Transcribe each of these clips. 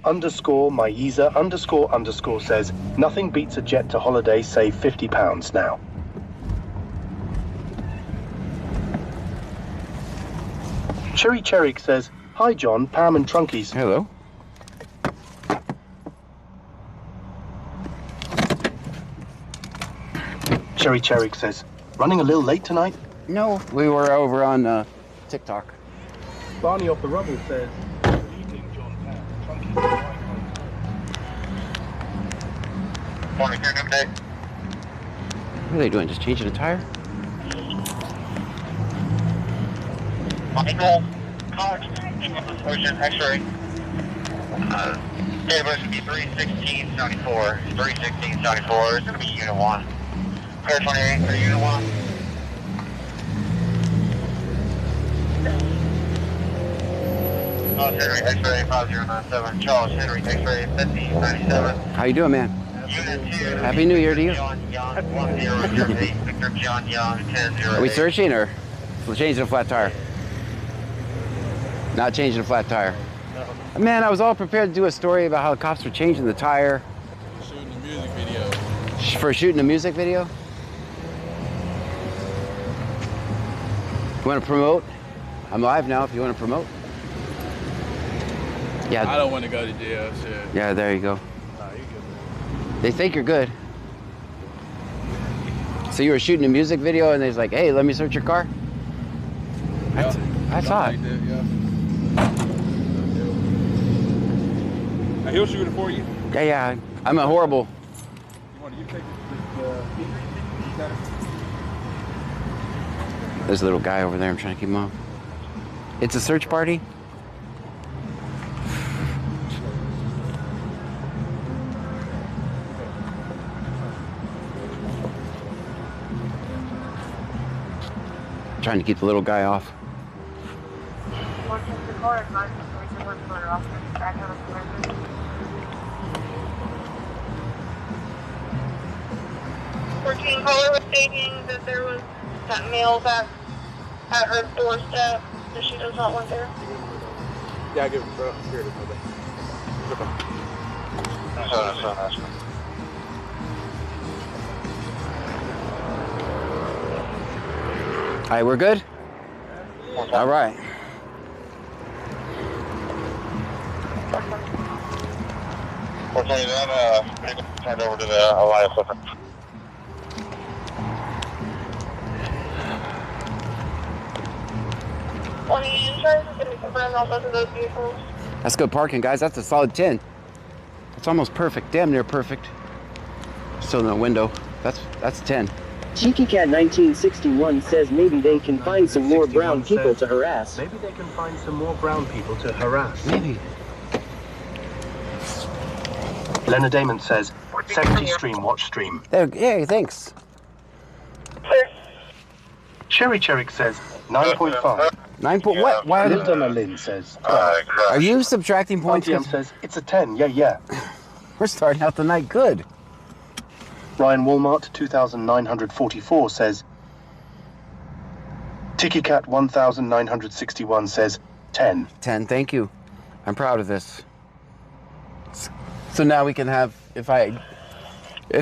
__Myiza___ says, nothing beats a jet to holiday, save £50 now. Cherry Cherry says, hi John, Pam and Trunkies. Hello. Cherry Cherry says, running a little late tonight? No, we were over on TikTok. Barney off the rubble says, good evening John, Pam, Trunkies. Morning, here, good day. What are they doing? Just changing a tire? Michael, college, Ocean, X-ray. Date of birth should be 3/16/74. 3/16/74 is going to be Unit 1. Clear 28 for Unit 1. Charles Henry, X-ray 5097. Charles Henry, X-ray 5097. How you doing, man? Unit 2. Happy New Year to you. John Young, 1008. Victor John Young, 1008. Are we searching or changing a flat tire? Not changing a flat tire. No. Man, I was all prepared to do a story about how the cops were changing the tire. Shooting a music video. For shooting a music video? You want to promote? I'm live now if you want to promote. Yeah. I don't want to go to jail, shit. Yeah, there you go. Nah, you good. They think you're good. So you were shooting a music video and they's like, hey, let me search your car? I saw it. Like that, yeah. He'll shoot it for you. Yeah, I'm a horrible. You take this There's a little guy over there. I'm trying to keep him off. It's a search party. Trying to keep the little guy off. Working caller was stating that there was that mail back at her doorstep that she does not want there. Yeah, I give it, bro. Here it is, okay. All right, we're good? All right. We'll tell you that, turned over to the Elias Clifford. On the insurance is going to be confirmed on both of those vehicles. That's good parking, guys. That's a solid 10. That's almost perfect. Damn near perfect. Still in the window. That's 10. Cheeky Cat 1961 says maybe they can find some more brown people to harass. Maybe they can find some more brown people to harass. Maybe. Leonard Damon says, 70 stream, watch stream. There, yeah, thanks. Clear. Cherry Cherry says, 9.5. 9 point what? Why are Linda Lynn says, Are you subtracting points? RTM says, it's a 10, yeah. We're starting out the night good. Ryan Walmart 2944 says, TikiCat 1961 says, 10. 10, thank you. I'm proud of this. So now we can have, if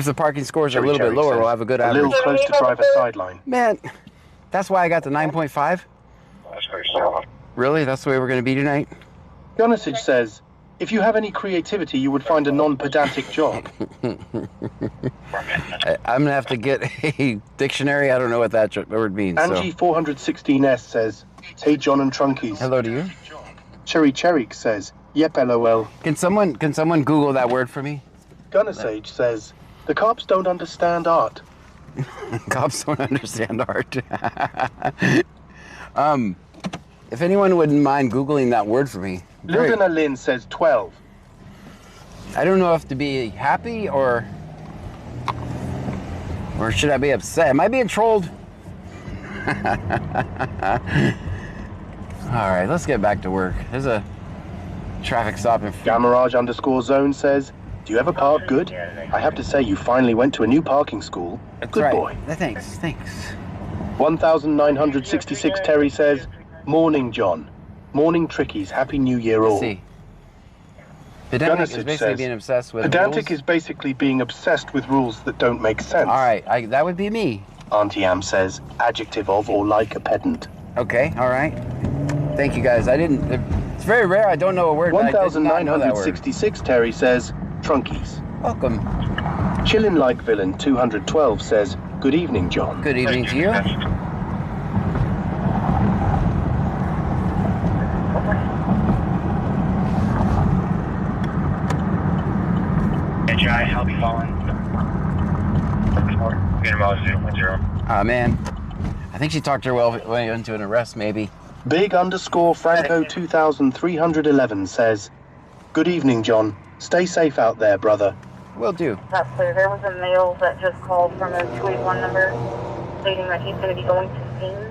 the parking scores are a little bit lower, we'll have a good a average. little close to driver sideline. Man, that's why I got the 9.5. That's pretty solid. Really? That's the way we're going to be tonight? Gunnisage says, if you have any creativity, you would find a non-pedantic job. I'm going to have to get a dictionary. I don't know what that word means. Angie 416S says, hey John and Trunkies. Hello to you. Cherry Cherry says, yep, LOL. Can someone Google that word for me? Gunnisage says, the cops don't understand art. Cops don't understand art. If anyone wouldn't mind Googling that word for me. Lildana Lynn says 12. I don't know if to be happy or should I be upset? Am I being trolled? All right, let's get back to work. There's a traffic stop in Gamarage_zone says, do you ever park good? I have to say you finally went to a new parking school. Good right. boy. Thanks. 1966 Terry says, morning John. Morning Trickies. Happy New Year all. See. Pedantic is Gunnisage basically says, being obsessed with pedantic rules. is basically being obsessed with rules that don't make sense. All right, that would be me. Auntie Am says, adjective of or like a pedant. Okay, all right. Thank you, guys. It's very rare I don't know a word. But I did not know that word. 1966 Terry says, trunkies. Welcome. Chillin' Like Villain 212 says, good evening, John. Good evening to you. I'll be following. Ah, man. I think she talked her way into an arrest, maybe. Big_Franco 2311 says, good evening, John. Stay safe out there, brother. Will do. That's clear. There was a male that just called from a 281 number stating that he's going to be going to the scene.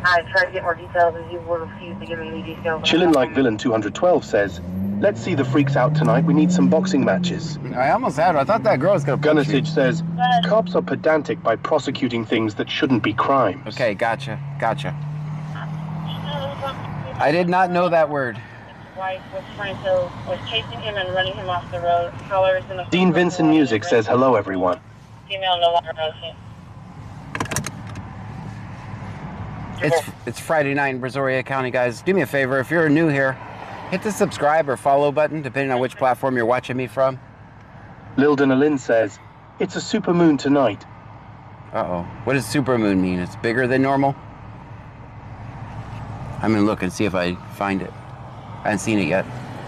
I tried to get more details and he will refuse to give me any details. Chillin' Like Villain 212 says, let's see the freaks out tonight. We need some boxing matches. I almost had her. I thought that girl was going to punch me. Gunnisage says, cops are pedantic by prosecuting things that shouldn't be crimes. Okay, gotcha. I did not know that word. Wife was Franco was chasing him and running him off the road. Colors in the Dean Vincent Music says, hello, everyone. Female no longer resident. It's Friday night in Brazoria County, guys. Do me a favor, if you're new here, hit the subscribe or follow button, depending on which platform you're watching me from. Lilden Alin says, it's a supermoon tonight. Uh-oh. What does supermoon mean? It's bigger than normal? I'm gonna look and see if I find it. I haven't seen it yet.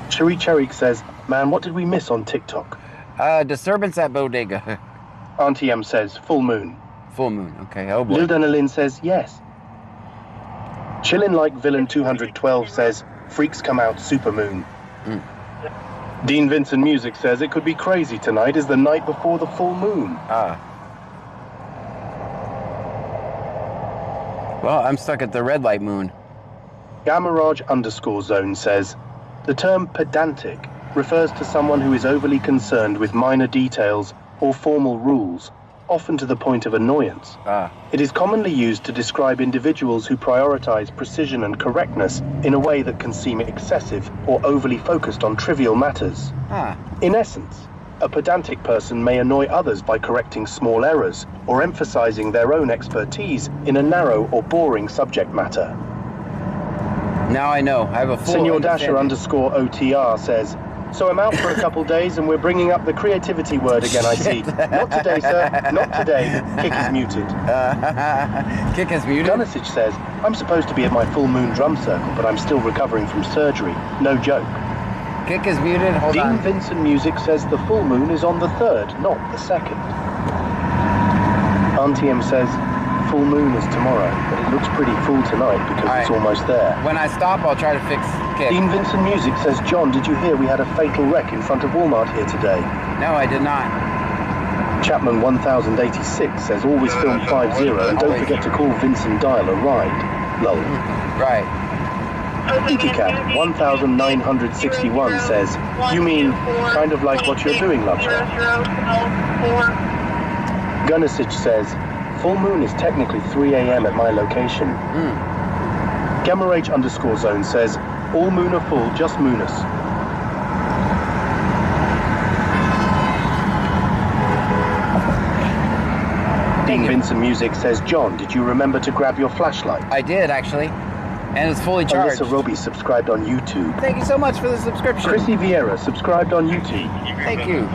Cherie Cherik says, man, what did we miss on TikTok? Disturbance at Bodega. Auntie M says, full moon. Full moon, okay, oh boy. Lilden Alin says, yes. Chillin' Like Villain 212 says, freaks come out supermoon. Dean Vincent Music says, it could be crazy tonight is the night before the full moon. Well, I'm stuck at the red light moon. Gamaraj_Zone says, the term pedantic refers to someone who is overly concerned with minor details or formal rules, often to the point of annoyance. It is commonly used to describe individuals who prioritize precision and correctness in a way that can seem excessive or overly focused on trivial matters. In essence, a pedantic person may annoy others by correcting small errors or emphasizing their own expertise in a narrow or boring subject matter. Now I know. I have a full Senor Dasher_OTR says, so I'm out for a couple days and we're bringing up the creativity word again, I see. Not today, sir. Not today. Kick is muted. Kick is muted? Gunnisage says, I'm supposed to be at my full moon drum circle, but I'm still recovering from surgery. No joke. Kick is muted? Hold on. Dean Vincent Music says the full moon is on the 3rd, not the 2nd. Auntie M says, full moon is tomorrow, but it looks pretty full tonight because it's almost there. When I stop, I'll try to fix Kick. Dean Vincent Music says, John, did you hear we had a fatal wreck in front of Walmart here today? No, I did not. Chapman 1086 says, always film 50 and don't forget to call Vincent Dial a ride. Lol. Right. Cat 1961 says, you mean kind of like what you're doing, love? Gunnisage says, full moon is technically 3 a.m. at my location. Gamarage_Zone says, all moon are full, just moonus. Dean Vincent Music says, John, did you remember to grab your flashlight? I did, actually. And it's fully charged. Alyssa Roby subscribed on YouTube. Thank you so much for the subscription. Chrissy Vieira subscribed on YouTube. Thank you.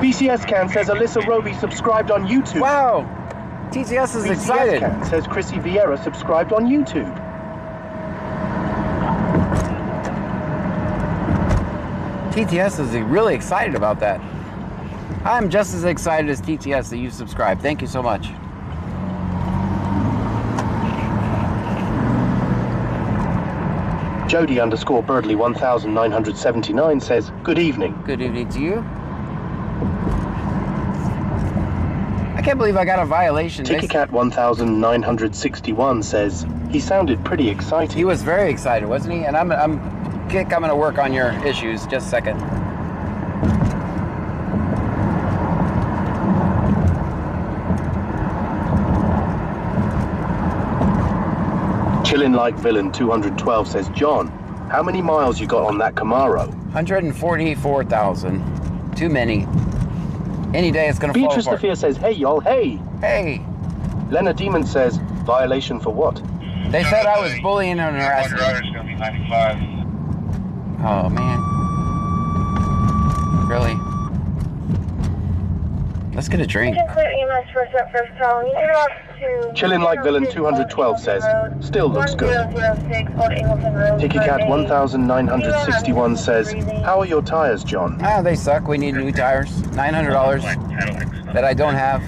BCS Can says, Alyssa Roby subscribed on YouTube. Wow. TTS is excited. BCS Can says, Chrissy Vieira subscribed on YouTube. TTS is really excited about that. I'm just as excited as TTS that you subscribed. Thank you so much. Jody_Birdley 1979 says, good evening. Good evening to you. I can't believe I got a violation. TickyCat 1961 says, he sounded pretty excited. He was very excited, wasn't he? And I'm gonna work on your issues. Just a second. Chillin' Like Villain 212 says, John, How many miles you got on that Camaro? 144,000. Too many. Any day it's gonna fall Beatrice the apart. Fear says, hey y'all, hey. Hey. Leonard Demon says, violation for what? They said I was bullying and harassing. Driver's gonna be 95. Oh man. Really? Let's get a drink. Chillin' Like Villain 212 says, still looks good. Tiki Cat 1961 says, how are your tires, John? Ah, they suck. We need new tires. $900 that I don't have.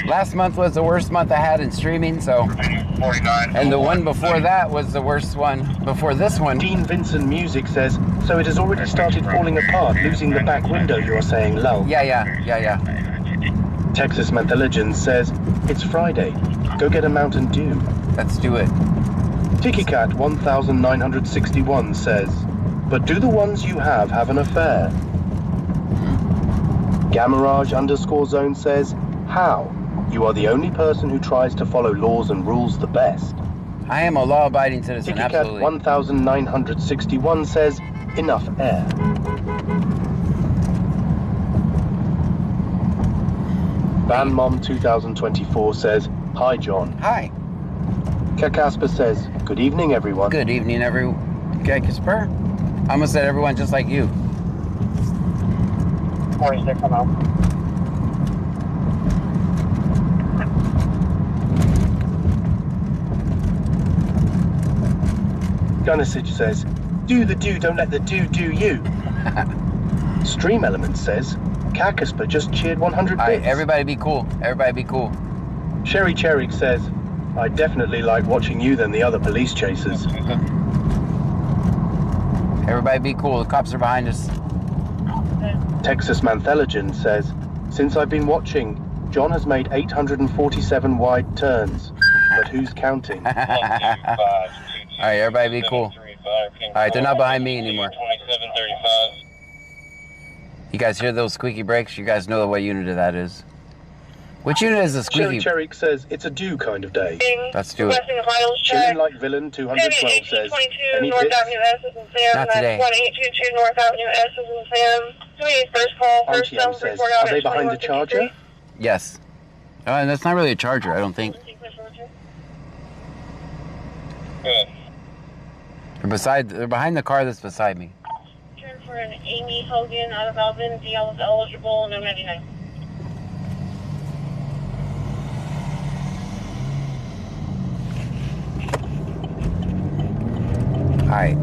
Last month was the worst month I had in streaming, so. 49. And the one before that was the worst one. Before this one. Dean Vincent Music says, so it has already started falling apart, losing the back window, you're saying, lol. Yeah. Texas Menthologian says, it's Friday. Go get a Mountain Dew. Let's do it. Tiki Cat 1961 says, but do the ones you have an affair? Gamarage_zone says, how? You are the only person who tries to follow laws and rules the best. I am a law-abiding citizen, Tiki Cat absolutely. 1961 says, enough air. Van Mom 2024 says, hi John. Hi. Kakasper says, good evening everyone. Good evening, everyone. Kakasper? I almost said everyone just like you. 46 on out. Gunnisage says, do the do, don't let the do you. Stream Element says, Kakasper just cheered 100 bits. Alright, everybody be cool. Everybody be cool. Sherry Cherry says, I definitely like watching you than the other police chasers. Everybody be cool. The cops are behind us. Texas Mantheligen says, since I've been watching, John has made 847 wide turns. But who's counting? Alright, everybody be cool. Alright, they're not behind me anymore. 2735. You guys hear those squeaky brakes? You guys know what unit that is. Which unit is the Sherry squeaky? Cherry says, it's a do kind of day. Let's do it. Chillin' Like Villain 212 says, any North bits? Avenue S is in Sam. Not today. 1822 North Avenue S is in Sam. Somebody's first call, first RTM says, are they behind the charger? Yes. That's not really a charger, I don't think. Good. They're behind the car that's beside me. Turn for an Amy Hogan out of Alvin. DL is eligible, no 99. Alright.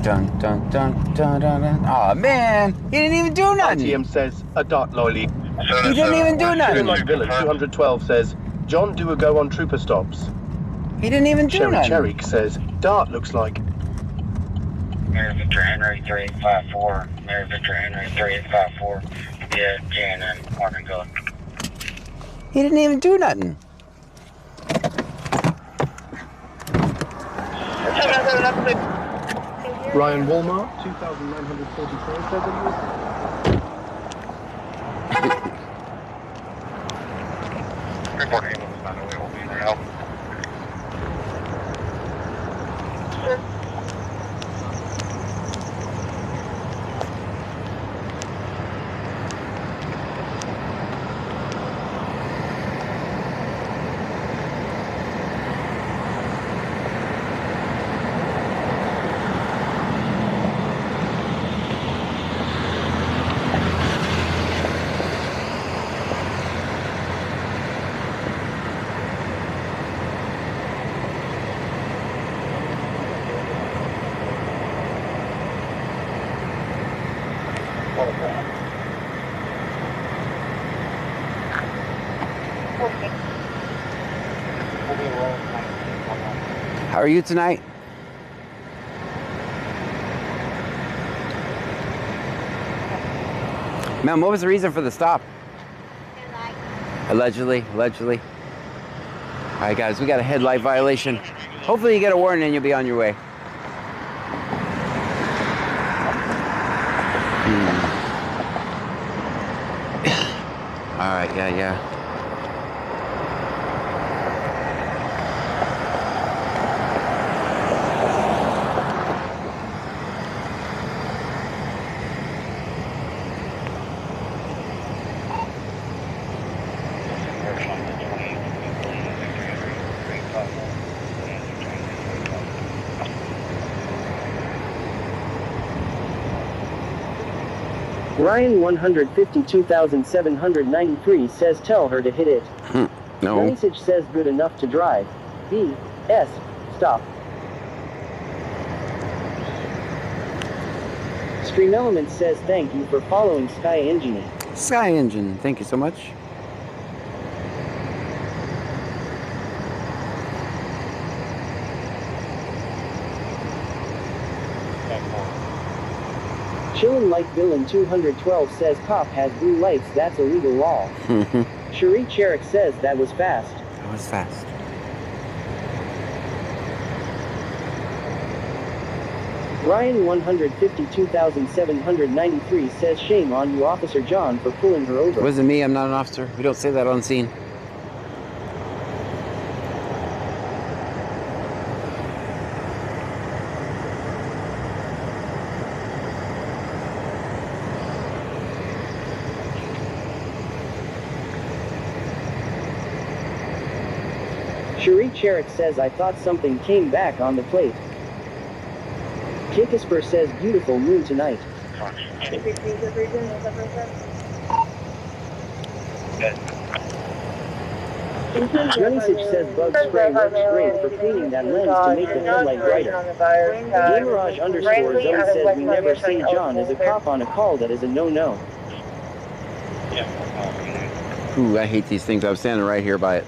Dun dun dun dun dun dun. Aw, man! He didn't even do nothing! RTM says, a dart lolly. He didn't even do Chillin' nothing! Like Villain 212 says, John do a go on trooper stops. He didn't even do Sherry nothing! Cherry says, dart looks like. Mary Victor Henry 3854. Mary Victor Henry 3854. Yeah, J&M, Morgan Go. He didn't even do nothing! Ryan Walmart 2944 says, Report ambulance, by the way, will be there help. How are you tonight? Ma'am, what was the reason for the stop? Allegedly. Alright guys, we got a headlight violation. Hopefully you get a warning and you'll be on your way. Alright, yeah. Ryan 152,793 says tell her to hit it. No. Message says good enough to drive. B. S. Stop. Stream Elements says thank you for following Sky Engine. Sky Engine, thank you so much. Chillin' Like Villain 212 says cop has blue lights, that's illegal law. Cherie Cherrick says that was fast. That was fast. Ryan 152,793 says shame on you, Officer John, for pulling her over. It wasn't me, I'm not an officer. We don't say that on scene. Cherie Cherrick says I thought something came back on the plate. Kikisper says beautiful moon tonight. Gunnysage says bug spray works great for cleaning that lens to make the headlight brighter. Gamerage underscore Zoe says we never say John is a cop on a call, that is a no-no. Ooh, I hate these things. I was standing right here by it.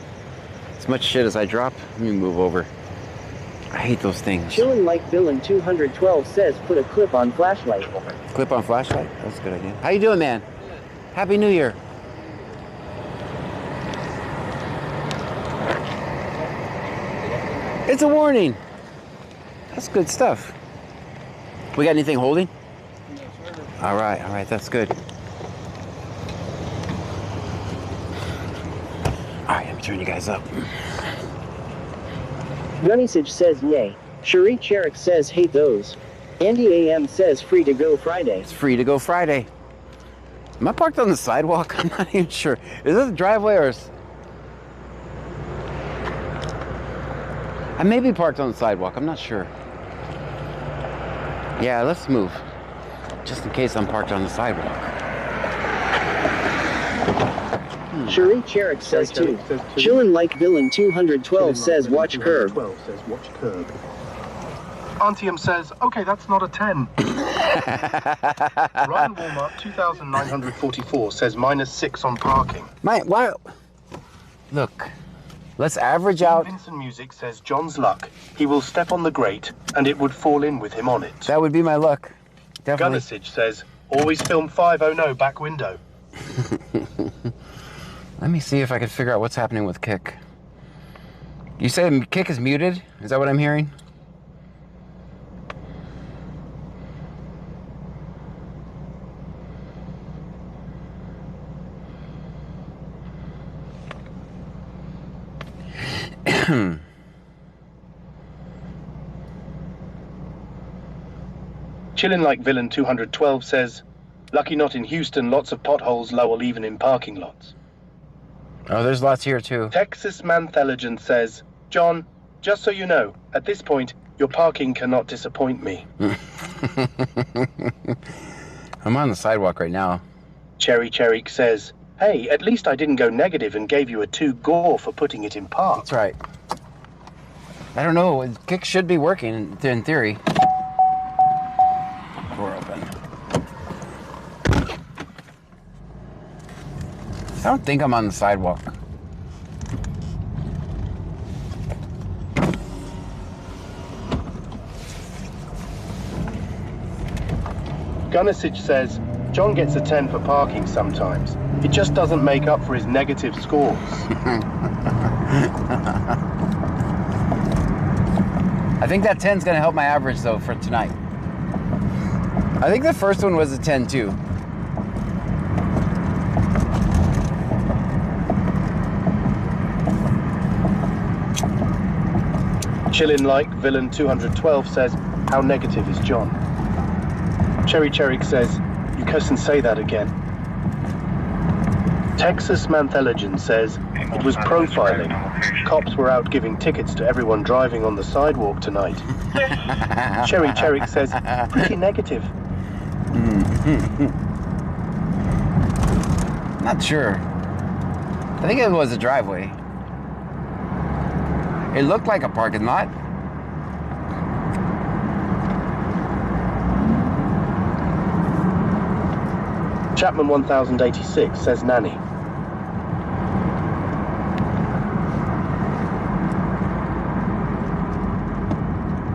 As much shit as I drop, let me move over. I hate those things. Chillin' Like Villain 212 says put a clip on flashlight. Clip on flashlight? That's a good idea. How you doing, man? Happy New Year. It's a warning. That's good stuff. We got anything holding? All right, that's good. All right, let me turn you guys up. Gunnysage says yay. Cherie Cherrick says hate those. Andy AM says free to go Friday. It's free to go Friday. Am I parked on the sidewalk? I'm not even sure. Is this a driveway or... I may be parked on the sidewalk. I'm not sure. Yeah, let's move. Just in case I'm parked on the sidewalk. Cherie Cherrick says too. Chillin' Like Villain 212 says watch curb. Antium says, okay, that's not a 10. Ryan Walmart 2,944 says -6 on parking. Why? Look, let's average out. Vincent Music says John's luck. He will step on the grate and it would fall in with him on it. That would be my luck. Definitely. Gunnysage says, always film 500 back window. Let me see if I can figure out what's happening with Kick. You said Kick is muted? Is that what I'm hearing? Chillin' Like Villain 212 says, lucky not in Houston, lots of potholes, Lowell, even in parking lots. Oh, there's lots here too. Texas Mantheligent says, John, just so you know, at this point, your parking cannot disappoint me. I'm on the sidewalk right now. Cherry Cherrick says, hey, at least I didn't go negative and gave you a 2 gore for putting it in park. That's right. I don't know, Kick should be working in theory. Door open. I don't think I'm on the sidewalk. Gunnysage says, John gets a 10 for parking sometimes. It just doesn't make up for his negative scores. I think that 10's gonna help my average though for tonight. I think the first one was a 10 too. Chillin' Like Villain 212 says, how negative is John? Cherry Cherrick says, you cuss and say that again. Texas Mantheligent says, it was profiling. Cops were out giving tickets to everyone driving on the sidewalk tonight. Cherry Cherrick says, pretty negative. Not sure. I think it was a driveway. It looked like a parking lot. Chapman 1086 says nanny.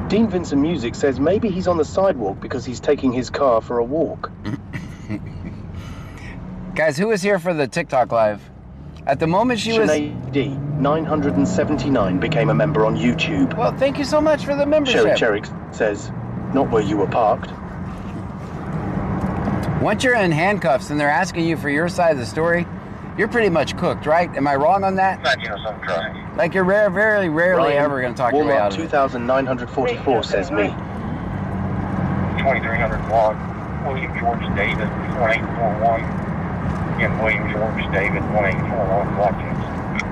Dean Vincent Music says maybe he's on the sidewalk because he's taking his car for a walk. Guys, who is here for the TikTok live? At the moment she was... Sinead D, 979, became a member on YouTube. Well, thank you so much for the membership. Cherry says, not where you were parked. Once you're in handcuffs and they're asking you for your side of the story, you're pretty much cooked, right? Am I wrong on that? Like you're very rarely ever going to talk your way out of it. 2944 says me. 2300 block, William George David, 1841. Again, William George David, 1841 block.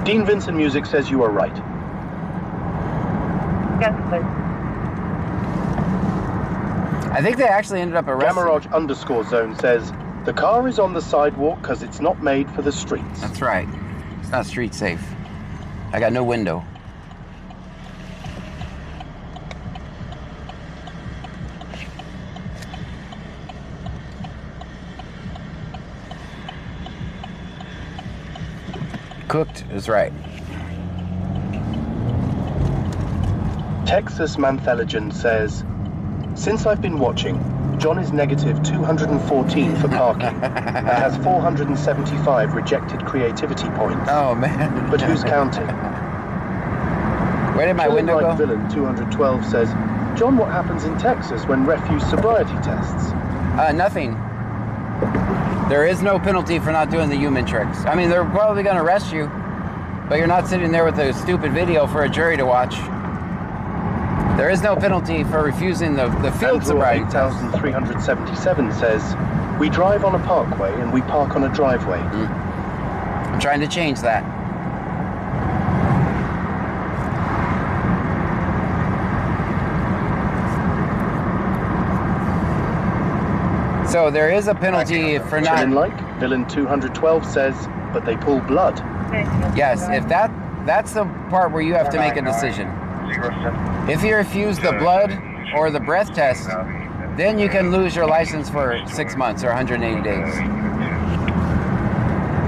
Dean Vincent Music says you are right. Yes, please. I think they actually ended up arresting. Gamarage_zone says the car is on the sidewalk because it's not made for the streets. That's right. It's not street safe. I got no window. Cooked is right. Texas Mantheligen says, since I've been watching, John is negative 214 for parking and has 475 rejected creativity points. Oh, man. But who's counting? Where did my window go? Villain 212 says, John, what happens in Texas when refuse sobriety tests? Nothing. There is no penalty for not doing the human tricks. I mean, they're probably going to arrest you, but you're not sitting there with a stupid video for a jury to watch. There is no penalty for refusing the field sobriety test. 8377 says, we drive on a parkway and we park on a driveway. I'm trying to change that. So there is a penalty for not... Villain 212 says, but they pull blood. Yes, if that's the part where you have to make a decision. If you refuse the blood or the breath test, then you can lose your license for 6 months or 180 days.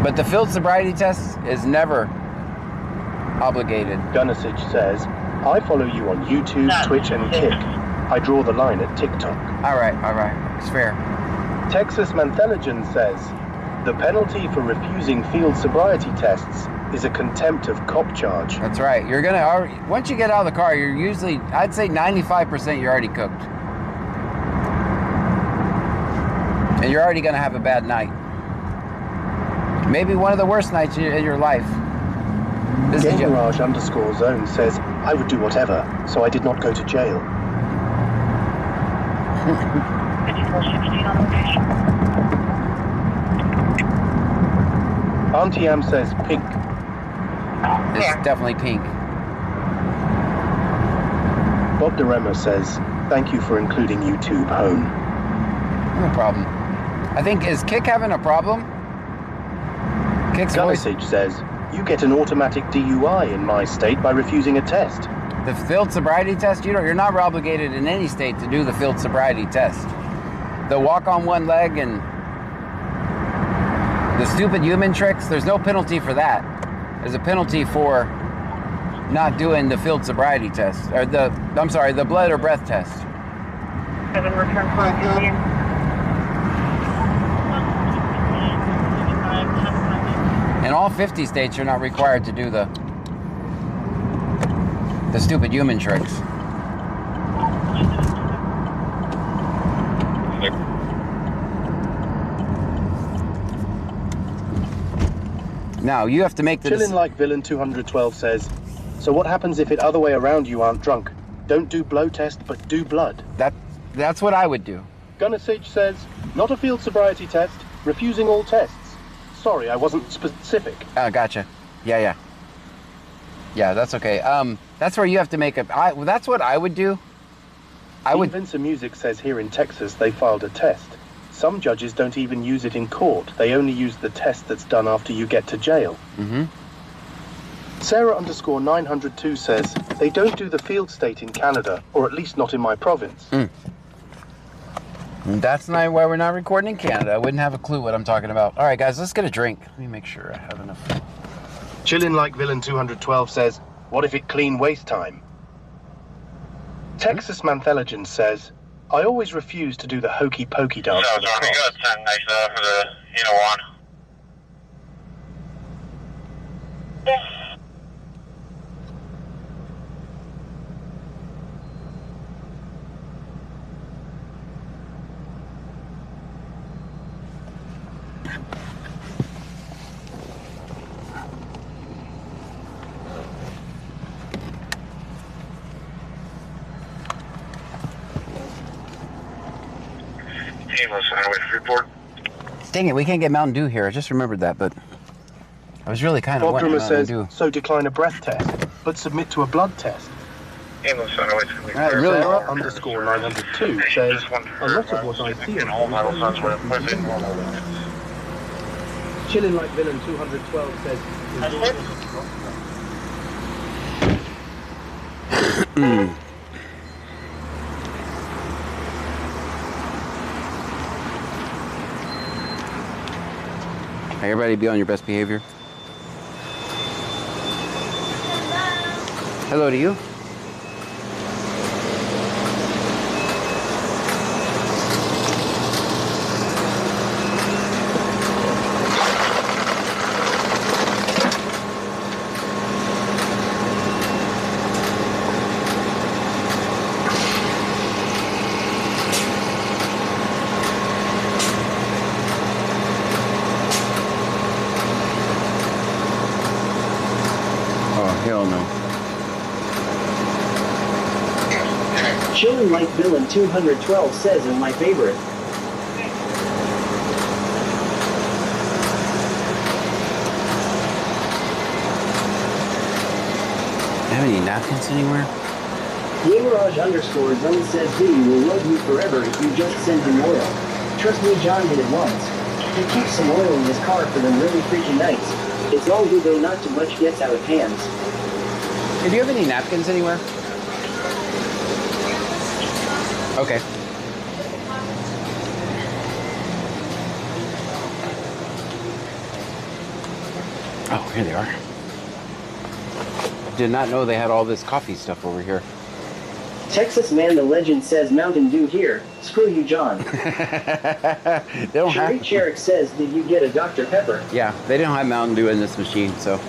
But the field sobriety test is never obligated. Gunnisage says, I follow you on YouTube, Twitch, and Kick. I draw the line at TikTok. All right, it's fair. Texas Mantheligen says, the penalty for refusing field sobriety tests is a contempt of cop charge. That's right. You're gonna, once you get out of the car, you're usually, I'd say 95% you're already cooked. And you're already gonna have a bad night. Maybe one of the worst nights in your life. Gamerage_zone says, I would do whatever, so I did not go to jail. 5416 on location. Auntie Am says pink. It's definitely pink. Bob DeRema says, thank you for including YouTube home. No problem. I think, is Kick having a problem? Kick's voice... Gunnisage says, you get an automatic DUI in my state by refusing a test. The field sobriety test, you're not obligated in any state to do the field sobriety test. The walk on one leg and the stupid human tricks, there's no penalty for that. There's a penalty for not doing the field sobriety test, or the blood or breath test. Return for In all 50 states, you're not required to do the stupid human tricks. Now, you have to make the... Chillin' like Villain 212 says, so what happens if it other way around you aren't drunk? Don't do blow test, but do blood. That's what I would do. Gunnisage says, not a field sobriety test, refusing all tests. Sorry, I wasn't specific. Oh, gotcha. Yeah, that's okay. That's where you have to make a... that's what I would do. Vincent Music says here in Texas they filed a test. some judges don't even use it in court. They only use the test that's done after you get to jail. Sarah underscore 902 says, they don't do the field state in Canada, or at least not in my province. That's not why we're not recording in Canada. I wouldn't have a clue what I'm talking about. All right, guys, let's get a drink. Let me make sure I have enough. Chillin' Like Villain 212 says, what if it clean waste time? Texas Manthelogen says, I always refuse to do the hokey pokey dance for the John, you cops. got 10 next for the one. Report. Dang it, we can't get Mountain Dew here. I just remembered that, but I was really kind of wanting Bodrumer Mountain says, Dew. so decline a breath test, but submit to a blood test. Right, really? Sarah underscore 902 says, a lot of what I see on Chillin' Like Villain 212 says, Everybody be on your best behavior. Hello to you. Hell no. Chillin' Like Villain 212 says in my favorite. Have any napkins anywhere? Gamerage underscore zone says Diddy will love you forever if you just send him oil. Trust me, John did it once. He keeps some oil in his car for them really freaky nights. It's all good though, not too much gets out of hands. Hey, do you have any napkins anywhere? Okay. Oh, here they are. Did not know they had all this coffee stuff over here. Texas Man the Legend says Mountain Dew here. Screw you, John. They don't have. Sherry Cherrick says, did you get a Dr. Pepper? Yeah, they didn't have Mountain Dew in this machine, so.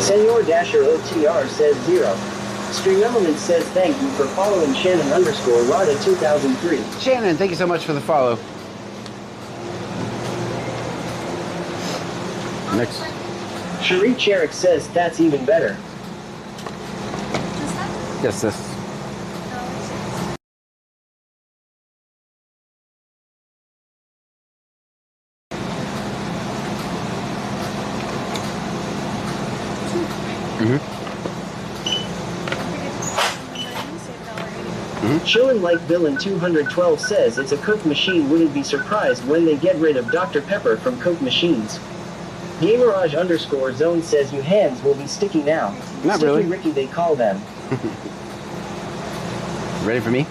Senor Dasher OTR says 0. String Element says thank you for following Shannon underscore Rada 2003. Shannon, thank you so much for the follow. Next. Cherie Cherrick says that's even better. Yes, this. Chillin' Like Villain 212 says it's a Coke machine. Wouldn't be surprised when they get rid of Dr. Pepper from Coke machines. Gamerage underscore zone says you hands will be sticky now. Not Sticky really. Ricky they call them. Ready for me?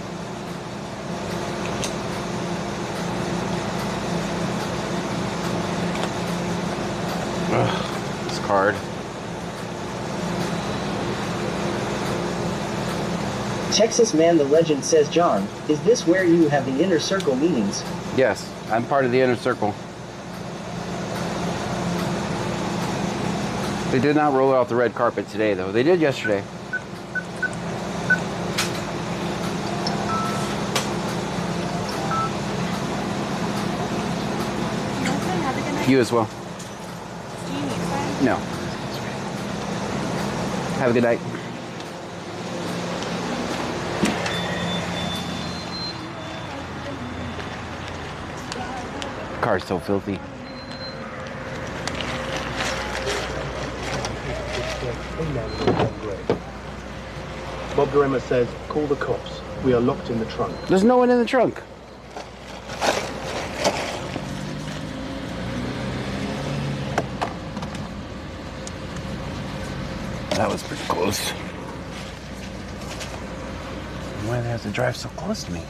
Ugh, this card. Texas Man the Legend says, John, is this where you have the inner circle meetings? Yes, I'm part of the inner circle. They did not roll out the red carpet today, though. They did yesterday. You as well. Do you need some? No. Have a good night. Car's so filthy. Bob Duremer says, call the cops. We are locked in the trunk. There's no one in the trunk. That was pretty close. Why do they have to drive so close to me?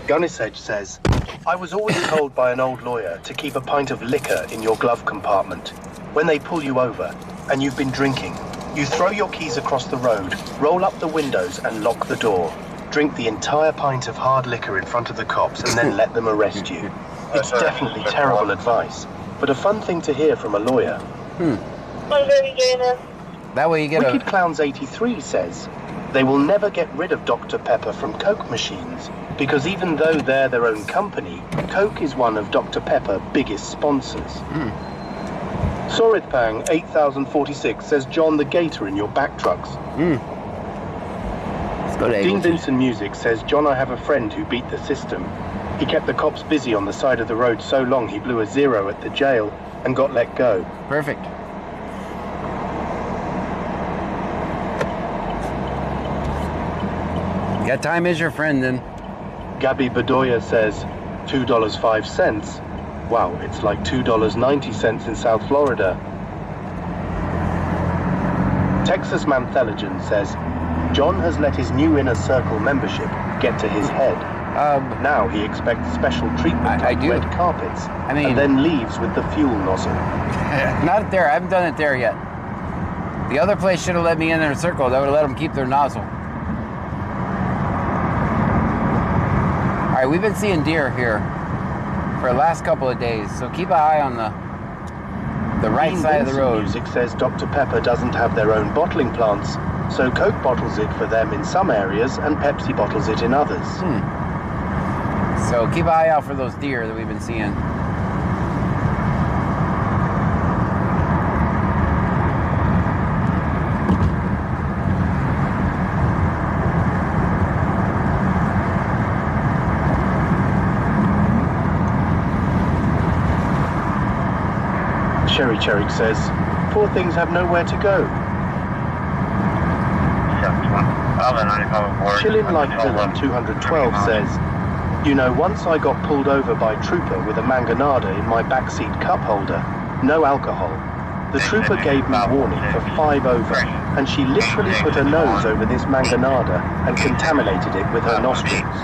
Gunnisage says, I was always told by an old lawyer to keep a pint of liquor in your glove compartment. When they pull you over and you've been drinking, you throw your keys across the road, roll up the windows and lock the door. Drink the entire pint of hard liquor in front of the cops and then let them arrest you. It's definitely terrible advice, but a fun thing to hear from a lawyer. That way you get Wicked Clowns 83 says, they will never get rid of Dr. Pepper from Coke machines, because even though they're their own company, Coke is one of Dr. Pepper's biggest sponsors. Sorithpang 8046 says, John the Gator in your back trucks. Let's go to Dean Vincent Music says, John, I have a friend who beat the system. He kept the cops busy on the side of the road so long he blew a zero at the jail and got let go. Perfect. Yeah, time is your friend then. Gabby Bedoya says, $2.05. Wow, it's like $2.90 in South Florida. Texas Mantheligen says, John has let his new Inner Circle membership get to his head. Now he expects special treatment on red carpets, and then leaves with the fuel nozzle. Not there. I haven't done it there yet. The other place should have let me in their circle. That would have let them keep their nozzle. All right, we've been seeing deer here for the last couple of days, so keep an eye on the right side of the road. Music says Dr. Pepper doesn't have their own bottling plants, so Coke bottles it for them in some areas and Pepsi bottles it in others. So keep an eye out for those deer that we've been seeing. Cherry Cherrick says, poor things have nowhere to go. Chillin' Like Villain 212 says, you know, once I got pulled over by a trooper with a manganada in my backseat cup holder, no alcohol. The trooper gave me warning for 5 over, and she literally put her nose over this manganada and contaminated it with her nostrils.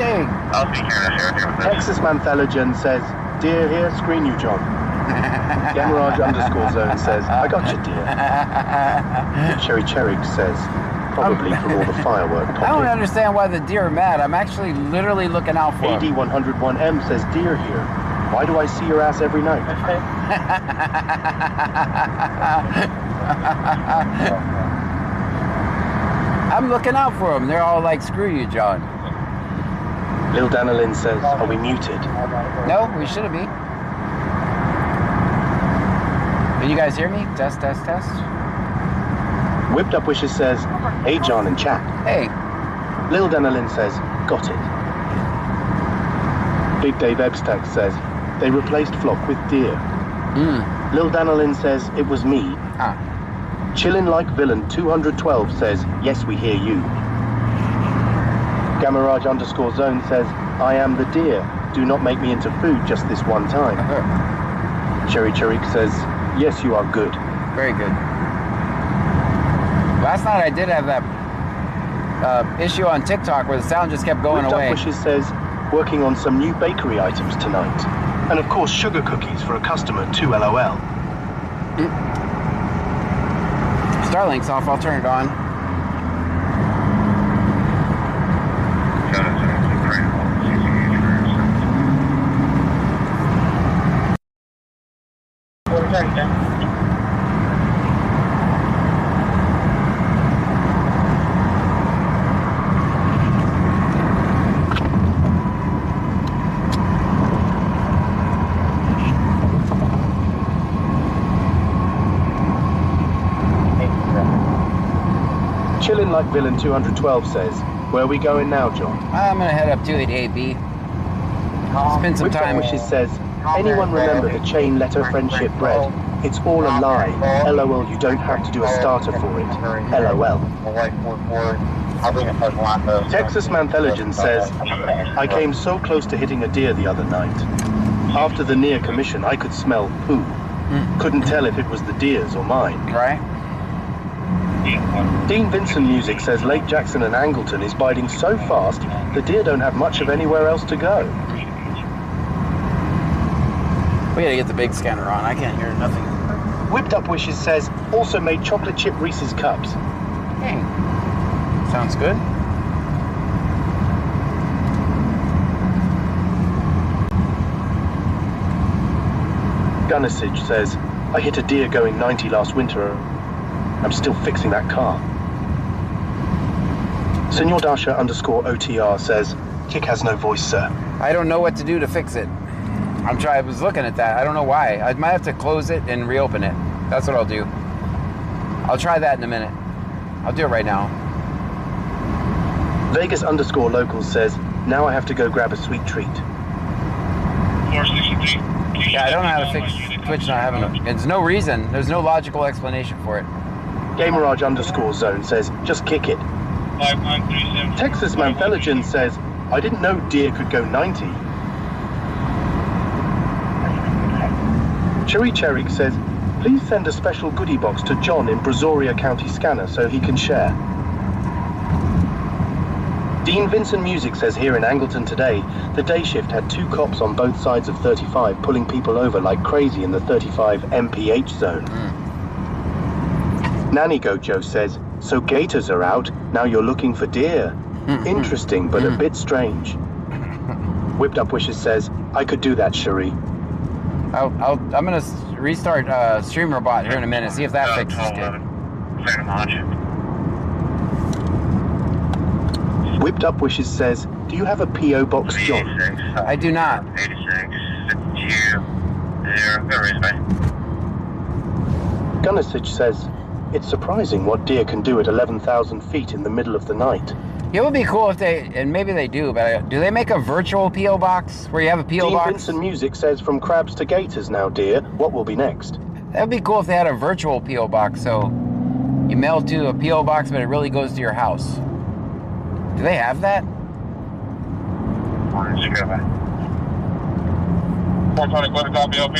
Texas Mantheligen says, dear here, screen you, John. Gamaraj _zone says, I got you, dear. Cherry Cherrick says, probably from all the firework popping. I don't understand why the deer are mad. I'm actually literally looking out for them. AD101M says, deer here. Why do I see your ass every night? I'm looking out for them. They're all like, screw you, John. Lil Danilin says, are we muted? No, we shouldn't be. Can you guys hear me? Test, test, test. Whipped Up Wishes says, hey, John and chat. Hey. Lil Danilin says, got it. Big Dave Ebstack says, they replaced flock with deer. Lil Danilin says, it was me. Chillin' Like Villain 212 says, yes, we hear you. Gamaraj _zone says, I am the deer. Do not make me into food just this one time. Cherry Cherrick says, yes, you are good. Very good. Last night I did have that issue on TikTok where the sound just kept going away. Whipped Up Wishes says, working on some new bakery items tonight. And of course, sugar cookies for a customer, 2 LOL. Starlink's off, I'll turn it on. Chillin' Like Villain 212 says, where are we going now, John? I'm gonna head up to 88B. Spend some time. Wishes says, Anyone remember the chain letter friendship bread? It's all a lie. LOL, you don't have to do a starter for it. LOL. Texas Mantheligen says, I came so close to hitting a deer the other night. After the near commission, I could smell poo. Couldn't tell if it was the deer's or mine. Right? Dean Vincent Music says Lake Jackson and Angleton is biding so fast, the deer don't have much of anywhere else to go. We gotta get the big scanner on. I can't hear nothing. Whipped Up Wishes says, also made chocolate chip Reese's cups. Hey. Sounds good. Gunnisage says, I hit a deer going 90 last winter. I'm still fixing that car. Senor Dasha _OTR says, Kick has no voice, sir. I don't know what to do to fix it. I was looking at that. I don't know why. I might have to close it and reopen it. That's what I'll do. I'll try that in a minute. I'll do it right now. Vegas _Locals says, now I have to go grab a sweet treat. Yeah, I don't know how to fix Twitch not having it. There's no reason. There's no logical explanation for it. Gamerage _Zone says, just kick it. Texas Mantheligen says, I didn't know deer could go 90. Cherry Cherry says, please send a special goodie box to John in Brazoria County Scanner so he can share. Dean Vincent Music says here in Angleton today, the day shift had 2 cops on both sides of 35 pulling people over like crazy in the 35 MPH zone. Nanny Gojo says, so gators are out, now you're looking for deer. Interesting, but a bit strange. Whipped Up Wishes says, I could do that, Cherie. I'm gonna restart Stream Robot here in a minute, see if that fixes it. Whipped Up Wishes says, do you have a P.O. box, John? I do not. 86, Gunnisage says, it's surprising what deer can do at 11,000 feet in the middle of the night. It would be cool if they, and maybe they do, but do they make a virtual P.O. box where you have a P.O. Dean box? Vincent Music says, from crabs to gators now, dear. What will be next? That would be cool if they had a virtual P.O. box, so you mail to a P.O. box, but it really goes to your house. Do they have that? 420, clear to copy, OP.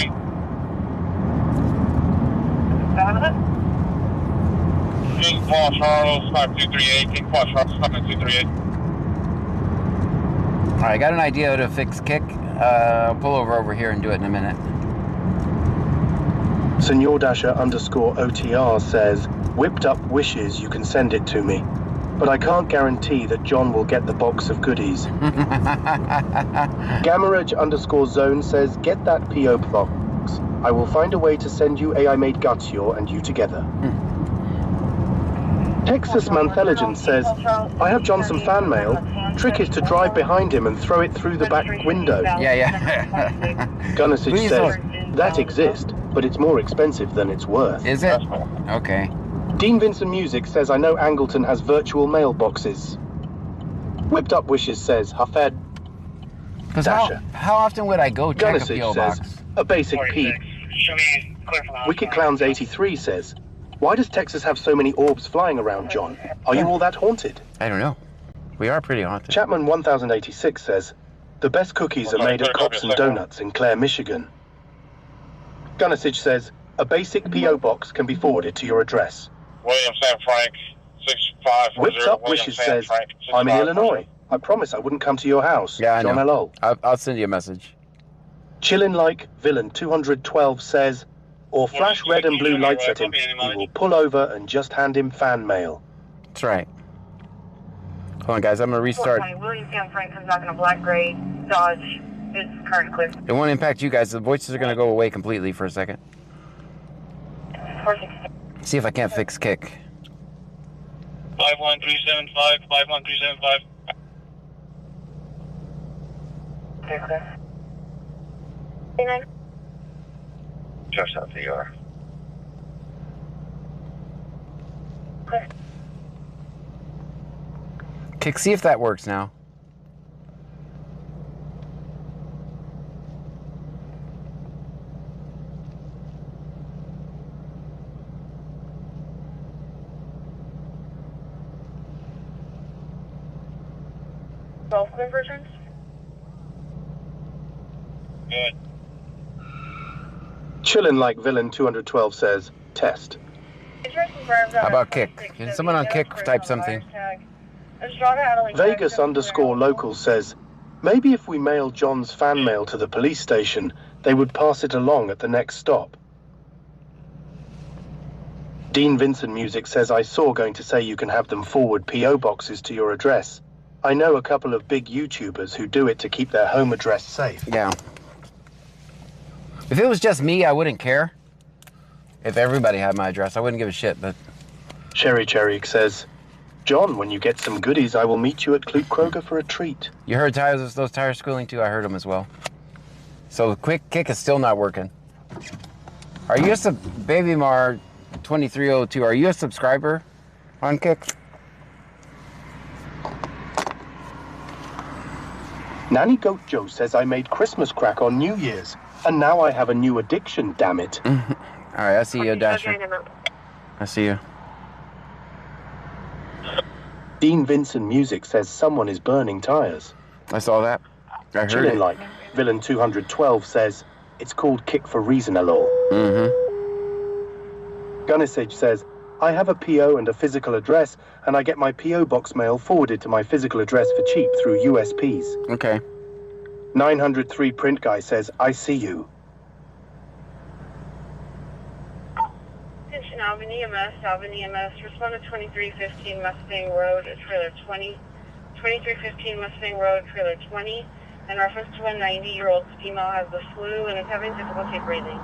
King Paul Charles, 5238. King Paul Charles, 5238. All right, I got an idea how to fix kick. I'll pull over here and do it in a minute. Senor Dasher _OTR says, Whipped Up Wishes you can send it to me, but I can't guarantee that John will get the box of goodies. Gamarage _Zone says, get that P.O. box. I will find a way to send you AI Made Gatsure and you together. Texas Mantheligen says, I have John some fan mail. Trick is to drive behind him and throw it through the back window. Yeah. Gunnisage says, that exists, but it's more expensive than it's worth. Is it? Okay. Dean Vincent Music says, I know Angleton has virtual mailboxes. Whipped Up Wishes says, Hafed Dasher. How often would I go check a P.O. says, box? a basic peep. Wicked Clowns 83 says, why does Texas have so many orbs flying around, John? Are you all that haunted? I don't know. We are pretty haunted. Chapman 1086 says, the best cookies are made at Cops and Donuts in Clare, Michigan. Gunnisage says, a basic P.O. box can be forwarded to your address. William Sam Frank, 6540. Whipped Up Wishes says, I'm in Illinois. I promise I wouldn't come to your house. Yeah, I John know. LO. I'll send you a message. Chillin' Like Villain 212 says, or flash red and blue lights at him, he will pull over and just hand him fan mail. That's right. Hold on, guys. I'm going to restart. William Sam Frank comes back in a black gray Dodge. It's current clear. It won't impact you guys. The voices are going to go away completely for a second. See if I can't fix kick. 51375, 51375. Clear. Just out the ER. Kick, see if that works now. 12 clear for entrance? Good. Chillin' Like Villain 212 says, test. How about kick? Can someone on kick type something? Vegas_local says, maybe if we mail John's fan mail to the police station, they would pass it along at the next stop. Dean Vincent Music says, I saw going to say you can have them forward P.O. boxes to your address. I know a couple of big YouTubers who do it to keep their home address safe. Yeah. If it was just me, I wouldn't care. If everybody had my address, I wouldn't give a shit, but... Cherry says, John, when you get some goodies, I will meet you at Clute Kroger for a treat. You heard those tires squealing too? I heard them as well. So the quick kick is still not working. Are you a Baby Mar 2302? Are you a subscriber on Kick? Nanny Goat Joe says I made Christmas crack on New Year's, and now I have a new addiction, damn it. All right, I see you, Dasher. I see you. Dean Vincent Music says someone is burning tires. I saw that. I heard Chillin' it. Like Villain 212 says it's called Kick for Reason alone. Gunnisage says, I have a PO and a physical address, and I get my PO box mail forwarded to my physical address for cheap through USPs. Okay. 903 Print Guy says, I see you. Attention Alvin EMS, respond to 2315 Mustang Road, trailer 20. 2315 Mustang Road, trailer 20. In reference to a 90-year-old female has the flu and is having difficulty breathing.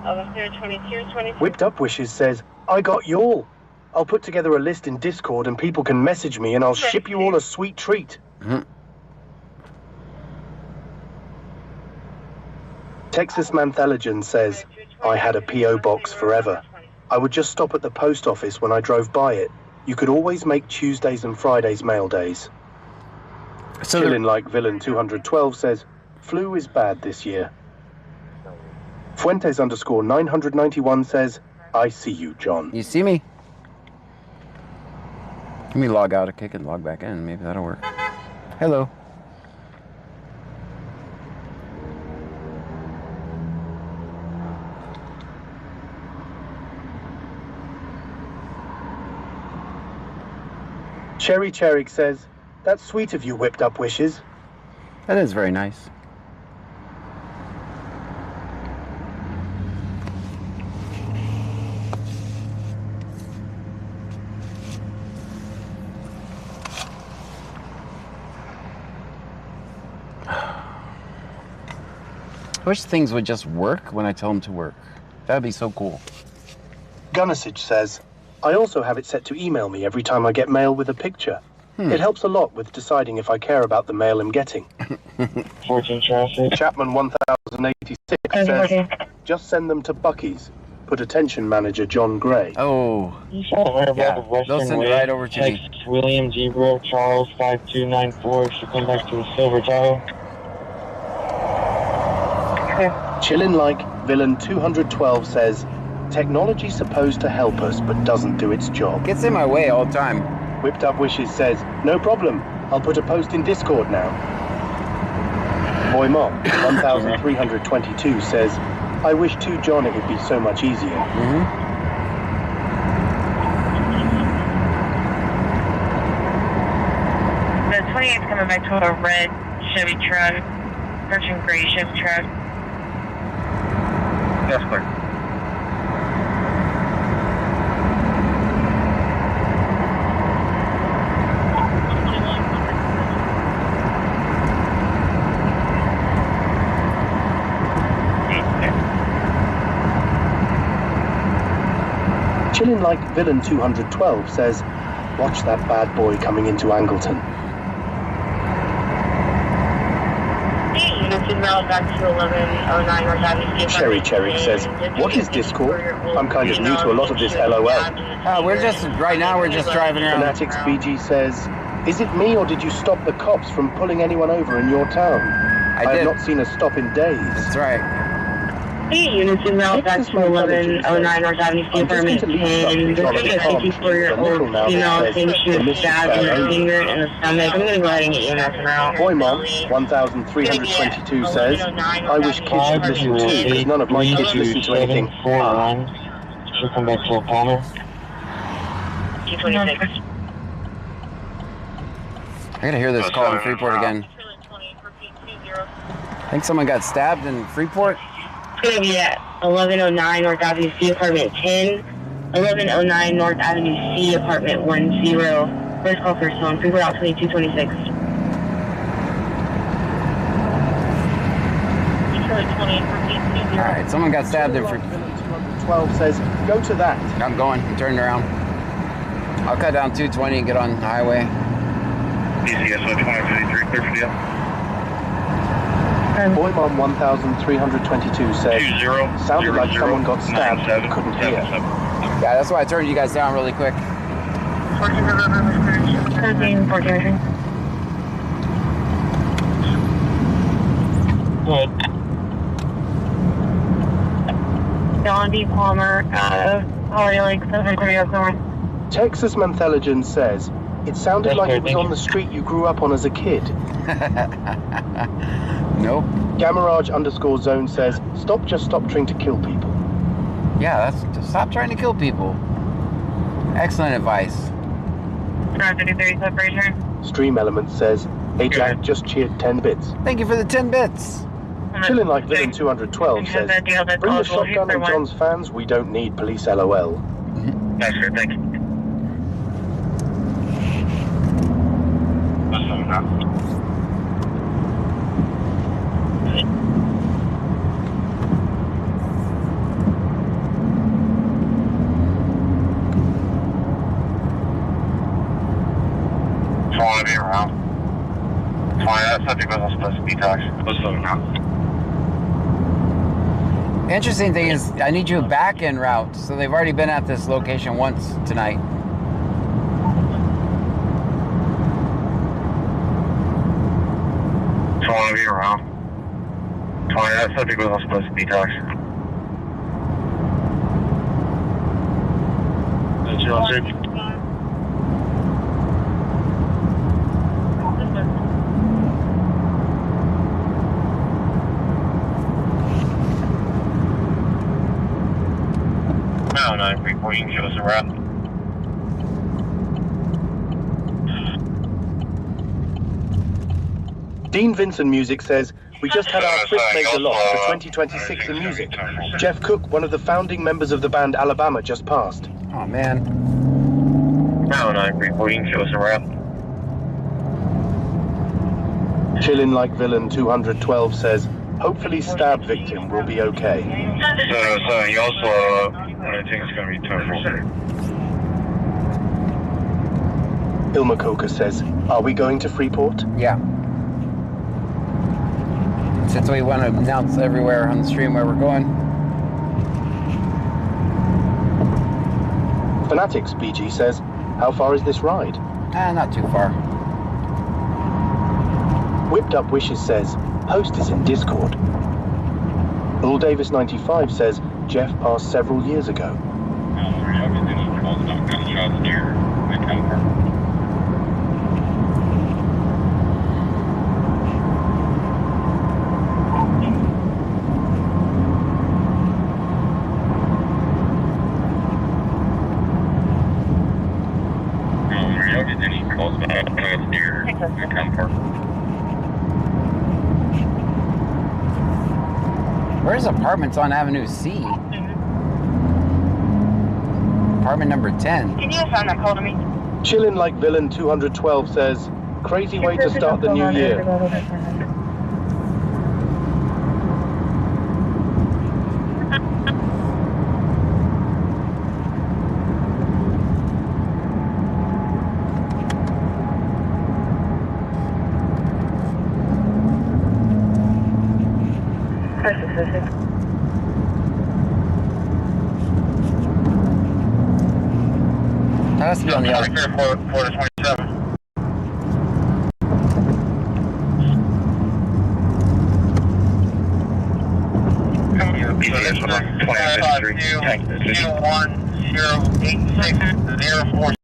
Officer 2222. Whipped Up Wishes says, I got y'all. I'll put together a list in Discord and people can message me and I'll ship you all a sweet treat. Texas Manthalogen says, I had a P.O. box forever. I would just stop at the post office when I drove by it. You could always make Tuesdays and Fridays mail days. So Chillin' Like Villain 212 says, flu is bad this year. Fuentes_991 says, I see you, John. You see me? Let me log out of Kick and log back in. Maybe that'll work. Hello. Cherry says, that's sweet of you, Whipped Up Wishes. That is very nice. I wish things would just work when I tell them to work. That'd be so cool. Gunnisage says, I also have it set to email me every time I get mail with a picture. It helps a lot with deciding if I care about the mail I'm getting. Fortune traffic. Chapman 1086 says, just send them to Bucky's. Put attention manager John Gray. Oh, Yeah, they'll send it right over to me. Text William Gabriel Charles 5294 should come back to the Silver Tahoe. Chillin' Like Villain 212 says, technology's supposed to help us but doesn't do its job. Gets in my way all the time. Whipped Up Wishes says, no problem. I'll put a post in Discord now. Boy Mom 1322 says, I wish too, John, it would be so much easier. The 28's coming back to a red Chevy truck, approaching gray Chevy truck. Yes, clear. Chillin' Like Villain 212 says, watch that bad boy coming into Angleton. Cherry says, what is Discord? I'm kind of new to a lot of this LOL. Right now we're just driving around. Fanatics BG says, is it me or did you stop the cops from pulling anyone over in your town? I have did. not seen a stop in days. That's right. Hey, units in route back to 1109 North Avenue C apartment 10. This is a 54-year-old female saying she was stabbed in the finger and the stomach. I'm gonna go ahead and get EMS en route. Boymont 1322 says, I wish kids should listen too, because none of my kids listen to anything. She'll come back to Palmer. 226. I gotta hear this call in Freeport again. I think someone got stabbed in Freeport. It's gonna be at 1109 North Avenue C apartment 10. 1109 North Avenue C apartment 10. First call, first phone. Freeport out 2226. Alright, someone got stabbed in Freeport. 12 says, go to that. I'm going. I'm turning around. I'll cut down 220 and get on the highway. DCS 2053, clear for you. Boymont 1322 says, sounded like someone got stabbed and couldn't hear. Yeah, that's why I turned you guys down really quick. 14. John D. Palmer, Holly Lake, 730 North. Texas Mantheligen says, it sounded like it was on the street you grew up on as a kid. Nope. Gamarage_zone says, stop trying to kill people. Yeah, that's just stop trying to kill people. Excellent advice. 30 separation. Stream Element says, hey Jack, just cheered 10 bits. Thank you for the 10 bits. Chillin' Like Villain 212 says, bring the shotgun and John's fans, we don't need police LOL. That's sir, thank you. Want to be around. Fine, that's not because I'm supposed to be talking. What's up now? Interesting thing is, I need you back en route. So they've already been at this location once tonight. Want to be around. Fine, that's not because I'm supposed to be talking. That's your answer. No, Freeport, you can show us around. Dean Vincent Music says, we just had our fifth major loss for 2026 in music. Jeff Cook, one of the founding members of the band Alabama, just passed. Oh, man. No, Freeport, you can show us around. Chillin' Like Villain 212 says, hopefully stab victim will be okay. So he also, I think it's going to be tough. Ilma Coker says, are we going to Freeport? Yeah. Since we want to announce everywhere on the stream where we're going. Fanatics BG says, how far is this ride? Not too far. Whipped Up Wishes says, host is in Discord. Bull Davis 95 says, Jeff passed several years ago. Where's apartments on Avenue C? Apartment number 10. Can you assign that call to me? Chillin' Like Villain 212 says, crazy way to start the new year. That has to be on the other. 427. ETS 125th Street, tank position. 2108604.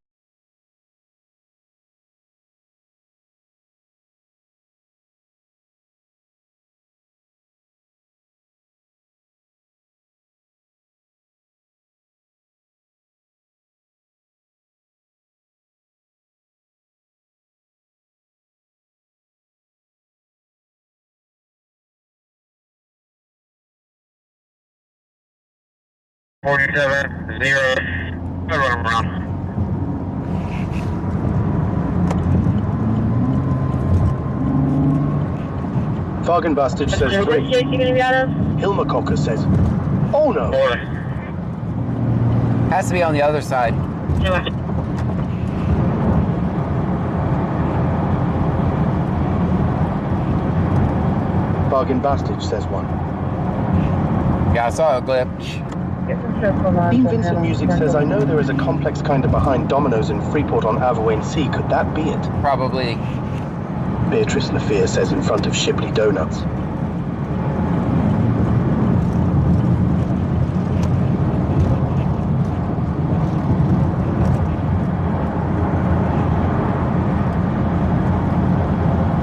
Around. Fargan Bastard says 3. Hilmacocker says, oh no. Has to be on the other side. Bargain Bastard says 1. Yeah, I saw a glitch. Dean Vincent Music says, I know there is a complex kind of behind Domino's in Freeport on Avewain Sea. Could that be it? Probably. Beatrice Lafayette says in front of Shipley Donuts.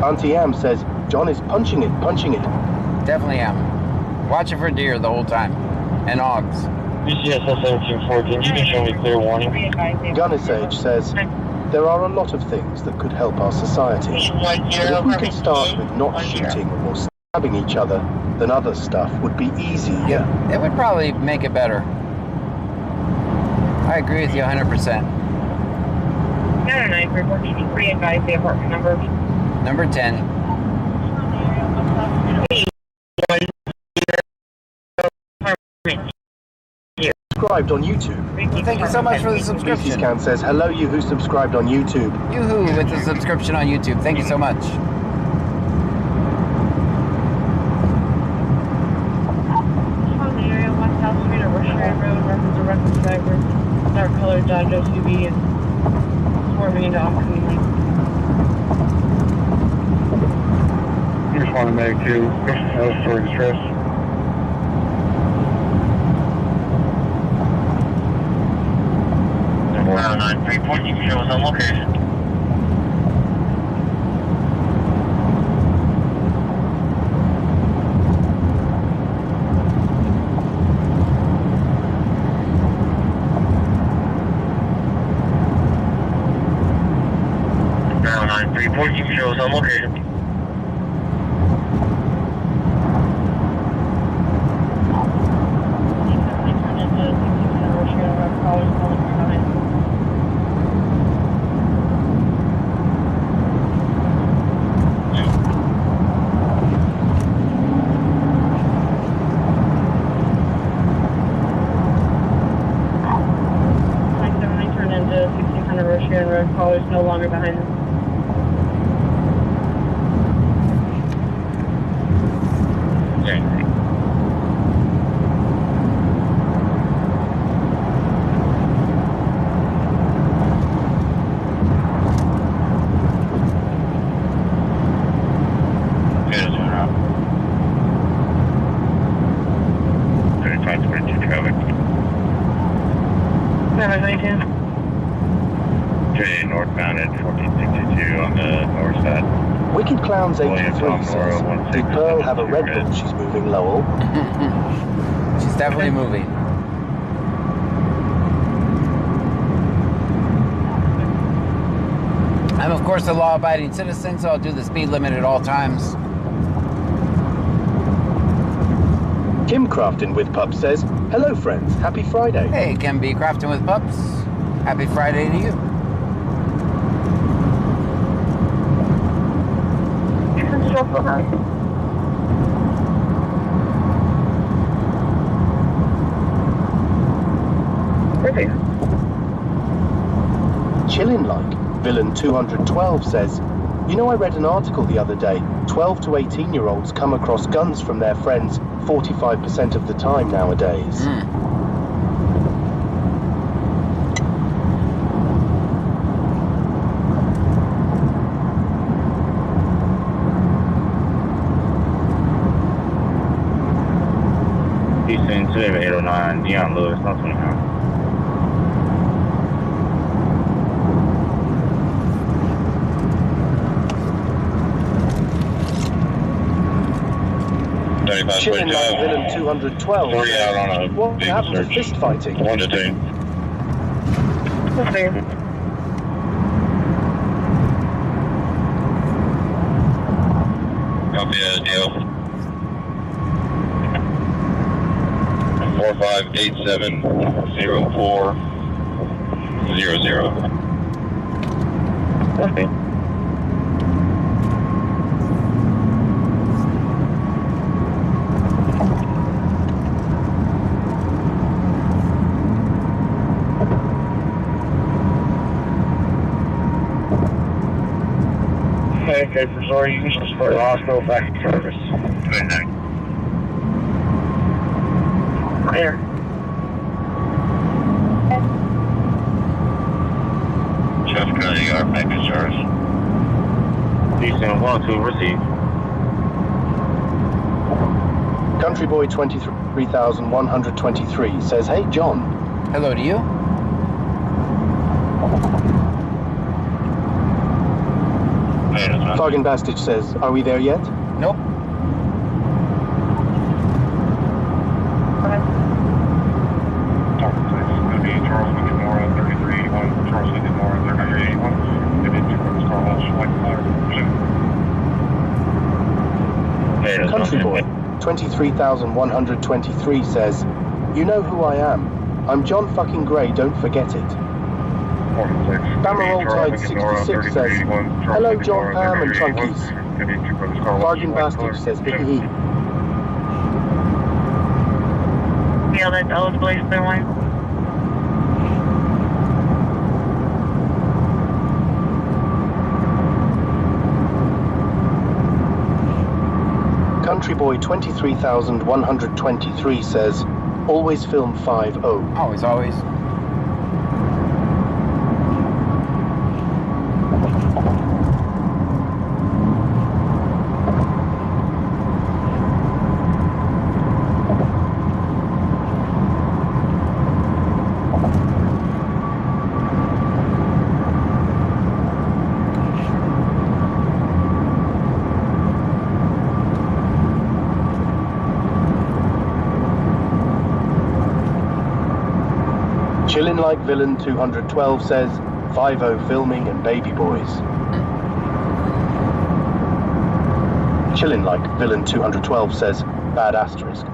Auntie Am says, John is punching it. Definitely am. Watching for deer the whole time. And hogs. BCSS 1714, you can show me clear warning. Gunnisage says, there are a lot of things that could help our society. But if we could start with not shooting or stabbing each other, then other stuff would be easier. Yeah, it would probably make it better. I agree with you 100%. 909 314, re-advise the apartment number. Number 10. Subscribed on YouTube. Thank you so much for the BC subscription. Scan says, hello you who subscribed on YouTube. Yoo-hoo with the subscription on YouTube. Thank you so much. On the area, West South Street or Rushmore Road, reference a reckless driver, dark colored Dodge SUV, and swerving into oncoming lane. Just want to make 2, for distress. Wow, 934, you can show us on location. Now 934, you can show us on location. Callers no longer behind them. Northbound at 1462 on the north side. Wicked Clowns 83 says, did Pearl have a Red Bull? She's moving, Lowell. She's definitely moving. I'm of course a law-abiding citizen, so I'll do the speed limit at all times. Kim Crafton with Pups says, hello friends, happy Friday. Hey, Kim B. Crafton with Pups. Happy Friday to you. Chillin' Like, Villain 212 says, you know, I read an article the other day, 12 to 18-year-olds come across guns from their friends 45% of the time nowadays. Easton, 2809, Neon Lewis, not 29. Chilling like Villain 212. What happened to fist fighting? 1 to 2. Okay. Copy that deal. 45870400. Okay. Okay, for sorry, you can just for the hospital back in service. Good night. Here. Jessica, you are back in service. Easton 1-2, receive. Country Boy 23,123 says, "Hey John." Hello to you. Fargan Bastich says, "Are we there yet?" Nope. Charles Lincoln Mora, 3381. Charles Lincoln Mora, 3381. They did two brothers car wash, like fire. Country Boy 23,123 says, "You know who I am. I'm John fucking Gray, don't forget it." Bamaroll Tide 66 says, "Hello John, Pam and Chunkies." Bargain Bastard says, "Hee." Yeah, that's eligible for one. Country Boy 23,123 says, "Always film 5-0. Always, always. Chillin' Like Villain 212 says, 5-0 filming and baby boys. Chillin' Like Villain 212 says, bad asterisk.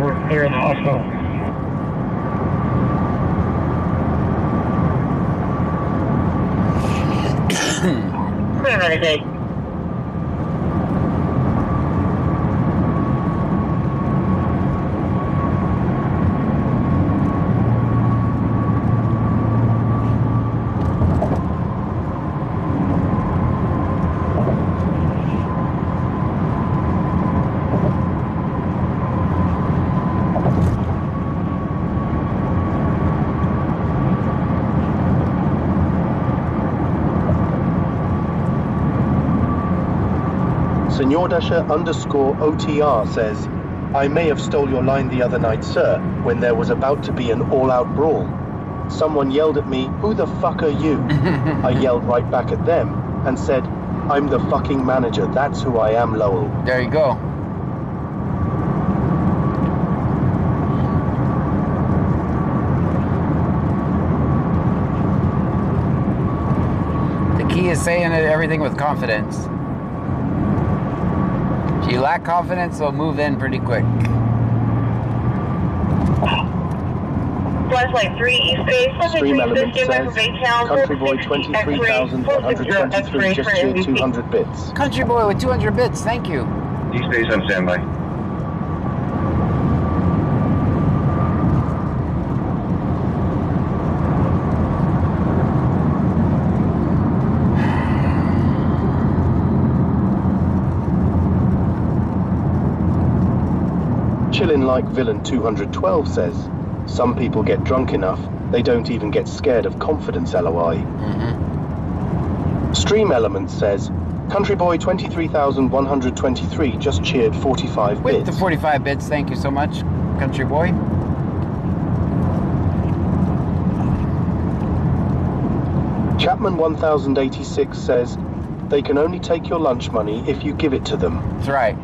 We're clear in the hospital. Meditate. Senor Dasher _OTR says, I may have stole your line the other night, sir, when there was about to be an all-out brawl. Someone yelled at me, who the fuck are you? I yelled right back at them and said, I'm the fucking manager, that's who I am, Lowell. There you go. The key is saying everything with confidence. If you lack confidence, they'll move in pretty quick. Flashlight 3 East Base, Stream Element says, Country Boy 23,123 just shared 200 bits. Country Boy with 200 bits, thank you. East Base on standby. Chillin' Like Villain 212 says, some people get drunk enough, they don't even get scared of confidence, LOI. Stream Elements says, Country Boy 23,123 just cheered 45 bits. With the 45 bits, thank you so much, Country Boy. Chapman 1086 says, they can only take your lunch money if you give it to them. That's right.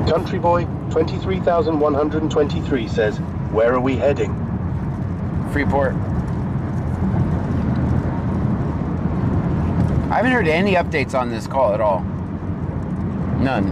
Country Boy 23,123 says, where are we heading? Freeport. I haven't heard any updates on this call at all. None.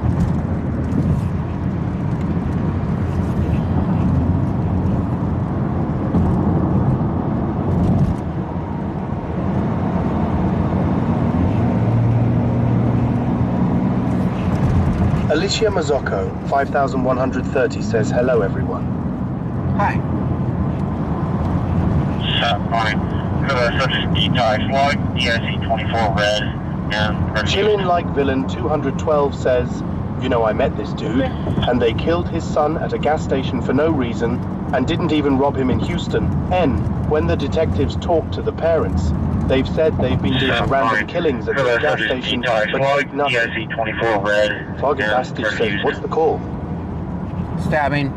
Alicia Mazzocco 5,130 says, hello everyone. Hi. Fine. Subject D-Type log, DIC 24 red, and... Chillin' Like Villain 212 says, you know I met this dude, and they killed his son at a gas station for no reason, and didn't even rob him in Houston. When the detectives talked to the parents, they've said they've been doing random killings at the gas station, but did nothing. DIC 24 red, Foggy Bastard says, what's the call? Stabbing.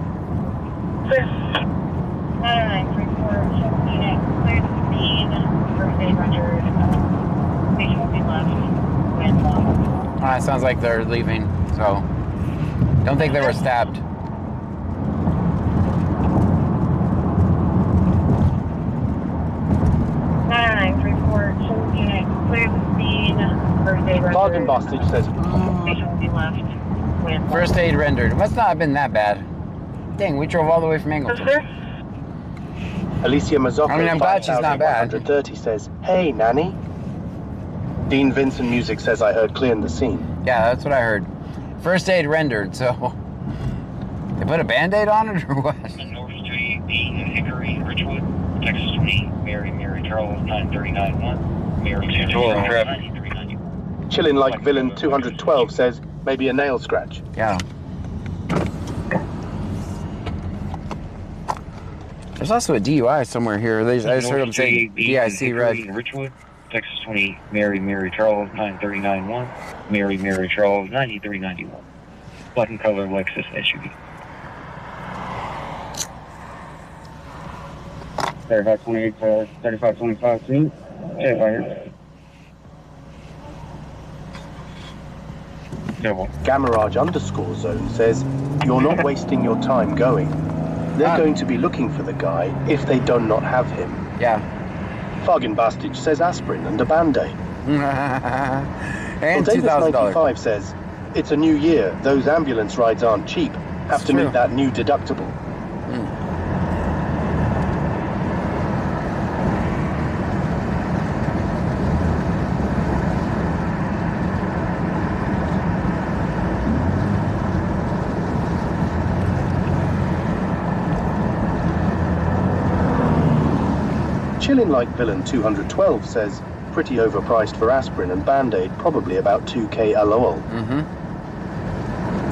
9934, unit, clear the scene, first aid rendered, patient will be left with It sounds like they're leaving, so don't think they were stabbed. Unit, clear the scene, first aid rendered. Foggy Bastard says, Patient will be left with First aid rendered. It must not have been that bad. Dang, we drove all the way from Angleton. Alicia Mazzocco I mean, I'm glad she's not bad. 5,130 says, hey nanny. Dean Vincent Music says, I heard clearing the scene. Yeah, that's what I heard. First aid rendered, so... They put a Band-Aid on it, or what? North Street, B in Hickory, Richwood, Texas 20, Mary Charles 9391, Mary Charles 9391. Chillin' Like Villain 212 says, maybe a nail scratch. Yeah. There's also a DUI somewhere here. I just heard them say DIC red. Richwood, Texas 20, Mary Charles 9391, Mary Charles 9391. Black and color Lexus SUV. 3528, 3525, see? Yeah, fire. Double. Gamarage _zone says, you're not wasting your time going. They're going to be looking for the guy if they do not have him. Yeah. Fargin Bastard says aspirin and a Band-Aid. And $2,000. $2,000. says, it's a new year, those ambulance rides aren't cheap. Have to meet that new deductible. Chillin' Like Villain 212 says, pretty overpriced for aspirin and Band-Aid, probably about 2K LOL.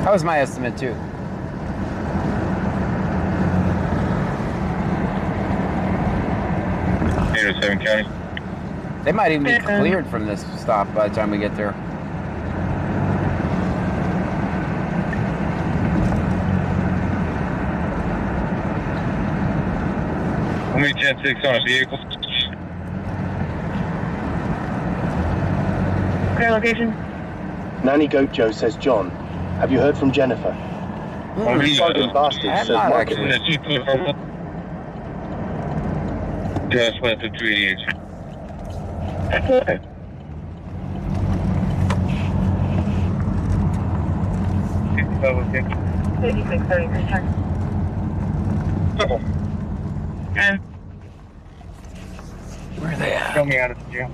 That was my estimate too. County. They might even be cleared from this stop by the time we get there. Only 10-6 on a vehicle. clear location. Nanny Goat Joe says, John, have you heard from Jennifer? Fargin Bastard I have says, not, Market. actually. Just went to 288. Okay. Okay. 56, 30, return. And Where are they at? Show me out of the jail.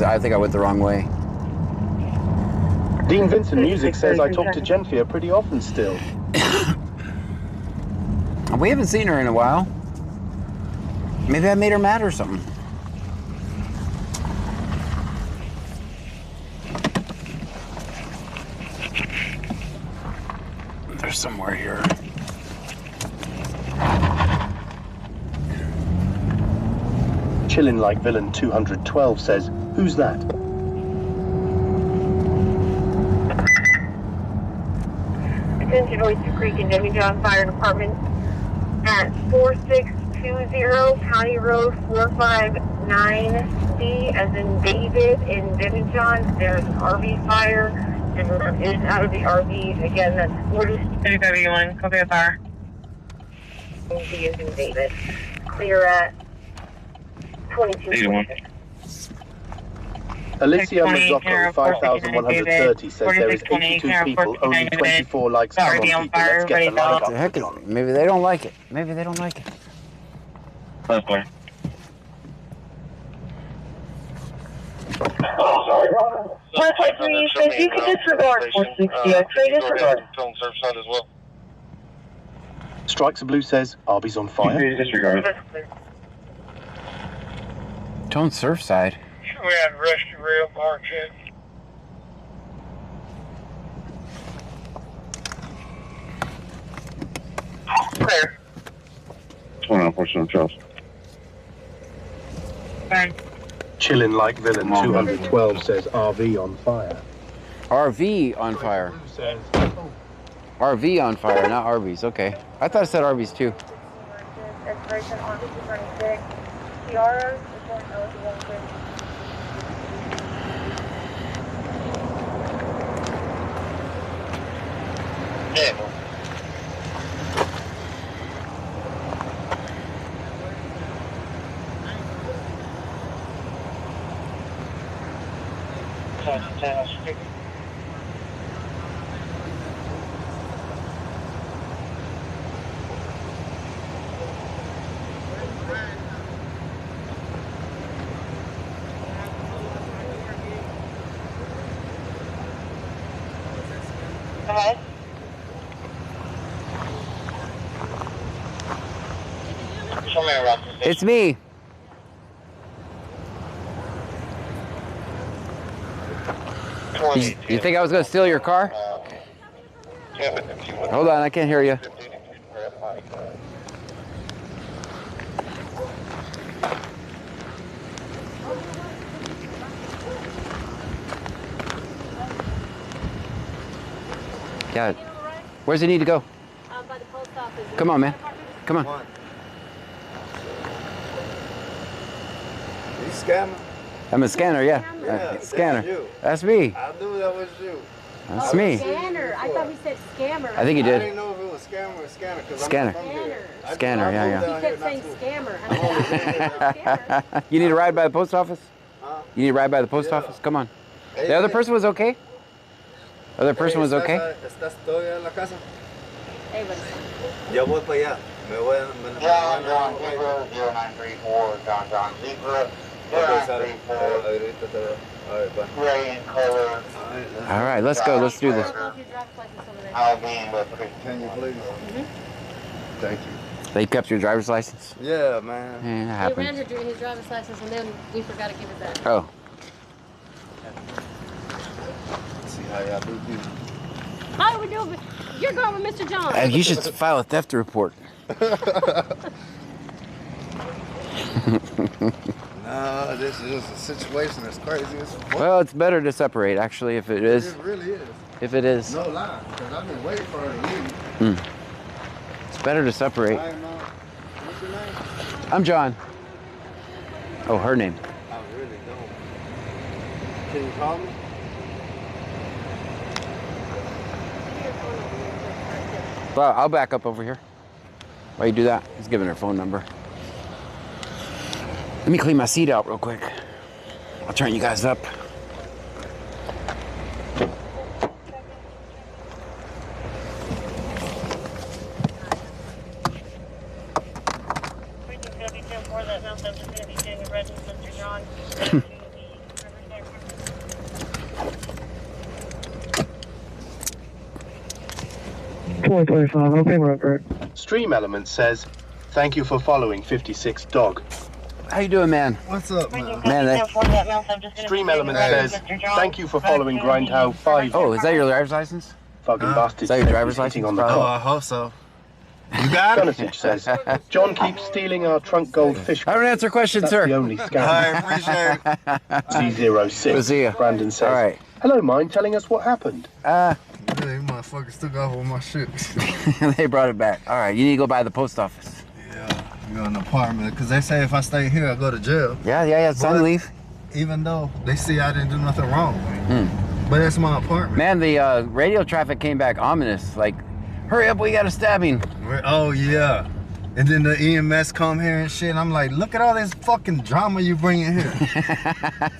I think I went the wrong way. Dean Vincent Music says I talk to Genfia pretty often still. We haven't seen her in a while. Maybe I made her mad or something. There's somewhere here. Chillin' Like Villain 212 says, who's that? Attention Oyster Creek and Demijohn Fire Department at 4620 County Road 459C, as in David in Demijohn. There's an RV fire. Everyone is out of the RV. Again, that's 4031. Copy of fire. He is in David. Clear at 22. Alicia Mazzocco 5130 says there is 82 people, only 24 likes. Come on, people, let's get the like up. The heck is it? Maybe they don't like it. Maybe they don't like it. Okay. You can disregard 460. Trade disregard. Film Surfside as well. Strikes Blue says Arby's on fire. Disregard. Tone Surfside. We had rescue rail bar check. Clear. 29% Charles. Fine. Chillin' Like Villain 212 says RV on fire. RV on fire. RV on fire, not Arby's. Okay. I thought it said Arby's too. Expiration on 226. Tiara is going eligible. Yeah. Go ahead. It's me. You think I was going to steal your car? Hold on, I can't hear you. Yeah. Where's he need to go? By the post office. Come on, man. Come on. You scammer? I'm a scanner, yeah. Scanner. That's you. That's me. I knew that was you. That's me. Scanner. I thought we said scammer. I think you I did. didn't know if it was scammer or scanner. Scanner. Scanner, yeah. He kept saying scammer. I scammer. You need a ride by the post office? Huh? You need a ride by the post office? Come on. The other person was okay? The other person was okay? ¿Estás todavía en la casa? Hey, but Ya voy para allá. Me voy a... John Zebra 0934, John Zebra 0934. Gray in color. All right, let's go. Let's do this. I'll be in with Can you please? Thank you. They kept your driver's license? Yeah, man. Yeah, that he ran happens. his driver's license and then we forgot to give it back. Oh. See how y'all do this. How do we do it? You're going with Mr. John. You should file a theft report. No, this is just a situation that's crazy as fuck. Well, it's better to separate, actually, if it is. It really is. If it is. No lie, because I've been waiting for her to leave. It's better to separate. I am, what's your name? I'm John. Oh, her name. I really don't. Can you call me? Well, I'll back up over here. Why you do that? He's giving her phone number. Let me clean my seat out real quick. I'll turn you guys up. 425, open record. Stream Element says, thank you for following 56 Dog. How you doing, man? What's up, man? Stream Element says, thank you for following Grindhouse 5. Oh, is that your driver's license? Fucking bastard. Is that your driver's license? On the Oh, clock. I hope so. You got it? Gunnisage says, John keeps stealing our trunk gold fish. I don't answer questions, That's sir. the only I scam. appreciate it. Z06. See ya. Brandon says, All right. hello, mind telling us what happened. Yeah, you motherfuckers took off with my shit. They brought it back. All right, you need to go by the post office. Yeah, you're in an apartment. Because they say if I stay here, I go to jail. Yeah, it's on leave. Even though they see I didn't do nothing wrong. But that's my apartment. Man, the radio traffic came back ominous. Like, hurry up, we got a stabbing. Oh, yeah. And then the EMS come here and shit. And I'm like, look at all this fucking drama you bring in here.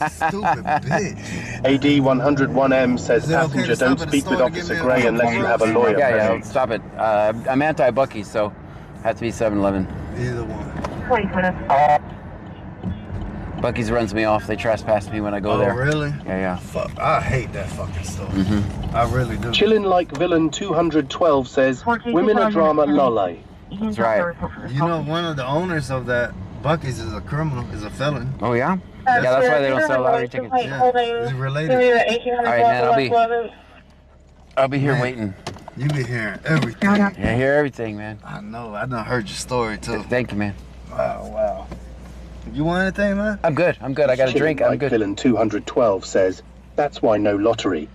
Stupid bitch. AD101M says, Is it okay passenger, to stop don't at the speak store with to give Officer me a Gray couple unless you have a lawyer Yeah, present. stop it. I'm anti-Bucky, so has to be 7-Eleven. Either one. Bucky's runs me off. They trespass me when I go there. Oh, really? Yeah. Fuck, I hate that fucking store. I really do. Chillin' Like Villain 212 says, women are drama lolly. That's right. You know, one of the owners of that Buc-ee's is a criminal, is a felon. Oh, yeah? Yeah, that's why they don't sell lottery tickets. Yeah, he's related. All right, man, I'll be here waiting. You be hearing everything. Yeah, I hear everything, man. I know, I done heard your story too. Thank you, man. Wow. You want anything, man? I'm good. I got a drink. I'm good. Villain 212 says, that's why no lottery.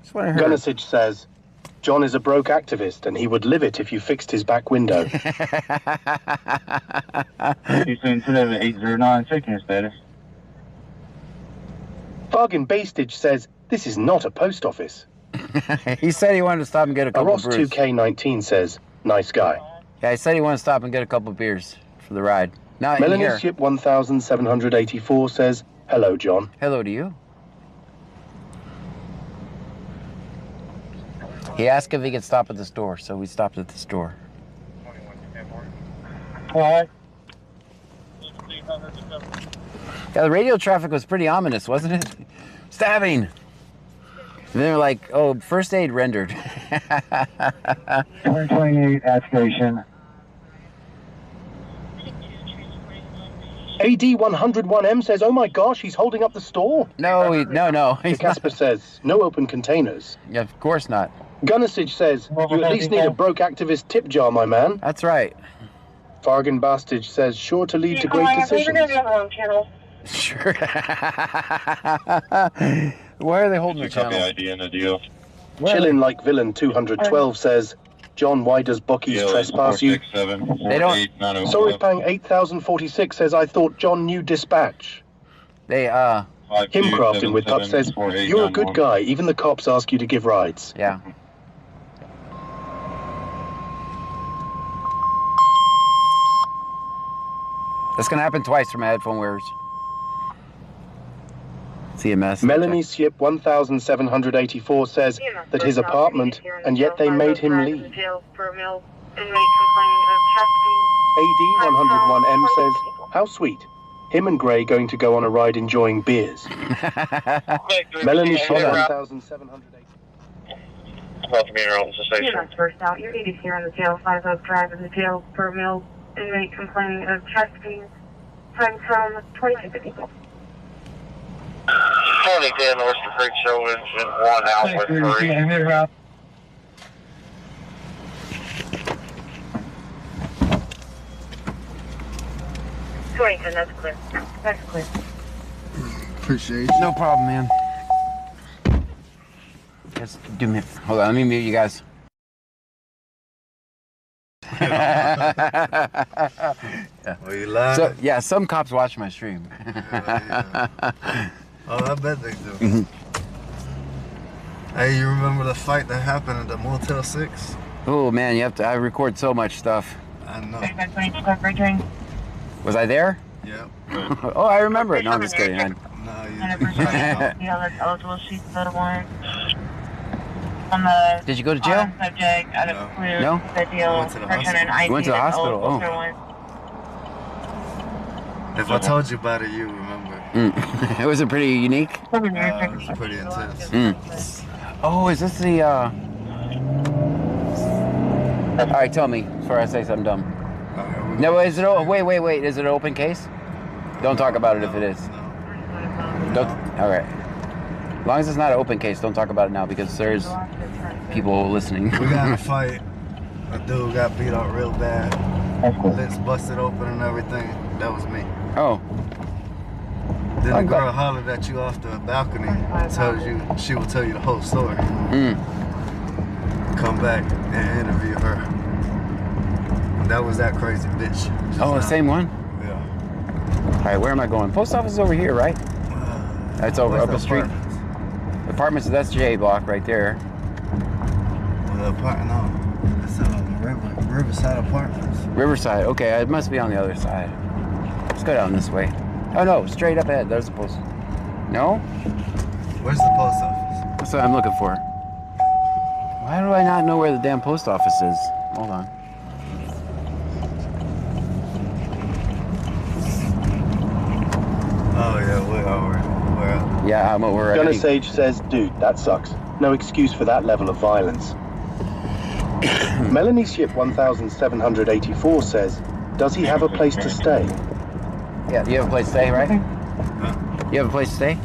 Just want to hear. Gunnisage says, John is a broke activist and he would live it if you fixed his back window. Houston 809, checking your status. Bargain Bastage says, this is not a post office. He said he wanted to stop and get a couple Ross brews. 2K19 says, nice guy. Yeah, he said he wanted to stop and get a couple beers for the ride. Not in Melanie here. Ship 1784 says, hello, John. Hello to you. He asked if he could stop at the store, so we stopped at the store. Alright. Yeah, the radio traffic was pretty ominous, wasn't it? Stabbing. And they're like, oh, first aid rendered. 128 at station. AD101M says, oh my gosh, he's holding up the store. No. He's Casper says, no open containers. Yeah, of course not. Gunnisage says, you at least need a broke activist tip jar, my man. That's right. Fargan Bastage says, sure to lead to great decisions. Sure. Why are they holding the channel? ID and a deal. Chillin' Like Villain 212 says, John, why does Bucky's trespass you? They don't. Sorry, Pang 8046 says, I thought John knew dispatch. They, Himcrafting with Pup says, you're a good guy, even the cops ask you to give rides. Yeah. That's gonna happen twice for my headphone wearers. CMS. Melanie Ship 1784 says that his apartment, and yet they made him leave. AD101M says, how sweet. Him and Gray going to go on a ride enjoying beers. Melanie Ship 1784. First out, you're needed here on the jail, 5 Oak Drive in the jail for a male inmate complaining of trafficking. Time from 2254. 2010 Oyster Creek Show engine 1 Alpha 3. That's clear. That's clear. Appreciate you. No problem, man. Just do me. Hold on, let me mute you guys. Are you live? So, yeah, some cops watch my stream. Oh, I bet they do. Hey, you remember the fight that happened at the Motel 6? Oh man, I record so much stuff. I know. Was I there? Yeah. Oh, I remember it. No, I'm just kidding. No, Did you go to jail? Subject, out of clear, No? the deal, I went to the hospital. You went to the hospital? Oh. If I told you about it, you remember. It was pretty unique. It was pretty intense. Oh, is this the All right, tell me before I say something dumb. No, is it? Wait. Is it an open case? Don't talk about it if it is. Don't. All right. As long as it's not an open case, don't talk about it now because there's people listening. We got in a fight. A dude got beat up real bad. Lips busted open and everything. That was me. Oh. Then a girl hollered at you off the balcony. Tells you she will tell you the whole story. Come back and interview her. That was that crazy bitch. Oh, the same one? Yeah. All right, where am I going? Post office is over here, right? That's over up the street. Apartments, that's J block right there. Well, the apartment, no. It's Riverside Apartments. Riverside, okay, it must be on the other side. Let's go down this way. Oh no, straight up ahead, there's the post. No? Where's the post office? That's what I'm looking for. Why do I not know where the damn post office is? Hold on. Oh yeah, we're over. Yeah, I'm over. Gunner Sage says, dude, that sucks. No excuse for that level of violence. Melanie Ship 1784 says, does he have a place to stay? Yeah, you have a place to stay, right? Huh? You have a place to stay?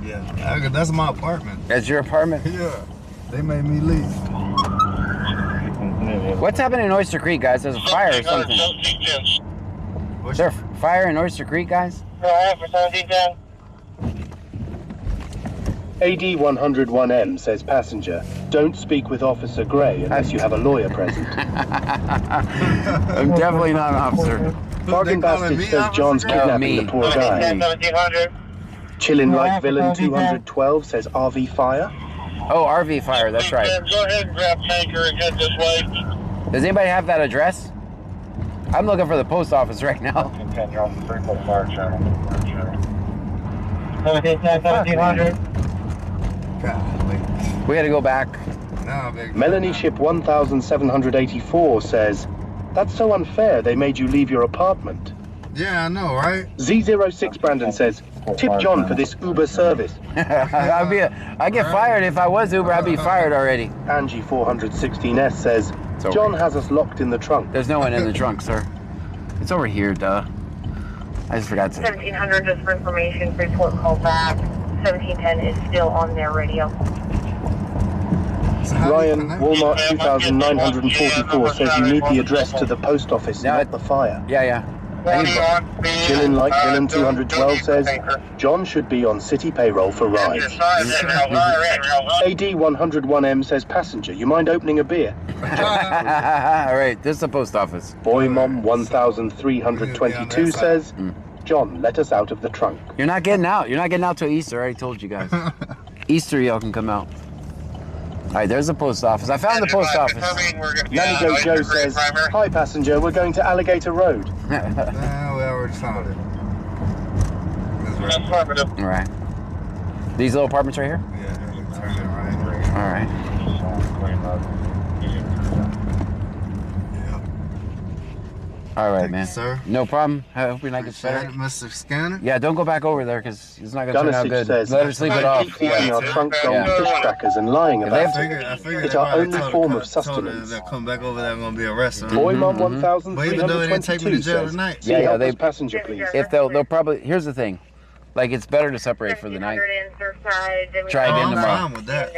Yeah, that's my apartment. That's your apartment? Yeah, they made me leave. What's happening in Oyster Creek, guys? There's a fire or something. Is there a fire in Oyster Creek, guys? For 1710. AD101M says passenger, don't speak with Officer Gray unless you have a lawyer present. I'm definitely not an officer. Bargain Bastard says John's kidnapping the poor guy. 1700. Chillin' Like Villain 212 says RV fire. Oh, RV fire, that's right. Go ahead and grab tanker and head this way. Does anybody have that address? I'm looking for the post office right now. 1700. We had to go back. Melanie Ship 1784 says, that's so unfair they made you leave your apartment. Yeah, I know, right? Z06 Brandon says, tip John for this Uber service. I'd get fired if I was Uber. I'd be fired already. Angie 416S says, John has us locked in the trunk. There's no one in the trunk, sir. It's over here, duh. I just forgot to. 1700 just for information. Report call back. 1710 is still on their radio. Ryan, Walmart 2944 says you need the address to the post office, not the fire. Yeah. Chillin' Like Villain 212 says, John should be on city payroll for rides. AD101M says, passenger, you mind opening a beer? Alright, this is the post office. Boymom 1322 says, John, let us out of the trunk. You're not getting out. You're not getting out till Easter. I already told you guys. Easter, y'all can come out. Alright, there's the post office. I found the post office. Nanny Go Joe says, hi passenger, we're going to Alligator Road. Nah, we already found it. Alright. These little apartments right here? Yeah, turn it right. Alright. Alright, man. Sir. No problem. I hope your night gets better. Mr. Scanner? Yeah, don't go back over there because it's not going to turn out good. Says, let her sleep it off. Keeping our trunk gold fish crackers and lying about it. It's our only form of sustenance. They'll come back over there and gonna be arrested. Boymom 1322 But even though they didn't take me to jail tonight. Yeah, they passenger, please. If they'll probably, here's the thing. Like, it's better to separate for the night. Try again tomorrow.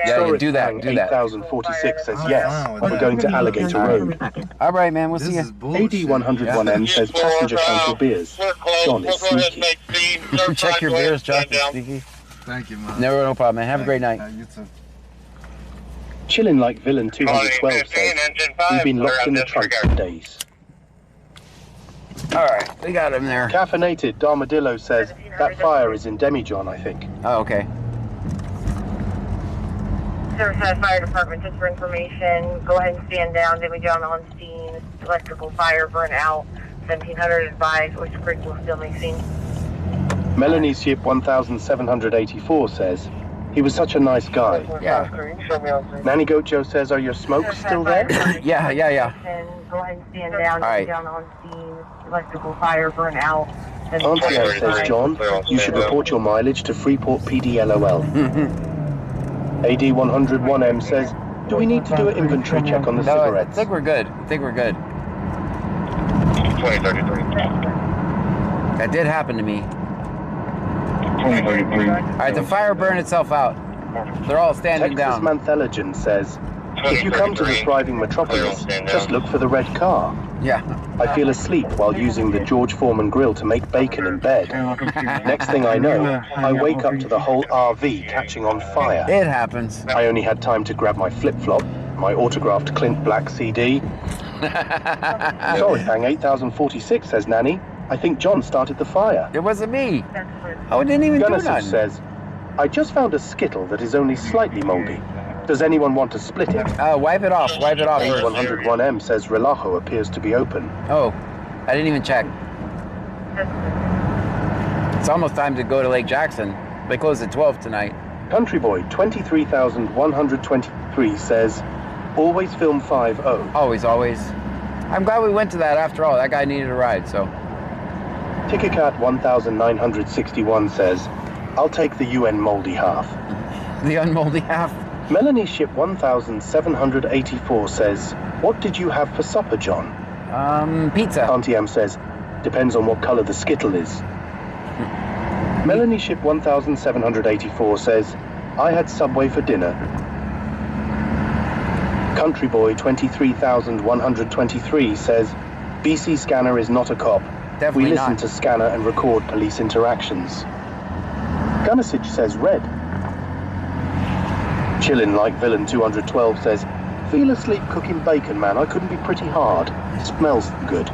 Yeah, do that. 8046 says yes. We're going to Alligator Road. All right, man. We'll see you. AD101M says passenger cancel beers. John is sneaky. Check your beers, John is sneaky. Thank you, man. No problem, man. Have a great night. You too. Chillin' Like Villain 212 says, we've been locked in the trunk for days. All right, we got him there. Caffeinated Darmadillo says, that fire is in Demijohn, I think. Oh, okay. Riverside Fire Department, just for information, go ahead and stand down. Demijohn on scene. Electrical fire burn out. 1700 advised. Oyster Creek will still make scene. Melanie Ship 1784 says, he was such a nice guy. Yeah. Nanny Goat Joe says, are your smokes still there? Yeah. Go ahead and stand down. All right. Down on scene. Electrical fire burn out. Auntie says, John, you should report your mileage to Freeport PD LOL. AD101M says, Do we need to do an inventory check on the No, I cigarettes? think we're good. I think we're good. 2033. That did happen to me. 2033. All right, the fire burned itself out. They're all standing Texas down. Mantheligen says, if you come to the thriving metropolis, just look for the red car. Yeah. I feel asleep while using the George Foreman grill to make bacon in bed. Next thing I know, I wake up to the whole RV catching on fire. It happens. I only had time to grab my flip-flop, my autographed Clint Black CD. Sorry, Pang 8046 says Nanny. I think John started the fire. It wasn't me. Oh, it didn't even do Gunnisich nothing. says, I just found a Skittle that is only slightly moldy. Does anyone want to split it? Wipe it off. Wipe it off. A101M says Relajo appears to be open. Oh, I didn't even check. It's almost time to go to Lake Jackson. They close at 12 tonight. Country Boy 23,123 says, always film 5-0. Always, always. I'm glad we went to that after all. That guy needed a ride, so. Tickercat 1961 says, I'll take the UN moldy half. The unmoldy half. Melanie Ship 1784 says, what did you have for supper, John? Pizza. Auntie M says, depends on what color the Skittle is. Melanie Ship 1784 says, I had Subway for dinner. Country Boy 23,123 says, BC Scanner is not a cop. Definitely we listen not. to scanner and record police interactions. Gunnisich says red. Chillin' like Villain 212 says, feel asleep cooking bacon, man. I couldn't be pretty hard. It smells good.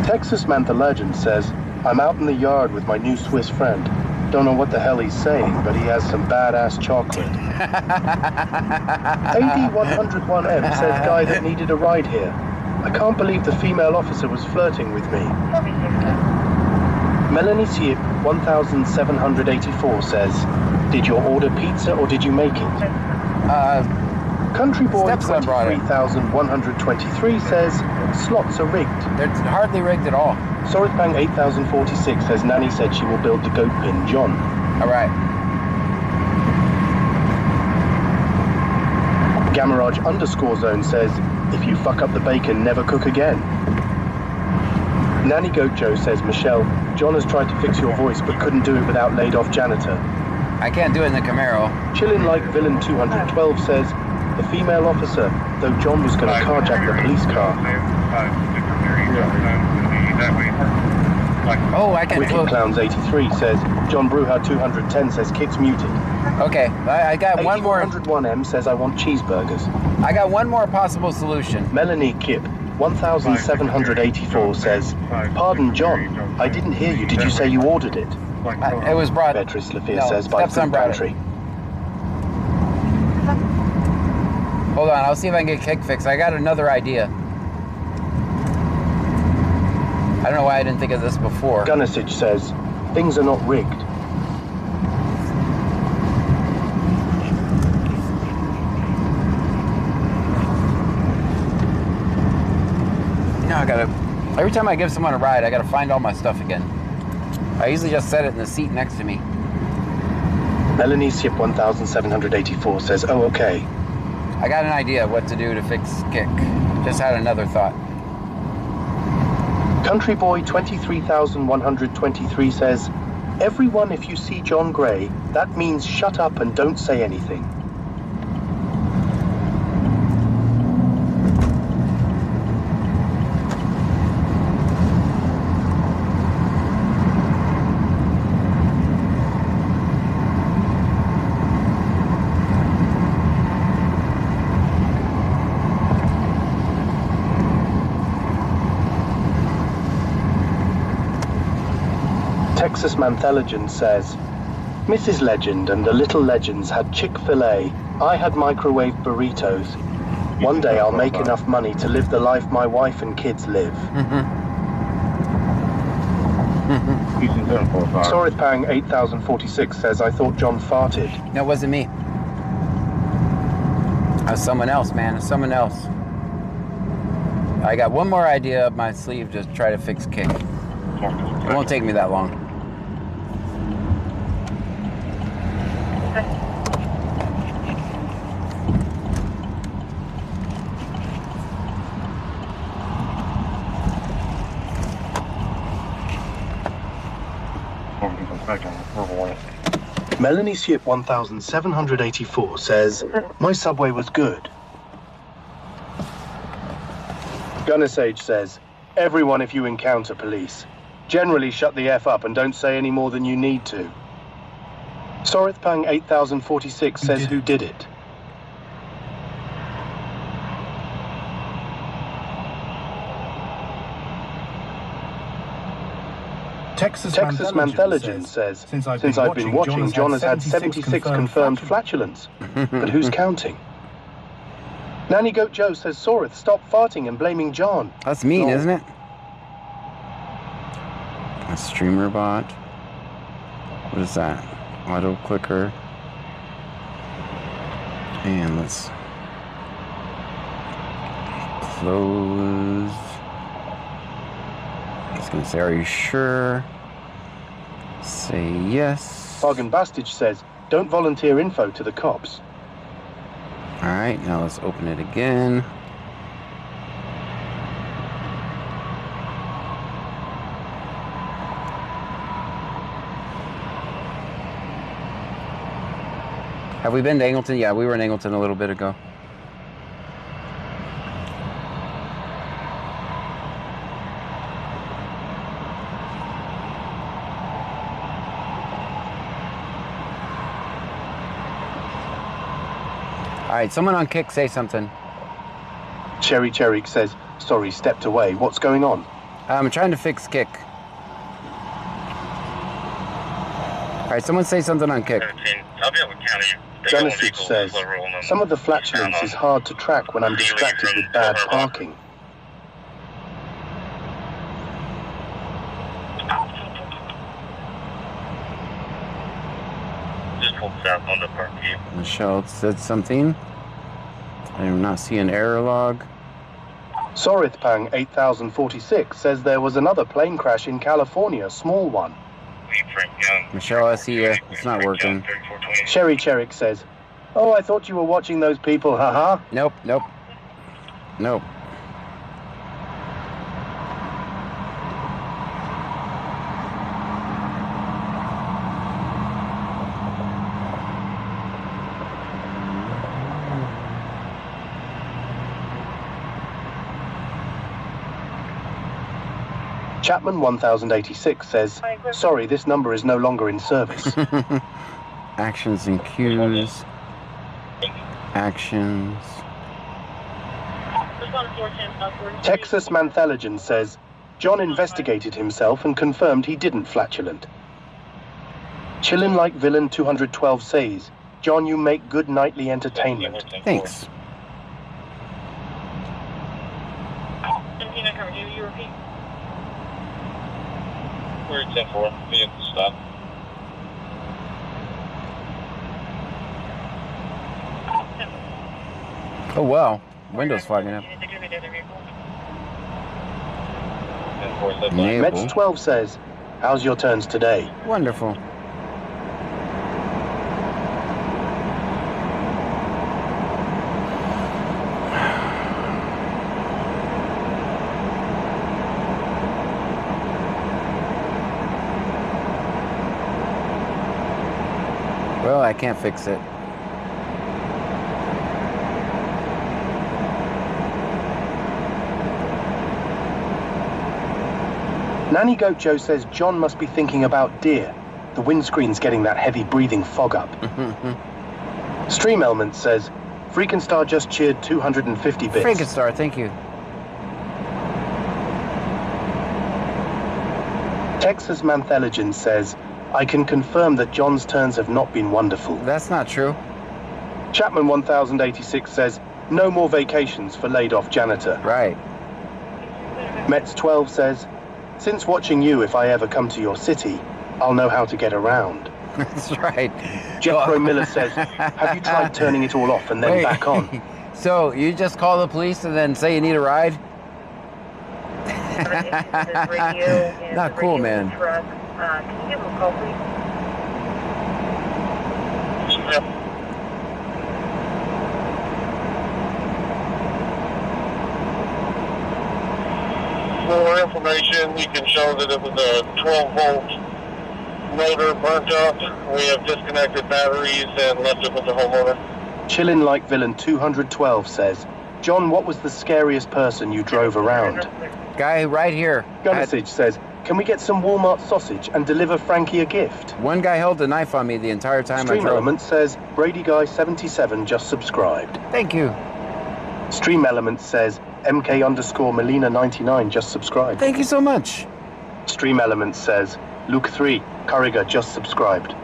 Texas Mantheligen says, I'm out in the yard with my new Swiss friend. Don't know what the hell he's saying, but he has some badass chocolate. AD101M says guy that needed a ride here. I can't believe the female officer was flirting with me. Melanie Siep 1784 says, did you order pizza or did you make it? Country Boy 23,123 says, slots are rigged. They're hardly rigged at all. Sorithbang 8046 says Nanny said she will build the goat pin, John. All right. Gamaraj _zone says, if you fuck up the bacon, never cook again. Nanny Goat Joe says, Michelle, John has tried to fix your voice but couldn't do it without laid off janitor. I can't do it in the Camaro. Chillin' like Villain 212 says, the female officer, though John was going to carjack the police car. Oh, I can Wicked Clowns 83 says, John Bruja 210 says, kids muted. Okay, I got one more. 101M says, I want cheeseburgers. I got one more possible solution. Melanie Kip 1784 says, pardon, John, I didn't hear you. Did you say you ordered it? It was brought. Beatrice Lafayette says, by stepson Food brought Pantry. it. Hold on, I'll see if I can get kick fixed. I got another idea. I don't know why I didn't think of this before. Gunnisich says, things are not rigged. No, I gotta, every time I give someone a ride, I gotta find all my stuff again. I usually just set it in the seat next to me. Melanie Sip 1784 says, oh, okay. I got an idea of what to do to fix kick. Just had another thought. Country Boy 23,123 says, everyone, if you see John Gray, that means shut up and don't say anything. Texas Mantheligen says, Mrs. Legend and the Little Legends had Chick-fil-A. I had microwave burritos. One day I'll make enough money to live the life my wife and kids live. Sorithpang 8046 says, I thought John farted. No, it wasn't me. That was someone else, man. It's someone else. I got one more idea up my sleeve to try to fix kick. It won't take me that long. Melanie Ship 1784 says, my subway was good. Gunner Sage says, everyone if you encounter police. Generally shut the F up and don't say any more than you need to. Sorithpang 8046 says who did it. Texas Manthelagen says, since I've been watching, John has had 76 confirmed flatulence. But who's counting? Nanny Goat Joe says, Sorith, stop farting and blaming John. That's mean, isn't it? A streamer bot. What is that? Auto clicker. And let's close. It's gonna say, are you sure? Say yes. Bargain Bastage says, don't volunteer info to the cops. Alright, now let's open it again. Have we been to Angleton? Yeah, we were in Angleton a little bit ago. All right, someone on Kick say something. Cherry Cherry says, sorry, stepped away. What's going on? I'm trying to fix Kick. All right, someone say something on Kick. I'll be able to count you. Genesis says, some of the flatulence is hard to track when I'm distracted with bad parking. Just pulled south on the park view. Michelle said something. I do not see an error log. Sorithpang 8046 says there was another plane crash in California, small one. Michelle, I see you. It's not working. Cherry Cherrick says, oh, I thought you were watching those people, haha. Nope, nope. Nope. Chapman 1086 says, sorry, this number is no longer in service. Actions and cues. Actions. Texas Manthelagen says, John investigated himself and confirmed he didn't flatulent. Chillin' like villain 212 says, John, you make good nightly entertainment. Thanks. We're at 10-4. Be at the stop. Oh wow, windows fogging up. Mets 12 says, how's your turns today? Wonderful. Well, I can't fix it. Nanny Goat Joe says John must be thinking about deer. The windscreen's getting that heavy breathing fog up. Stream Element says, Freakenstar just cheered 250 bits. Freakenstar, thank you. Texas Manthelagen says, I can confirm that John's turns have not been wonderful. That's not true. Chapman 1086 says, no more vacations for laid-off janitor. Right. Mets 12 says, since watching you, if I ever come to your city, I'll know how to get around. That's right. Jethro Miller says, have you tried turning it all off and then back on? So, you just call the police and then say you need a ride? Not cool, man. Can you give him a call, please? Yep. For more information, you can show that it was a 12-volt motor burnt up. We have disconnected batteries and left it with the homeowner. Chillin' Like Villain 212 says, John, what was the scariest person you drove around? Guy right here. Gunnisage says, can we get some Walmart sausage and deliver Frankie a gift? One guy held a knife on me the entire time Stream I drove. Element says, Brady Guy 77 just subscribed. Thank you. Stream Element says, MK_Melina 99 just subscribed. Thank you so much. Stream Element says, Luke 3, Curriger just subscribed.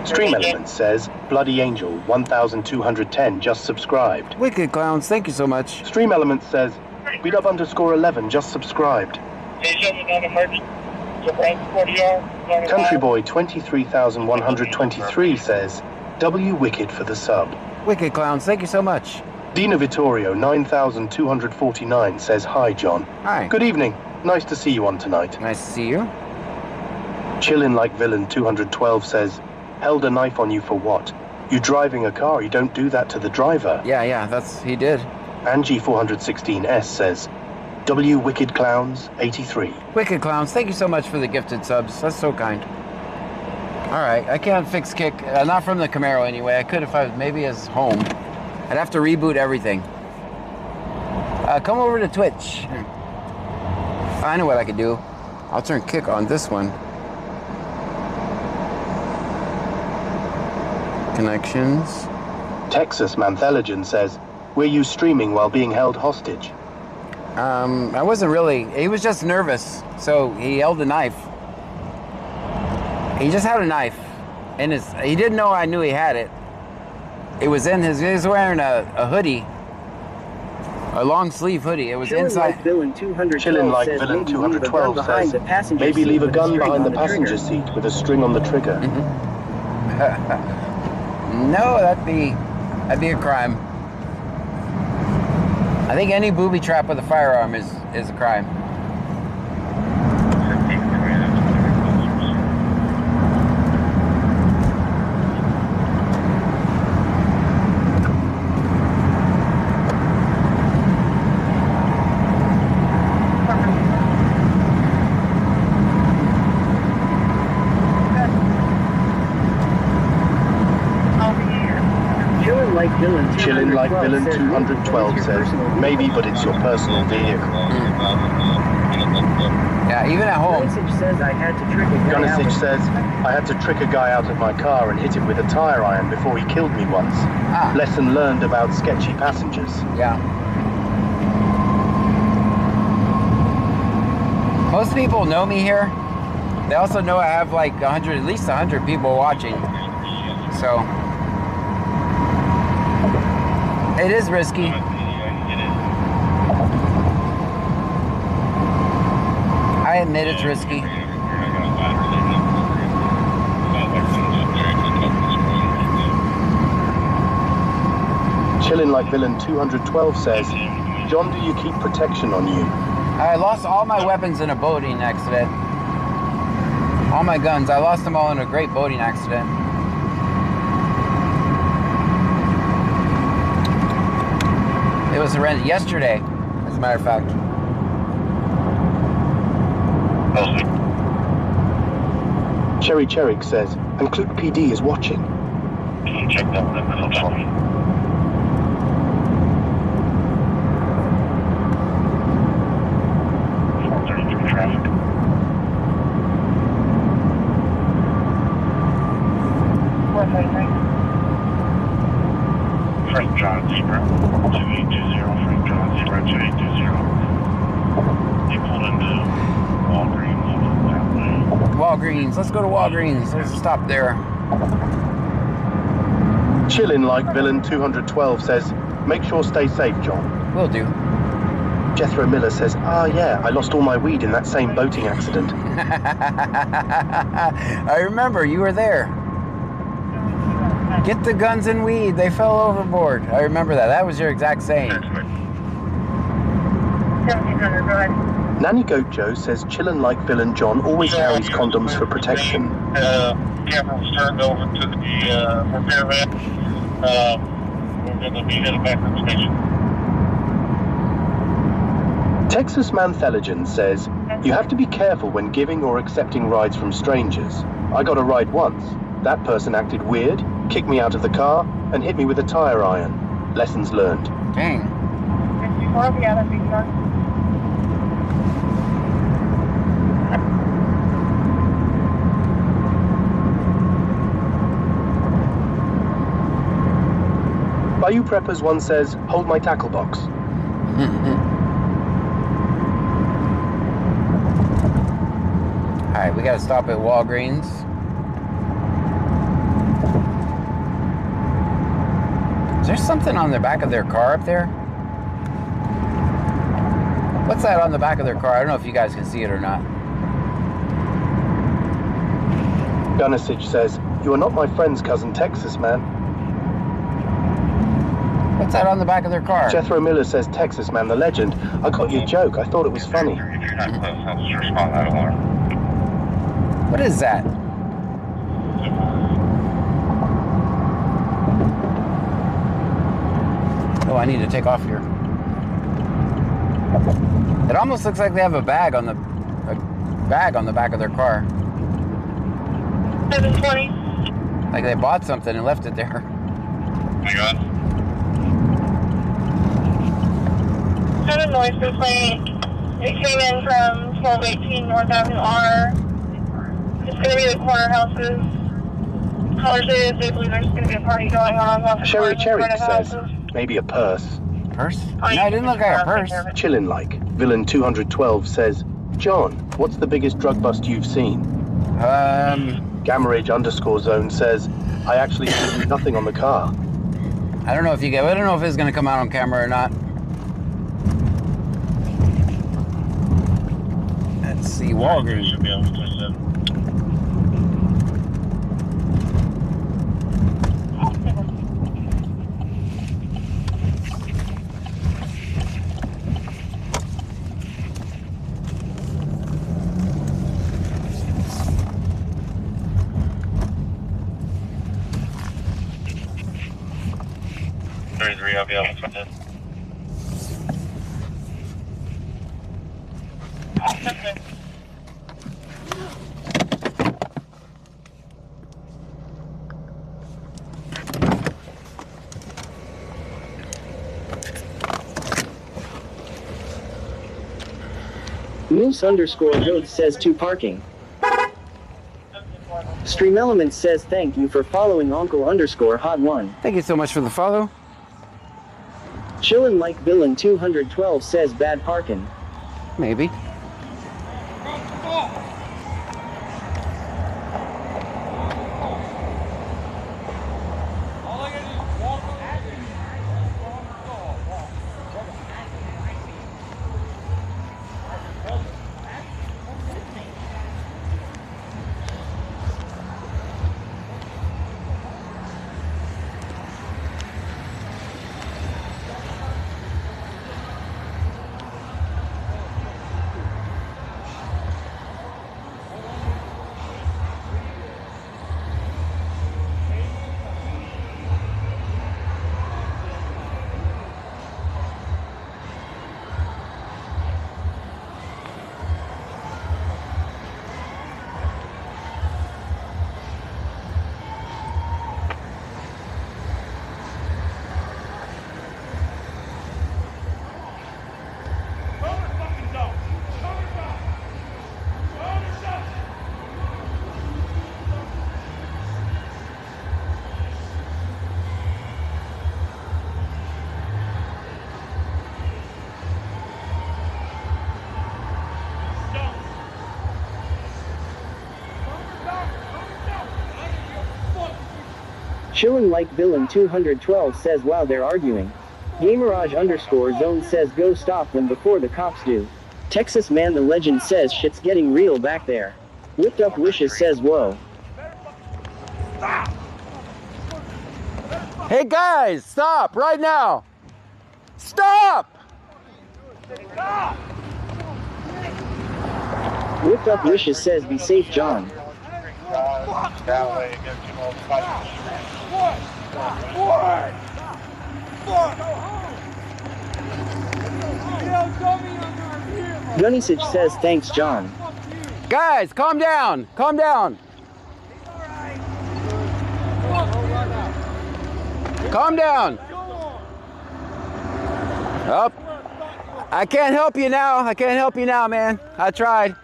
Stream Element says, Bloody Angel 1210 just subscribed. Wicked Clowns, thank you so much. Stream Element says, BW_11 just subscribed. Country Boy 23,123 says, W Wicked for the sub. Wicked Clowns, thank you so much. Dina Vittorio 9,249 says, hi John. Hi. Good evening. Nice to see you on tonight. Nice to see you. Chillin' Like Villain 212 says, held a knife on you for what? You driving a car, you don't do that to the driver. Yeah, he did. Angie 416S says, W Wicked Clowns 83. Wicked Clowns, thank you so much for the gifted subs. That's so kind. Alright, I can't fix kick. Not from the Camaro anyway. I could if I was maybe as home. I'd have to reboot everything. Come over to Twitch. I know what I could do. I'll turn kick on this one. Connections. Texas Mantheligen says, were you streaming while being held hostage? I wasn't really. He was just nervous, so he held a knife. He just had a knife in his. He didn't know I knew he had it. It was in his. He was wearing a hoodie, a long sleeve hoodie. It was inside. Chillin' Like Villain 212 says, maybe leave a gun behind the passenger seat with a string on the trigger. No, that'd be a crime. I think any booby trap with a firearm is a crime. Chillin' Like Villain 212 says, maybe, but it's your personal vehicle. Yeah, even at home. Gunnisage says, I had to trick a guy out of my car and hit him with a tire iron before he killed me once. Lesson learned about sketchy passengers. Yeah. Most people know me here. They also know I have like at least 100 people watching. So it is risky. I admit it's risky. Chillin' Like Villain 212 says, John, do you keep protection on you? I lost all my weapons in a boating accident. All my guns, I lost them all in a great boating accident. It was surrendered yesterday, as a matter of fact. Cherry Cherrick says, and Clute PD is watching. Can you check that one in the middle for me? Traffic. Frank John Zebra 2820, Frank John Zebra 2820. They pulled into Walgreens that way. Walgreens, let's go to Walgreens. Let's stop there. Chillin' Like Villain 212 says, make sure stay safe, John. Will do. Jethro Miller says, yeah, I lost all my weed in that same boating accident. I remember, you were there. Get the guns and weed, they fell overboard. I remember that. That was your exact saying. Nanny Goat Joe says, Chillin' Like Villain John always carries condoms for protection. Camera was turned over to the repair van. We're going to be headed back to the station. Texas Mantheligen says, You have to be careful when giving or accepting rides from strangers. I got a ride once. That person acted weird, kicked me out of the car, and hit me with a tire iron. Lessons learned. Dang. 54, yeah, that'd be fun. Bayou Preppers one says, hold my tackle box. Alright, we gotta stop at Walgreens. Is there something on the back of their car up there? What's that on the back of their car? I don't know if you guys can see it or not. Gunnisage says, you are not my friend's cousin Texas, man. What's that on the back of their car? Jethro Miller says, Texas, man, the legend. I got your joke. I thought it was funny. If you're not close, I'll just respond that alarm. What is that? Oh, I need to take off here. It almost looks like they have a bag on the back of their car. 720. Like they bought something and left it there. My God. Had a noise complaint. It came in from 1218 North Avenue R. It's going to be the corner houses. College is, they believe there's going to be a party going on. Off the Cherry corner says, houses. maybe a purse. Purse? Oh, No, it didn't look like a purse. Chillin' like. Villain 212 says, John, what's the biggest drug bust you've seen? Gamma Rage _ says, I actually see nothing on the car. I don't know if you get. I don't know if it's going to come out on camera or not. Let's see, Walgreens. Should be able to 27. I'll be able to put it. Moose _Road says to parking. Stream Elements says thank you for following Uncle _Hot1. Thank you so much for the follow. Chillin' like Villain 212 says bad parking. Maybe. Chillin' like Villain 212 says wow they're arguing. Gamerage _Zone says go stop them before the cops do. Texas Man the Legend says shit's getting real back there. Whipped Up Wishes says whoa. Hey guys, stop right now. Stop! Whipped Up Wishes says be safe John. That way, it gets you all fighting. Gunnysich says thanks, John. Guys, calm down. Calm down. Calm down. Up. I can't help you now. I can't help you now, man. I tried.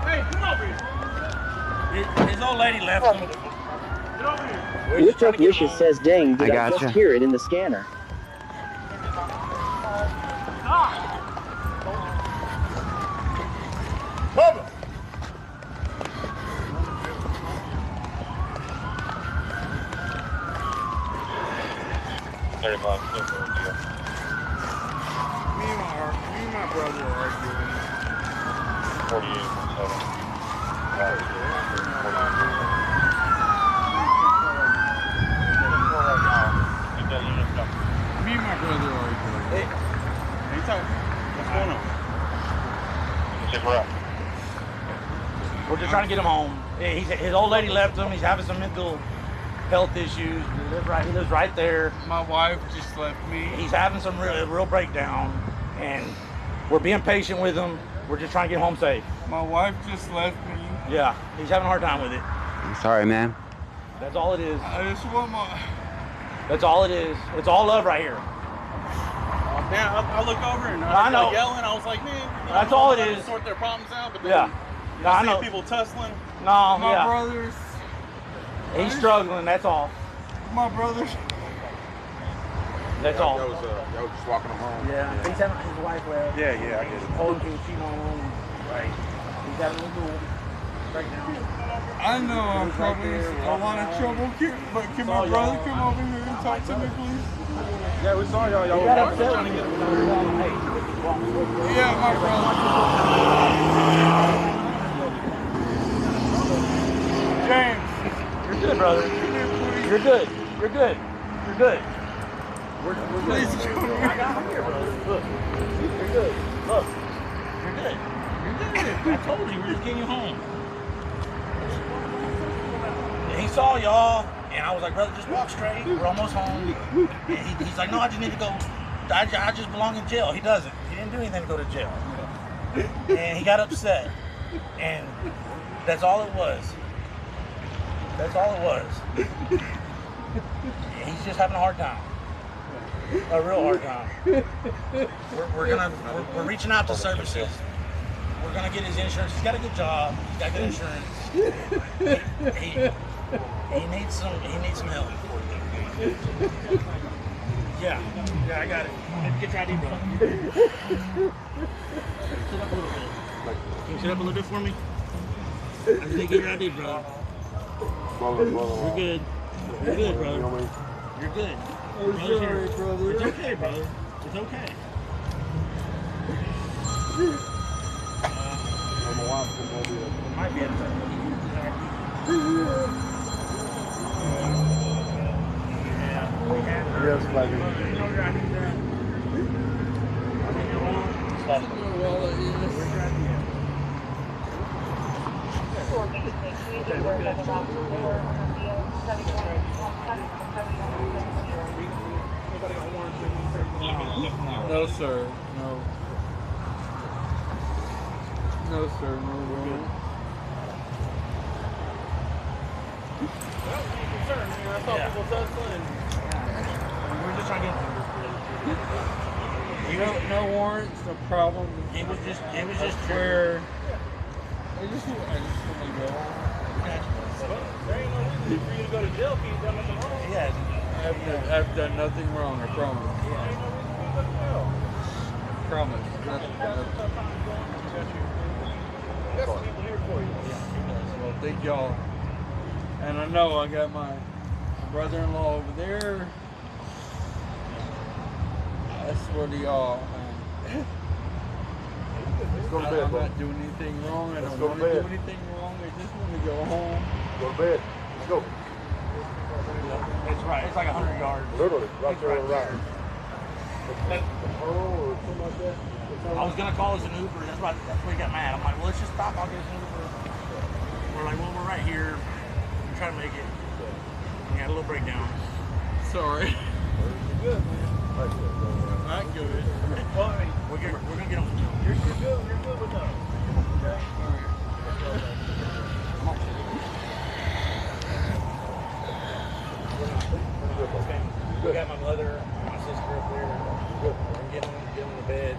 Hey, come over here. His old lady left him. Get over here. Which Wishes says, dang, did I just hear it in the scanner? Bubba! Me and my brother are arguing. 48.7. Me and my brother are arguing. Hey, what's going on? We're just trying to get him home. His old lady left him. He's having some mental health issues. He lives right there. My wife just left me. He's having some real breakdown, and we're being patient with him. We're just trying to get home safe. My wife just left me. Yeah, he's having a hard time with it. I'm sorry, man. That's all it is. I just want my... That's all it is. It's all love right here. Damn, I look over and I know. Yelling. I was like, man, that's all it is. Sort their problems out, but then yeah. No, I know. People tussling. No, my brothers. He's struggling. That's all. My brothers. That's all. Y'all was just walking him home. Yeah. He's having his wife left. Yeah, I get it. Holding him, cheating on him. Right. He's having a little breakdown. I know I'm probably a lot of trouble, but can my brother come over here and talk to me, please? Yeah, we saw y'all. Y'all got were trying to get him. Yeah, my brother. James. You're good, brother. You're good. You're good. You're good. We're good. Please I got him here, brother. Look. You're good. Look. You're good. You're good. I told you, we're just getting you home. He saw y'all, and I was like, brother, just walk straight. We're almost home. And he's like, no, I just need to go. I just belong in jail. He doesn't. He didn't do anything to go to jail. And he got upset. And that's all it was. That's all it was. He's just having a hard time. A real hard time. We're reaching out to services. We're gonna get his insurance. He's got a good job. He's got good insurance. He needs some help. Yeah, I got it. Get your ID, bro. Sit up a little bit. Can you sit up a little bit for me? I just need to get your ID, bro. You're good. You're good, brother. You're good. I'm sorry, brother. It's okay, brother. It's okay. Might be upset. Yes, buddy. No, sir. No. No, sir. No, warrant. I saw people tussling. We're just trying to get No warrants, no problem. It was just where I just want to go. There ain't no reason for you to go to jail if you ain't done nothing wrong. He hasn't. I've done nothing wrong, I promise. Promise. Nothing. Got some people here for you. Well, thank y'all. And I know I got my brother-in-law over there. I swear to y'all, I'm not doing anything wrong. I don't want to do anything wrong. I just want to go home. Go to bed. Let's go. It's right. It's like 100 yards. Literally, right there on the right. I was gonna call us an Uber. That's why he got mad. I'm like, well, let's just stop. I'll get us an Uber. We're like, well, we're right here. We're trying to make it. We had a little breakdown. Sorry. Good, man. Not good. Well, I mean, we're gonna get on. You're good with us. Okay. Okay. We got my mother, my sister up there. We're gonna get them to bed,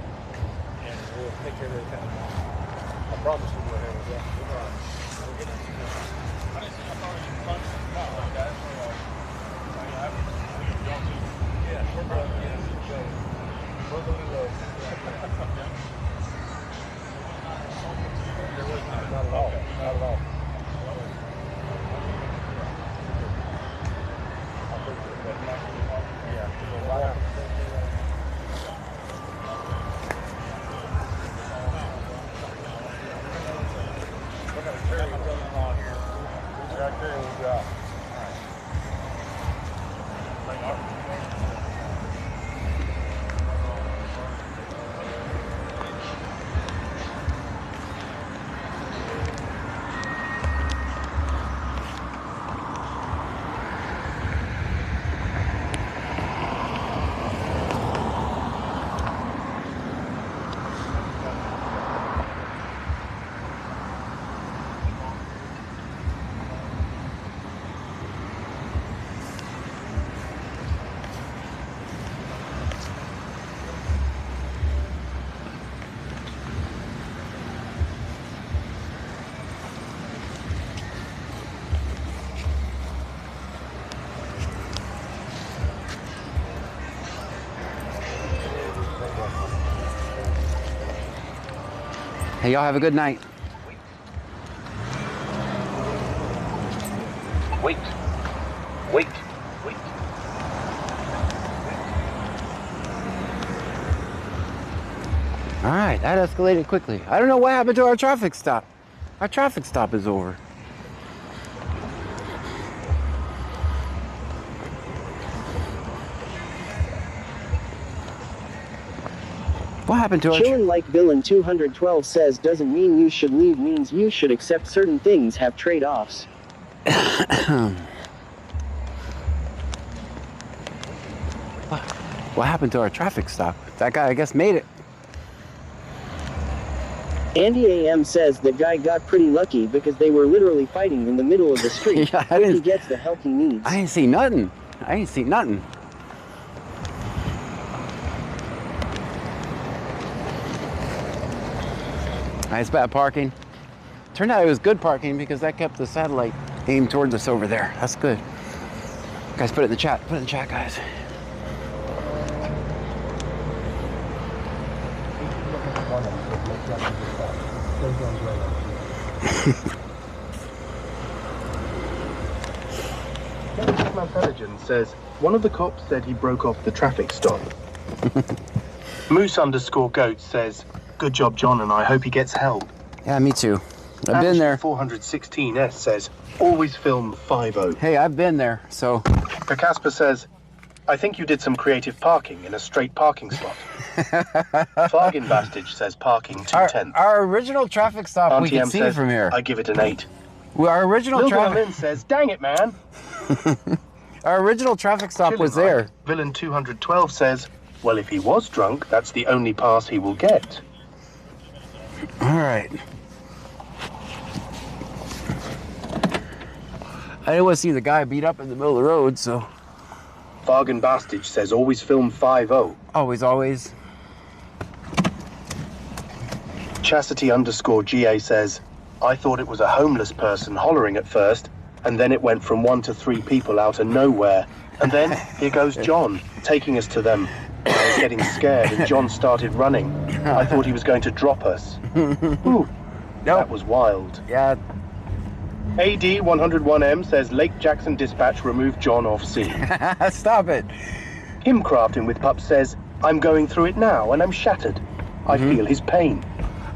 and we'll take care of their kind. I promise you we'll have it. Yeah. We'll get them. I didn't see. I thought it was fun. No, guys. Yeah, we're both. Yeah, both of them. There was not at all. Not at all. Hey, y'all have a good night. Wait. All right, that escalated quickly. I don't know what happened to our traffic stop. Our traffic stop is over. What happened to our... Chillin' like Bill in 212 says doesn't mean you should leave, means you should accept certain things have trade-offs. What happened to our traffic stop? That guy, I guess, made it. Andy AM says the guy got pretty lucky because they were literally fighting in the middle of the street. Yeah, Hope he gets the help he needs. I ain't see nothing. I ain't see nothing. Nice bad parking. Turned out it was good parking because that kept the satellite aimed towards us over there. That's good. Guys, put it in the chat. Put it in the chat, guys. Intelligence says one of the cops said he broke off the traffic stop. Moose_goat says, "Good job, John, and I hope he gets help." Yeah, me too. I've been there. 416S says, "Always film 5-0." Hey, I've been there, so. Casper says, "I think you did some creative parking in a straight parking slot." Fargin Bastage says, "Parking 210." Our original traffic stop, Auntie we can M see says, from here. "I give it an 8." Well, our original traffic... Lynn says, "Dang it, man." Our original traffic stop was there. Villain 212 says, "Well, if he was drunk, that's the only pass he will get." All right. I didn't want to see the guy beat up in the middle of the road, so. Fargan Bastage says, "Always film 5-0." Always, always. Chastity_GA says, "I thought it was a homeless person hollering at first, and then it went from 1 to 3 people out of nowhere. And then here goes John, taking us to them. I was getting scared, and John started running. I thought he was going to drop us." Ooh, that was wild. Yeah. AD101M says, "Lake Jackson Dispatch removed John off scene." Stop it. Him Crafting with Pup says, "I'm going through it now, and I'm shattered. I feel his pain."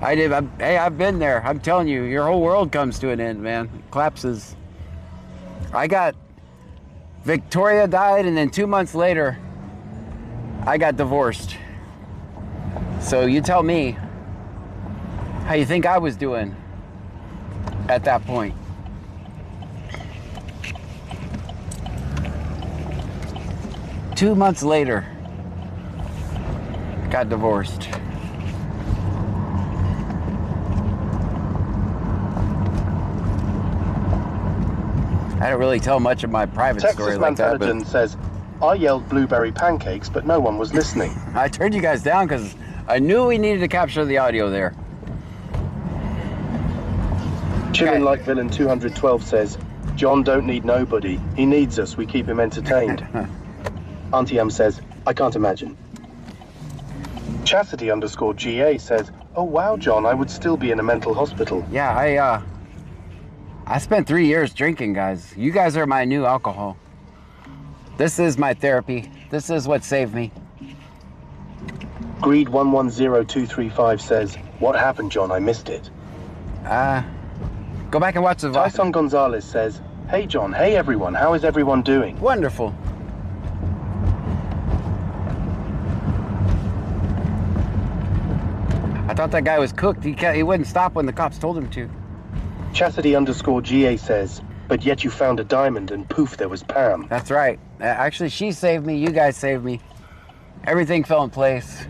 I did. Hey, I've been there. I'm telling you, your whole world comes to an end, man. Collapses. I got... Victoria died, and then 2 months later, I got divorced. So you tell me how you think I was doing at that point. Two months later, got divorced. I don't really tell much of my private story like that. Texas says, I yelled blueberry pancakes, but no one was listening. I turned you guys down because I knew we needed to capture the audio there. Chillin' Like Villain 212 says, John don't need nobody. He needs us. We keep him entertained. Auntie Am says, I can't imagine. Chastity_GA says, oh wow, John, I would still be in a mental hospital. Yeah, I spent 3 years drinking, guys. You guys are my new alcohol. This is my therapy. This is what saved me. Greed110235 says, what happened, John? I missed it. Go back and watch the vlog. Tyson Gonzalez says, hey, John. Hey, everyone. How is everyone doing? Wonderful. I thought that guy was cooked. He wouldn't stop when the cops told him to. Chastity_GA says, but yet you found a diamond and poof, there was Pam. That's right. Actually, she saved me. You guys saved me. Everything fell in place.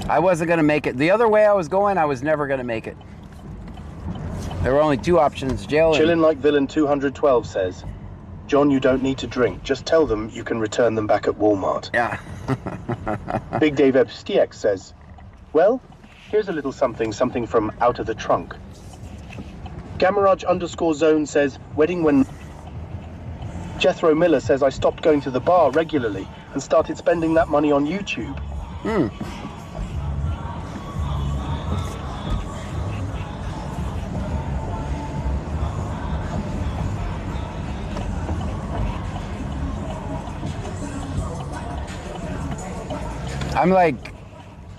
I wasn't going to make it. The other way I was going, I was never going to make it. There were only two options, jail and... Chillin' Like Villain 212 says, John, you don't need to drink. Just tell them you can return them back at Walmart. Yeah. Big Dave FSTX says, well, here's a little something from out of the trunk. Gamaraj_Zone says, wedding when... Jethro Miller says, I stopped going to the bar regularly and started spending that money on YouTube. I'm like,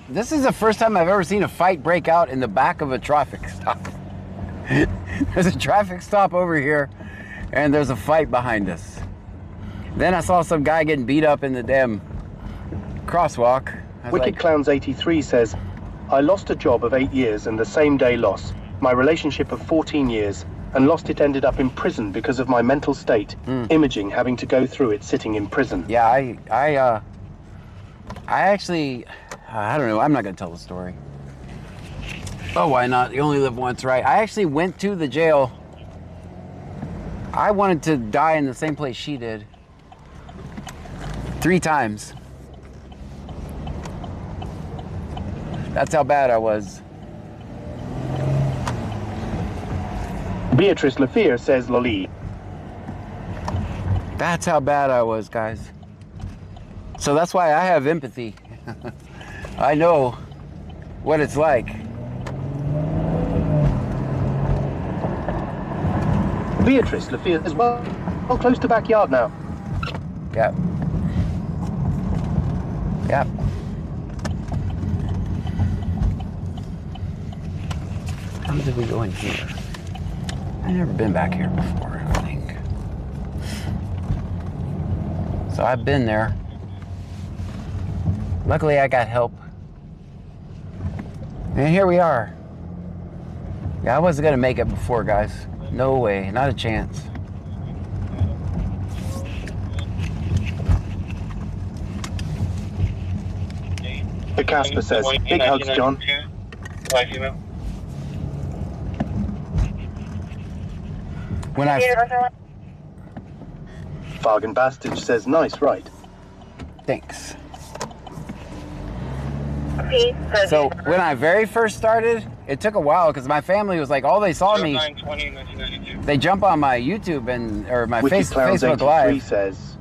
this is the first time I've ever seen a fight break out in the back of a traffic stop. There's a traffic stop over here, and there's a fight behind us. Then I saw some guy getting beat up in the damn crosswalk. Wicked Clowns 83 says, I lost a job of 8 years and the same day loss. My relationship of 14 years and lost it ended up in prison because of my mental state. Imaging having to go through it sitting in prison. Yeah, I actually, I don't know. I'm not going to tell the story. Oh, why not? You only live once, right? I actually went to the jail. I wanted to die in the same place she did. 3 times. That's how bad I was. Beatrice Lafere says, Loli. That's how bad I was, guys. So that's why I have empathy. I know what it's like. Beatrice Lafere as well. Close to backyard now. Yep. Yep. How did we go in here? I've never been back here before, I think. So I've been there. Luckily, I got help. And here we are. Yeah, I wasn't gonna make it before, guys. No way, not a chance. The Casper says, big hugs, John. When I... Fargan Bastard says, nice, right? Thanks. So when I very first started, it took a while because my family was like, all they saw me, they jump on my YouTube or my Facebook Live. Says,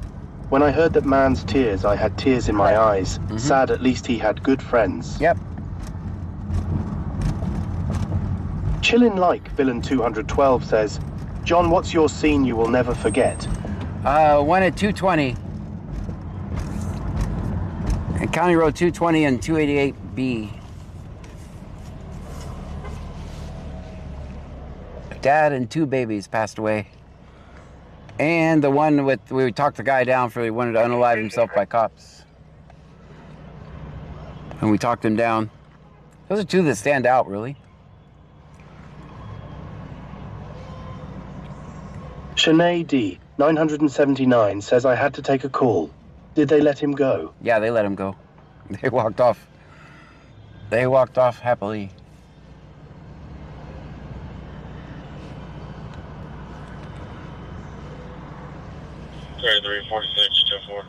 when I heard that man's tears, I had tears in my eyes. Sad, at least he had good friends. Yep. Chillin' Like Villain 212 says, John, what's your scene you will never forget? One at 220. County Road 220 and 288B. Dad and 2 babies passed away. And the one we talked the guy down for he wanted to unalive himself by cops. And we talked him down. Those are 2 that stand out, really. Shanae D, 979, says I had to take a call. Did they let him go? Yeah, they let him go. They walked off. They walked off happily. Sorry, 346 24.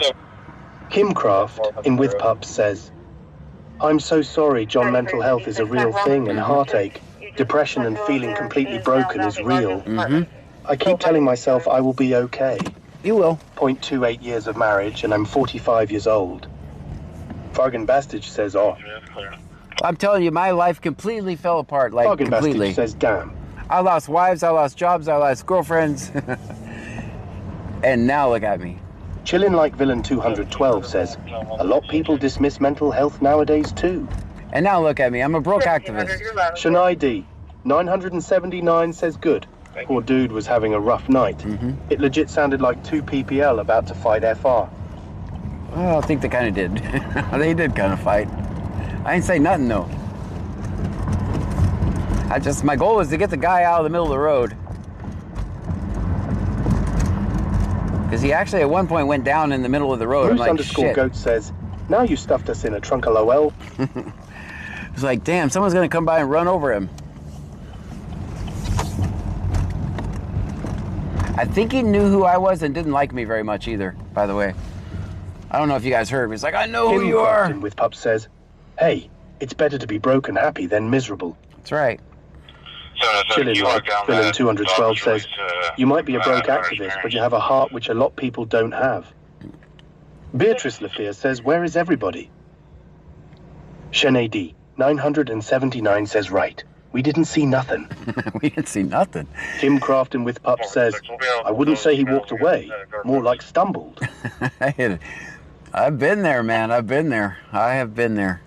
So, Kim Craft in With Pups says, I'm so sorry, John. Mental health is a real thing, and heartache, depression, and feeling completely broken is real. I keep telling myself I will be okay. You will. 0.28 years of marriage, and I'm 45 years old. Fargan Bastich says, oh. I'm telling you, my life completely fell apart, like Fargan completely. Bastich says, damn. I lost wives, I lost jobs, I lost girlfriends. And now look at me. Chillin' Like Villain 212 says, a lot of people dismiss mental health nowadays too. And now look at me, I'm a broke activist. Shania D, 979 says, good. Poor dude was having a rough night. It legit sounded like 2 PPL about to fight FR. Well, I think they kind of did. They did kind of fight. I ain't say nothing though. My goal was to get the guy out of the middle of the road. Because he actually at one point went down in the middle of the road. Bruce I'm like, underscore shit. Goat says, now you stuffed us in a trunk of LOL. It's like, damn, someone's gonna come by and run over him. I think he knew who I was and didn't like me very much either, by the way. I don't know if you guys heard, but he's like, I know who you are. With Pup says, hey, it's better to be broke and happy than miserable. That's right. Chillin' Like Villain 212 says, you might be a broke activist, but you have a heart which a lot of people don't have. Beatrice Lafia says, where is everybody? Shanae D, 979 says, right. We didn't see nothing. We didn't see nothing. Kim Crafton with Pup says, I wouldn't say he walked away, more like stumbled. I've been there, man. I've been there. I have been there.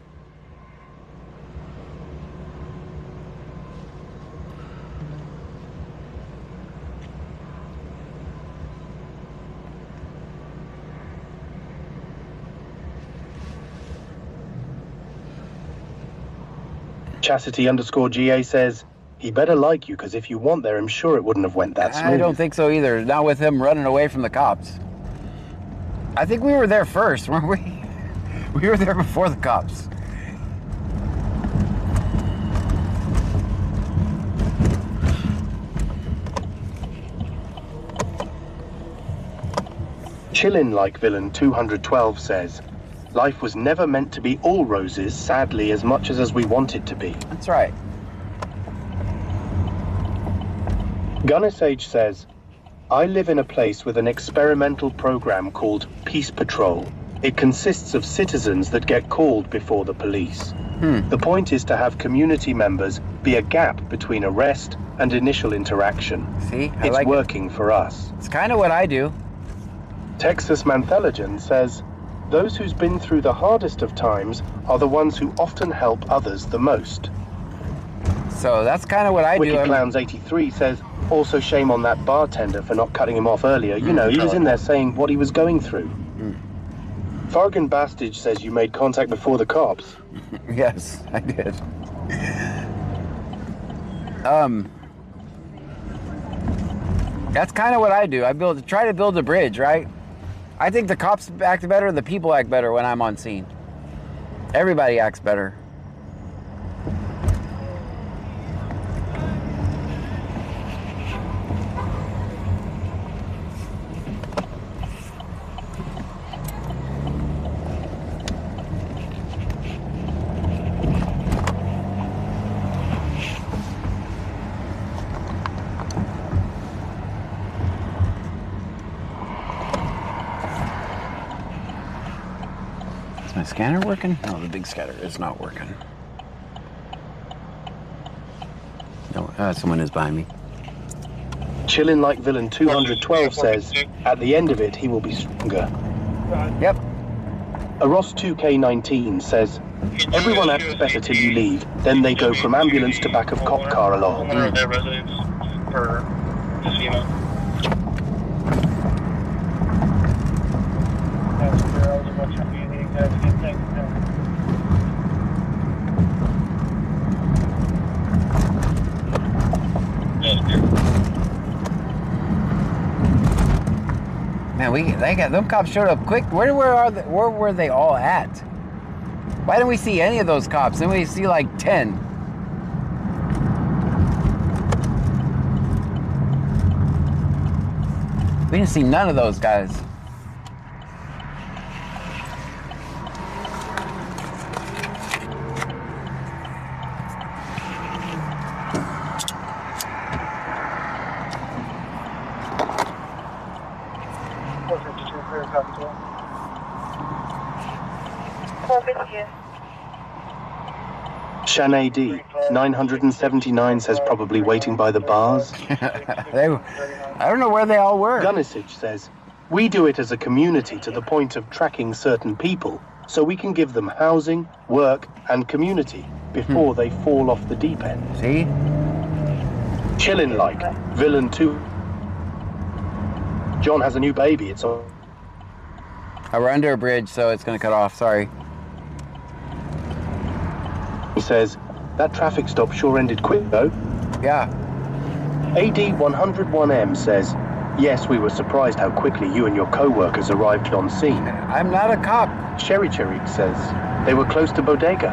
Chastity underscore GA says, he better like you, because if you want there, I'm sure it wouldn't have went that smooth. I don't think so either. Not with him running away from the cops. I think we were there first, weren't we? We were there before the cops. Chillin' Like Villain 212 says, life was never meant to be all roses, sadly, as much as we want it to be. That's right. Gunner Sage says, I live in a place with an experimental program called Peace Patrol. It consists of citizens that get called before the police. The point is to have community members be a gap between arrest and initial interaction. See, it's working for us. It's kind of what I do. Texas Mantheligen says, those who's been through the hardest of times are the ones who often help others the most. So that's kind of what I do. Wicked Clowns 83 says, also shame on that bartender for not cutting him off earlier. You know, he was in there saying what he was going through. Fargan Bastich says you made contact before the cops. Yes, I did. That's kind of what I do. I try to build a bridge, right? I think the cops act better, the people act better when I'm on scene. Everybody acts better. My scanner working? No, the big scanner is not working. No, someone is behind me. Chillin' Like Villain 212 says, at the end of it, he will be stronger. Yep. Ross 2K19 says, everyone acts better till you leave, then they go from ambulance to back of cop car along. Their residence per casino. Man, them cops showed up quick. Where were they all at? Why didn't we see any of those cops? Then we see like 10. We didn't see none of those guys. Shanae D, 979 says probably waiting by the bars. I don't know where they all were. Gunnisage says, we do it as a community to the point of tracking certain people so we can give them housing, work, and community before they fall off the deep end. See? Chillin' like, Villain 2. John has a new baby, it's on. We're under a bridge, so it's gonna cut off, sorry. He says, that traffic stop sure ended quick though. Yeah. AD 101M says, yes, we were surprised how quickly you and your co-workers arrived on scene. I'm not a cop. Cherry says, they were close to Bodega.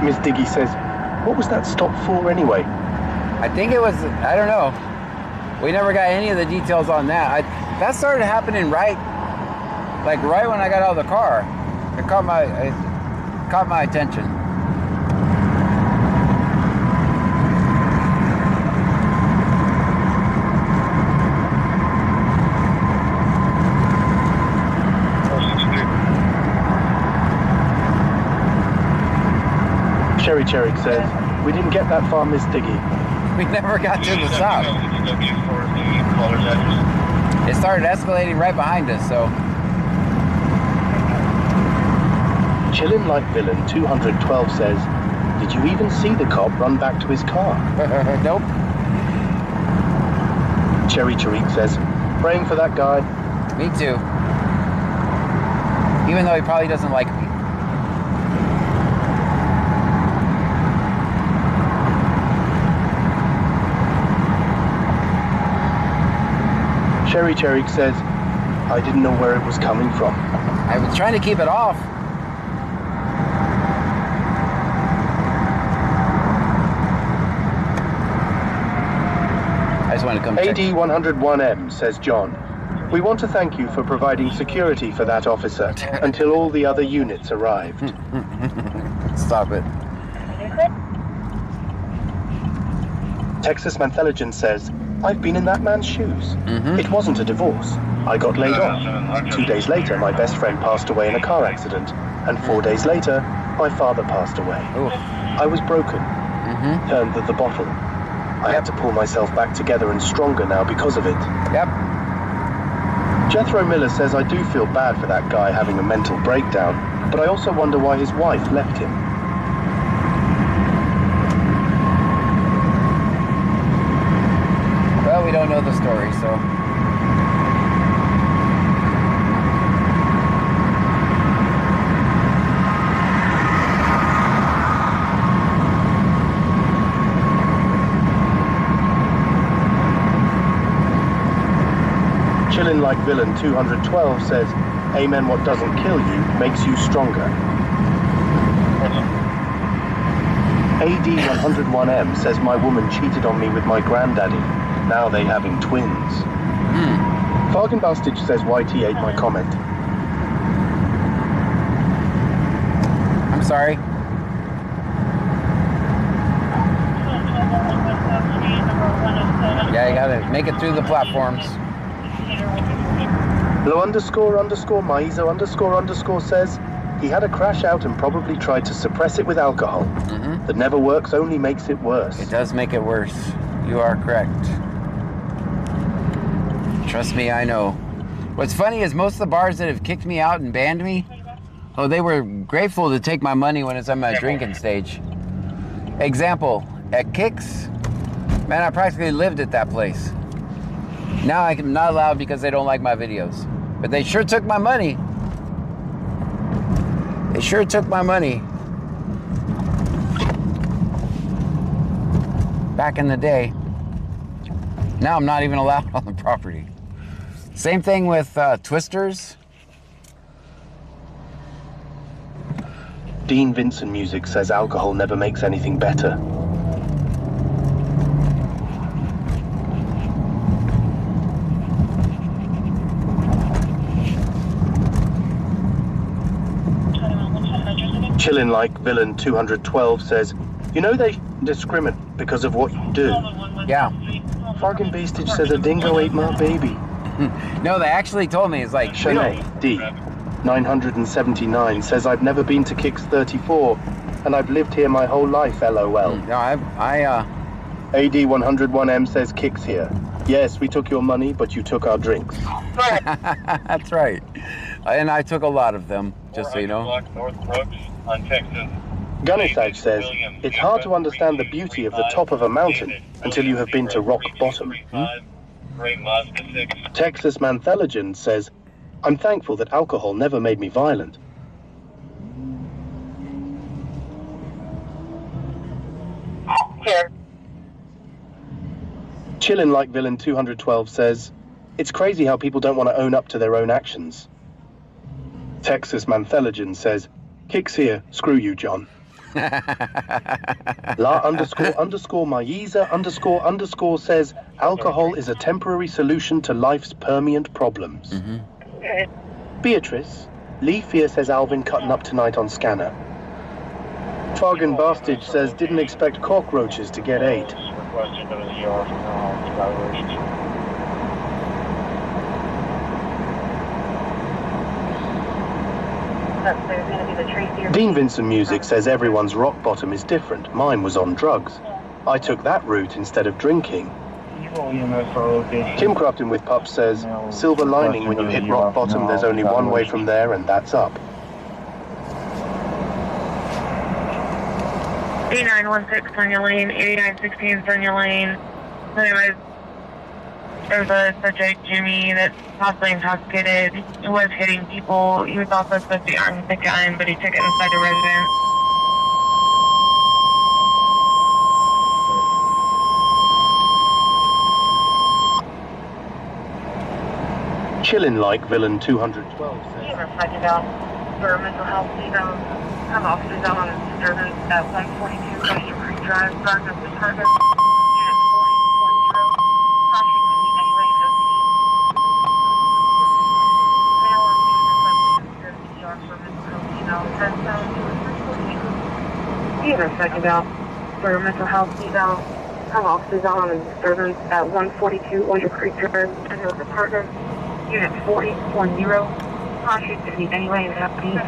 Miss Diggy says, what was that stop for anyway? I think it was, I don't know. We never got any of the details on that. That started happening right when I got out of the car. It caught my attention. Cherry says, we didn't get that far, Miss Diggy. We never got to the south. It started escalating right behind us, so. Chillin' like Villain 212 says, did you even see the cop run back to his car? Nope. Cherry says, praying for that guy. Me too. Even though he probably doesn't like me. Cherry says, I didn't know where it was coming from. I was trying to keep it off. I just want to come check. AD 101M says John, we want to thank you for providing security for that officer until all the other units arrived. Stop it. Texas Mantheligen says, I've been in that man's shoes. It wasn't a divorce. I got laid off. 2 days later, my best friend passed away in a car accident. And 4 days later, my father passed away. Oof. I was broken. Turned the bottle. I had to pull myself back together and stronger now because of it. Yep. Jethro Miller says, I do feel bad for that guy having a mental breakdown, but I also wonder why his wife left him. Well, we don't know the story, so. Chillin' like Villain 212 says, amen, what doesn't kill you makes you stronger. AD 101M says my woman cheated on me with my granddaddy. Now they having twins. Fargan Bastage says YT ate my comment. I'm sorry. Yeah, you gotta make it through the platforms. Low _ Maizo _ says he had a crash out and probably tried to suppress it with alcohol. That never works, only makes it worse. It does make it worse. You are correct. Trust me, I know. What's funny is most of the bars that have kicked me out and banned me, oh, they were grateful to take my money when it's on my drinking stage. Example, at Kicks, man, I practically lived at that place. Now I'm not allowed because they don't like my videos. But they sure took my money. They sure took my money. Back in the day. Now I'm not even allowed on the property. Same thing with Twisters. Dean Vincent Music says alcohol never makes anything better. Chillin' Like Villain 212 says, you know they discriminate because of what you do. Yeah. Fargan Beastage says a dingo ate my baby. No, they actually told me, it's like... Shanae D. 979 says I've never been to Kicks 34 and I've lived here my whole life, LOL. No, AD 101M says Kicks here. Yes, we took your money, but you took our drinks. That's right. And I took a lot of them, just so you know. North Brooks on Texas. Gunnisage says, it's hard to understand the beauty of the top of a mountain until you have been to rock bottom. Texas Mantheligen says, I'm thankful that alcohol never made me violent. Here. Chillin' Like Villain 212 says, it's crazy how people don't want to own up to their own actions. Texas Mantheligen says, Kicks here, screw you, John. La__Maiza__ says, alcohol is a temporary solution to life's permanent problems. Beatrice, Lee Fear says Alvin cutting up tonight on Scanner. Fargan Bastage says didn't expect cockroaches to get ate. Dean Vincent Music says everyone's rock bottom is different. Mine was on drugs. I took that route instead of drinking. Kim Crofton with Pup says, silver lining when you hit rock bottom, there's only one way from there and that's up. D916 Sonia Lane, 8916 Sonia Lane. Anyways, there's a subject, Jimmy, that's possibly intoxicated. He was hitting people. He was also supposed to be armed with a gun, but he took it inside the residence. Chillin' Like Villain 212 says, For mental health, have officers out on disturbance at 142 Oyster Creek Drive, Darkness Department, Unit 4010, crossing to meet anyway in OCD. Mail or news requesting for mental health, 10,242. For mental health, have officers out on disturbance at 142 Oyster Creek Drive, Darkness Department, Unit 4010, crossing to meet anyway in OCD.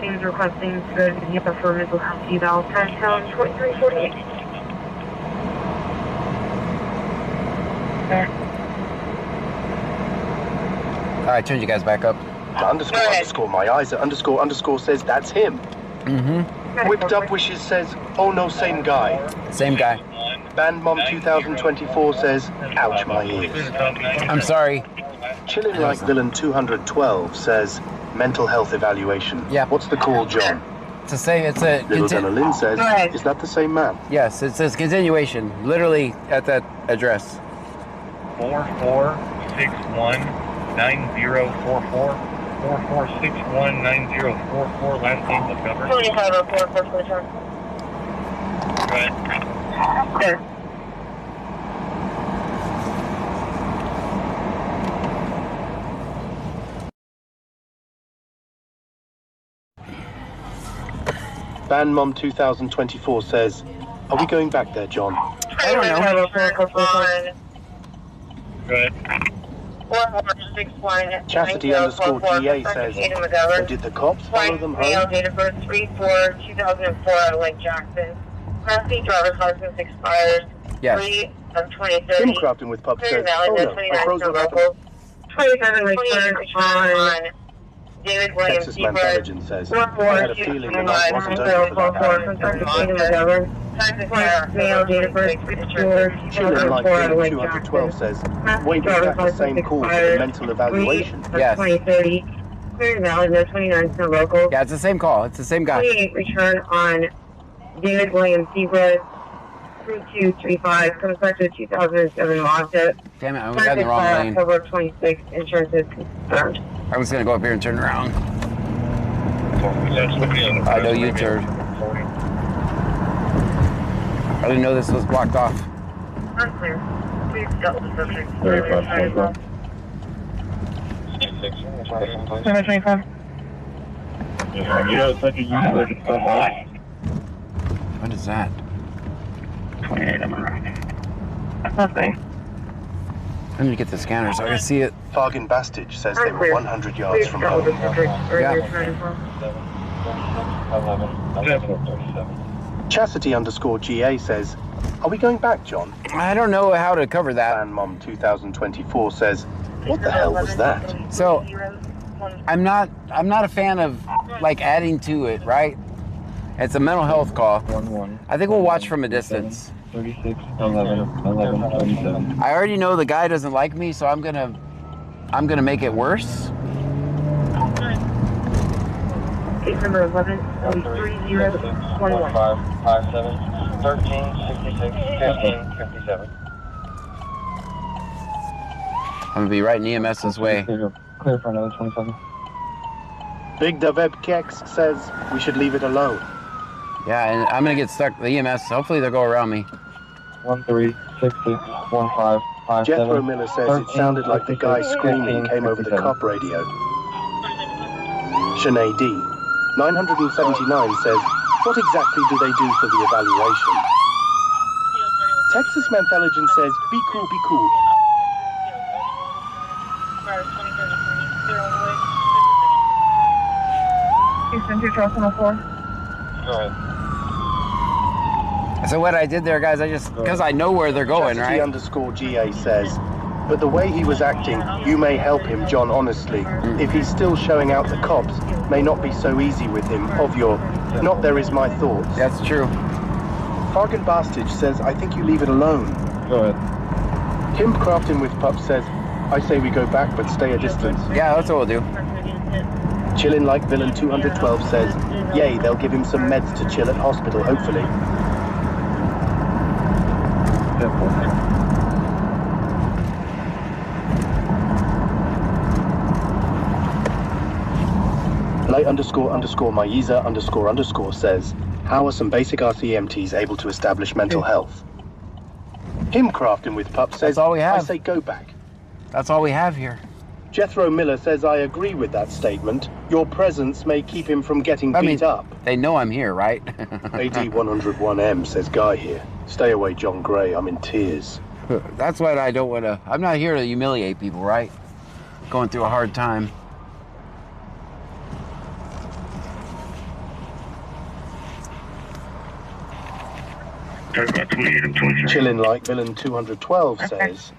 Teams requesting to go to the upper for mental health eval, 10,2348. Alright, turn you guys back up. __Maiza__ says that's him. Whipped Up Wishes says, oh no, same guy. Same guy. Band Mom 2024 says, ouch my ears. I'm sorry. Chillin' Like Villain 212 says, mental health evaluation. Yeah. What's the call, John? To say it's a... Little Donna Lynn says, is that the same man? Yes, it says continuation, literally at that address. 44619044. 44619044. Last name of cover. 2504, first return. Go ahead. Sure. Band Mom 2024 says, are we going back there, John? I don't know. Go ahead. Chastity_GA says, so did the cops follow them home? Date of birth 3/4/2004 out of Lake Jackson. Class C driver's license expires. Yes. 3/2030. Kim Crofton with Pup says, oh no, I froze what happened. 27 Lake on David Williams. Texas Mantheligen says, I had a feeling the night wasn't over for that man. Male date of birth Children Like Villain 212 says, wait, is that the same call for the mental evaluation? Yes. 2030. Clear and valid, no 29 still local. Yeah, it's the same call. It's the same guy. 28 return on David Williams Zebra. 3235 comes back to 2007 Mazda. Damn it, I got in the wrong lane. October 26th, insurance is confirmed. I was gonna go up here and turn around. I know you turned. I didn't know this was blocked off. Unclear. Please tell the subject. 725. What is that? 28, I'm right. Okay. I need to get the scanner so I can see it. Fargan Bastage says they were 100 yards from home. Chastity_GA says, are we going back, John? I don't know how to cover that. Fan Mom 2024 says, what the hell was that? So, I'm not a fan of like adding to it, right? It's a mental health call. I think we'll watch from a distance. 36, 11, 37. I already know the guy doesn't like me, so I'm gonna make it worse. Case number 11, 3021. 557, 13, 66, 15, 57. I'm gonna be right in EMS's way. Clear for another 27. Big Daveb Kex says we should leave it alone. Yeah, and I'm gonna get stuck. The EMS. Hopefully they'll go around me. 13661557. Jethro Miller says it sounded like the guy screaming came over the cop radio. Shanae D. 979 says, what exactly do they do for the evaluation? Texas Menthologen says, be cool, be cool. Houston 212 Go ahead. So what I did there, guys, because I know where they're going, right? Chastity_GA says, but the way he was acting, you may help him, John, honestly. If he's still showing out the cops, may not be so easy with him, not there is my thoughts. That's true. Fargan Bastage says, I think you leave it alone. Go ahead. Kim Crafton with Pup says, I say we go back, but stay a distance. Yeah, that's what we'll do. Chillin' Like Villain 212 says, yay, they'll give him some meds to chill at hospital, hopefully. Light__Maiza__ says, how are some basic RCMTs able to establish mental health? Him Crafton with Pup says, that's all we have. I say go back. That's all we have here. Jethro Miller says, I agree with that statement. Your presence may keep him from getting beat up. They know I'm here, right? AD101M says, Guy here. Stay away, John Gray. I'm in tears. That's what I don't want to... I'm not here to humiliate people, right? Going through a hard time. Chillin' Like Villain 212 says,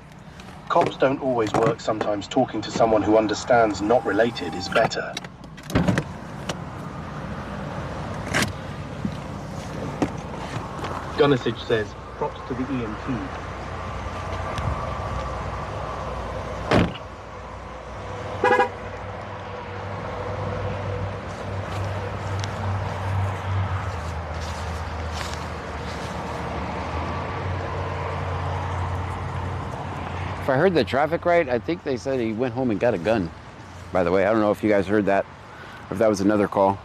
cops don't always work. Sometimes talking to someone who understands not related is better. Gunnisage says, props to the EMT. If I heard the traffic right, I think they said he went home and got a gun. By the way, I don't know if you guys heard that, or if that was another call.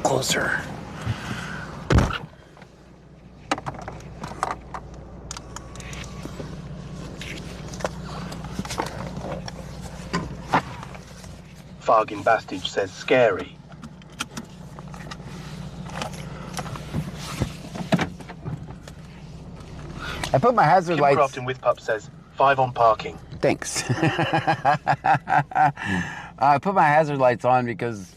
Closer. Fargan Bastage says scary. I put my hazard lights. Crafton with Pup says 5 on parking. Thanks. I put my hazard lights on because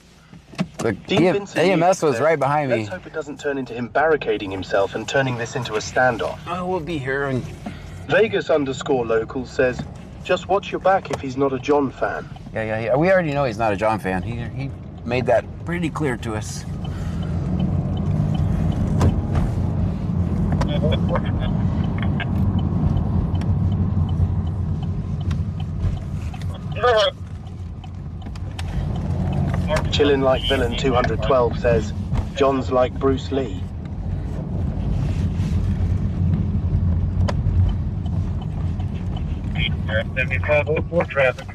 the EMS was right behind me. Let's hope it doesn't turn into him barricading himself and turning this into a standoff. Oh, we'll be here. And Vegas_local says, just watch your back if he's not a John fan. Yeah. We already know he's not a John fan. He made that pretty clear to us. Chillin' Like Villain 212 says, John's like Bruce Lee. You're at 7504 traffic.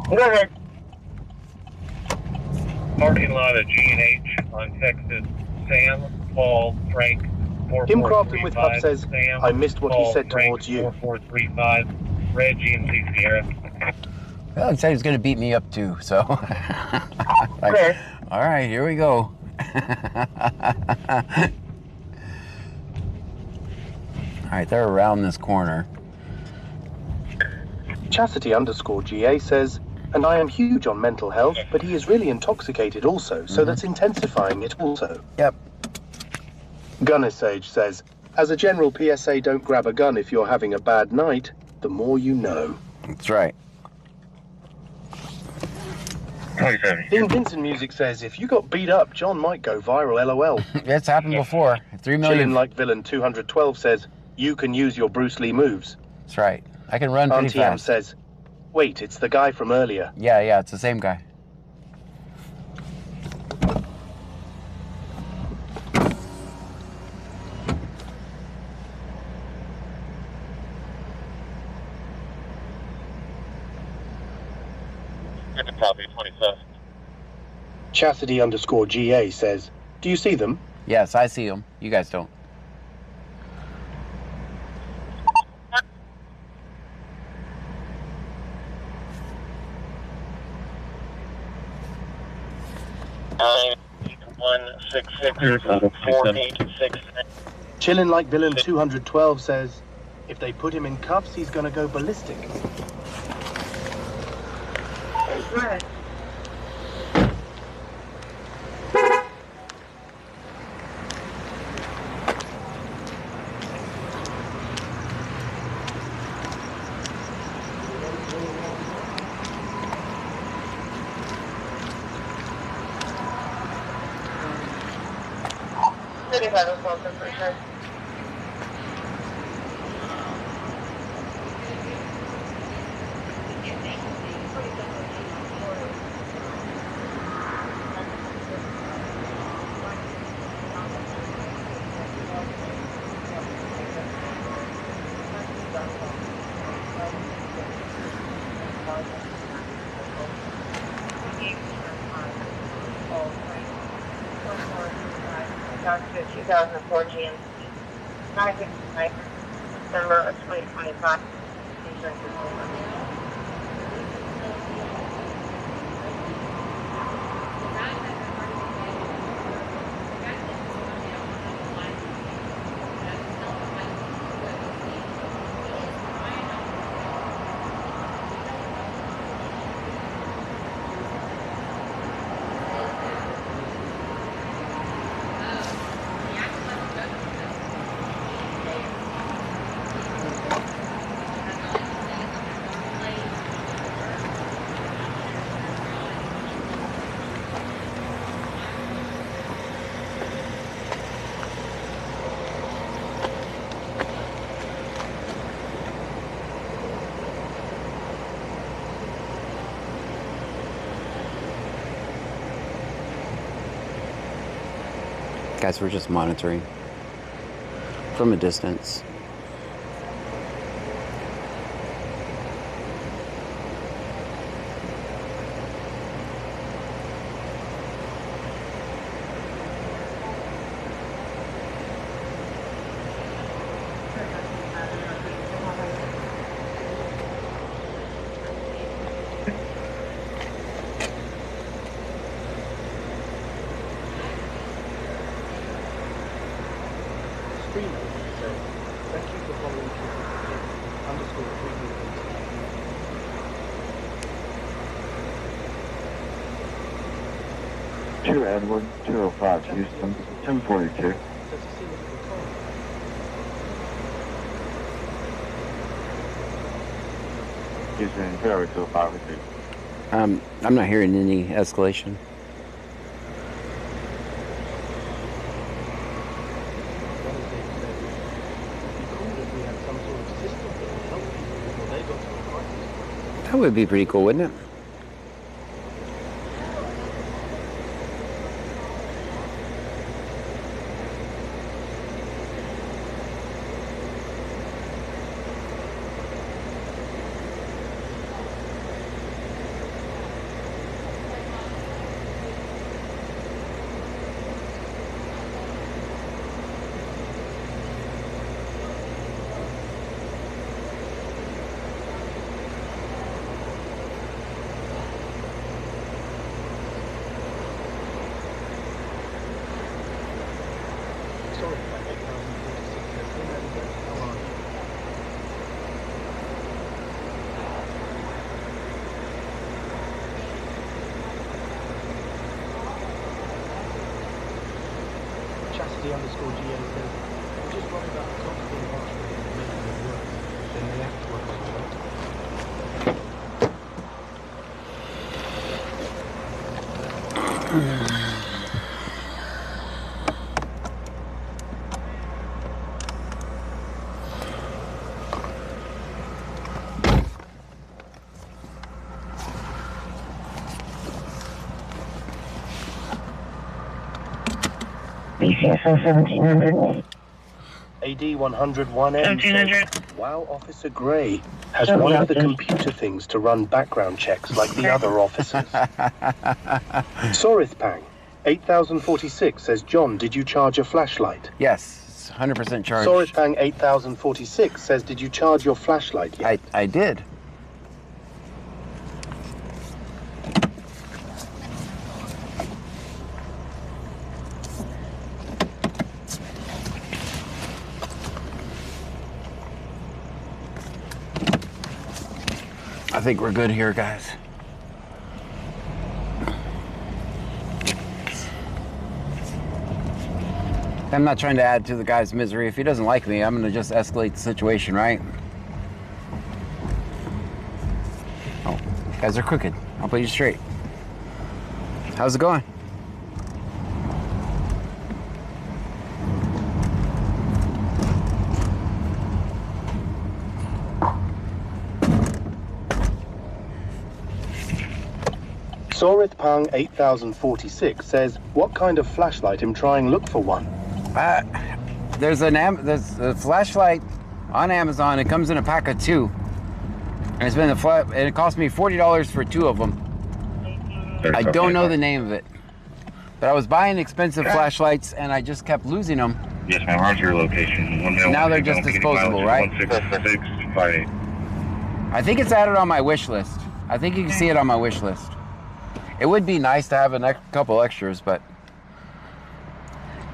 Go ahead. Parking lot of G&H on Texas. Sam, Paul, Frank, Tim Crafton with Hub says, Sam, I missed what Paul, he said Frank, towards you. 4435, Red GMC Sierra. Well, he said he's going to beat me up too, so. Okay. All right, here we go. All right, they're around this corner. Chastity_GA says, and I am huge on mental health, but he is really intoxicated also, so that's intensifying it also. Yep. Gunnisage says, as a general PSA, don't grab a gun if you're having a bad night. The more you know. That's right. Dean Vincent Music says, if you got beat up, John might go viral, LOL. It's happened before. 3 million. Chillin' Like Villain 212 says, you can use your Bruce Lee moves. That's right. I can run pretty Auntie M fast. says, wait, it's the guy from earlier. Yeah, it's the same guy. Copy 25. Chastity_GA says, do you see them? Yes, I see them. You guys don't. Chillin' Like Villain 212 says, if they put him in cuffs, he's gonna go ballistic. Right. Dr. 2004 GMC. 959, December of 2025. Guys, we're just monitoring from a distance. Screamer says, Thank you for following _3 2 Edward, 205 Houston, 1042. Houston, 205. I'm not hearing any escalation. That would be pretty cool, wouldn't it? Chastity _GA says, I'm just worried about the constant harsh rate and making it worse than the act works. BCSO 1700. AD 101M says, while Officer Gray has one of the computer things to run background checks like the other officers. Sorithpang 8046 says, John, did you charge a flashlight? Yes, 100% charged. Sorithpang 8046 says, did you charge your flashlight yet? I did. I think we're good here, guys. I'm not trying to add to the guy's misery. If he doesn't like me, I'm gonna just escalate the situation, right? Oh, you guys are crooked. I'll put you straight. How's it going? Sorithpang 8046 says, what kind of flashlight am trying look for one? There's a flashlight on Amazon. It comes in a pack of 2. And it's been and it cost me $40 for 2 of them. I don't know the name of it. But I was buying expensive flashlights and I just kept losing them. Yes, ma'am. How's your location? Now they're just disposable, right? 1668. I think it's added on my wish list. I think you can see it on my wish list. It would be nice to have a couple extras, but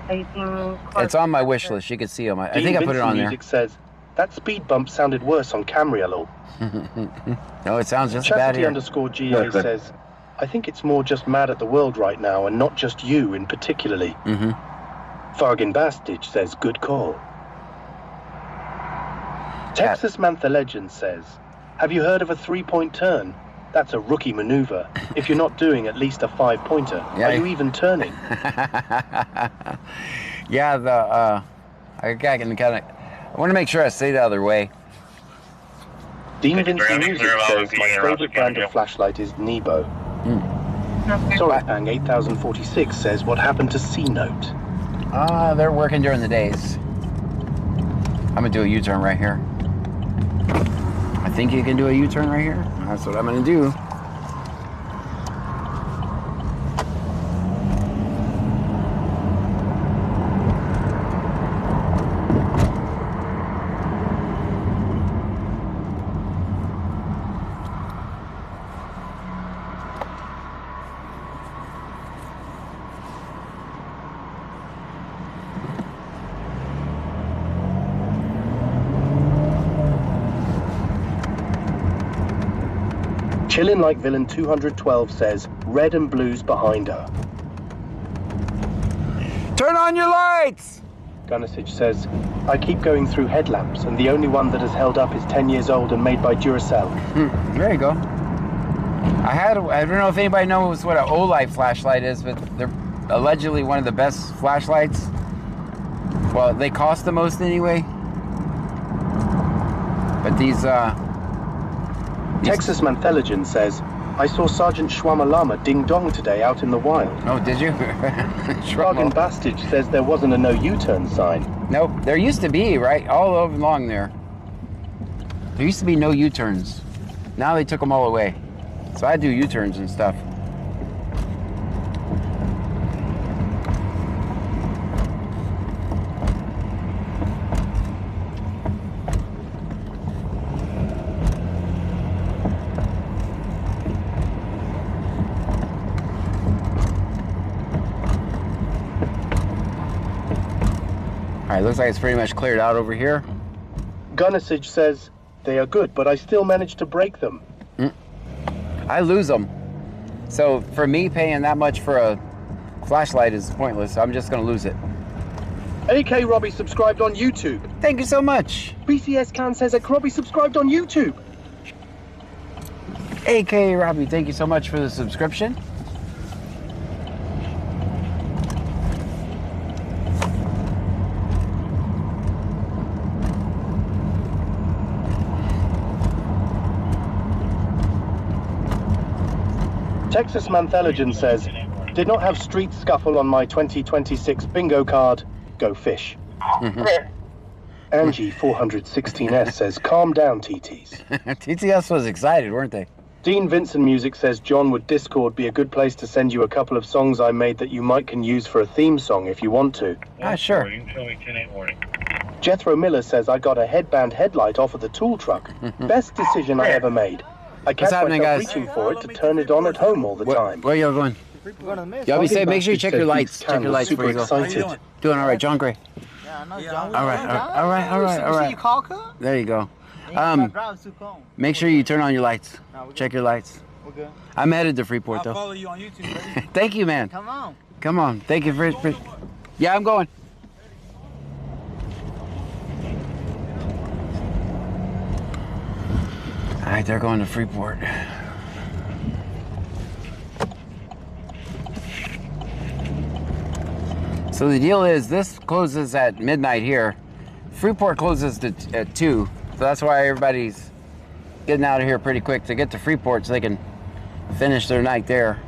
it's on my wish list. You can see on my. I think I put it on there. Music says that speed bump sounded worse on Camry law. No, it sounds just bad here. Chastity _GA says, I think it's more just mad at the world right now, and not just you in particularly. Fargin Bastich says, good call. Texas Mantha Legend says, have you heard of a 3-point turn? That's a rookie maneuver. If you're not doing at least a 5-pointer, are you even turning? Yeah, I can kind of. I want to make sure I say the other way. Dean Vincent Music says my favorite brand of flashlight is Nebo. Sorithpang 8046 says, what happened to C-Note? They're working during the days. I'm gonna do a U-turn right here. I think you can do a U-turn right here. That's what I'm gonna do. Chillin' Like Villain 212 says, red and blues behind her. Turn on your lights! Gunnisage says, I keep going through headlamps, and the only one that has held up is 10 years old and made by Duracell. There you go. I don't know if anybody knows what an Olight flashlight is, but they're allegedly one of the best flashlights. Well, they cost the most anyway. But these Texas Mantheligen says, I saw Sergeant Shwamalama ding-dong today out in the wild. Oh, did you? Bargain Bastage says there wasn't a no U-turn sign. Nope, there used to be, right? All over along there. There used to be no U-turns. Now they took them all away. So I do U-turns and stuff. All right, looks like it's pretty much cleared out over here. Gunnisage says, they are good, but I still managed to break them. I lose them. So for me, paying that much for a flashlight is pointless. I'm just gonna lose it. AK Robbie subscribed on YouTube. Thank you so much. BCS Can says that Robbie subscribed on YouTube. AK Robbie, thank you so much for the subscription. Texas Mantheligen says, did not have Street Scuffle on my 2026 bingo card. Go fish. Angie 416S says, calm down, TTs. TTS was excited, weren't they? Dean Vincent Music says, John, would Discord be a good place to send you a couple of songs I made that you can use for a theme song if you want to? Sure. Jethro Miller says, I got a headband headlight off of the tool truck. Best decision I ever made. I catch myself reaching for it to turn it on at home all the time. Where y'all going? Y'all be safe. Make sure you check your lights. Check your lights before you go. Excited. Doing all right, John Gray. Yeah, I know John. All right. You call, cuz? There you go. Make sure you turn on your lights. Check your lights. Okay. I'm headed to Freeport, though. I'll follow you on YouTube, baby. Thank you, man. Come on. Come on. Thank you for yeah, I'm going. All right, they're going to Freeport. So the deal is, this closes at midnight here. Freeport closes at 2, so that's why everybody's getting out of here pretty quick to get to Freeport so they can finish their night there.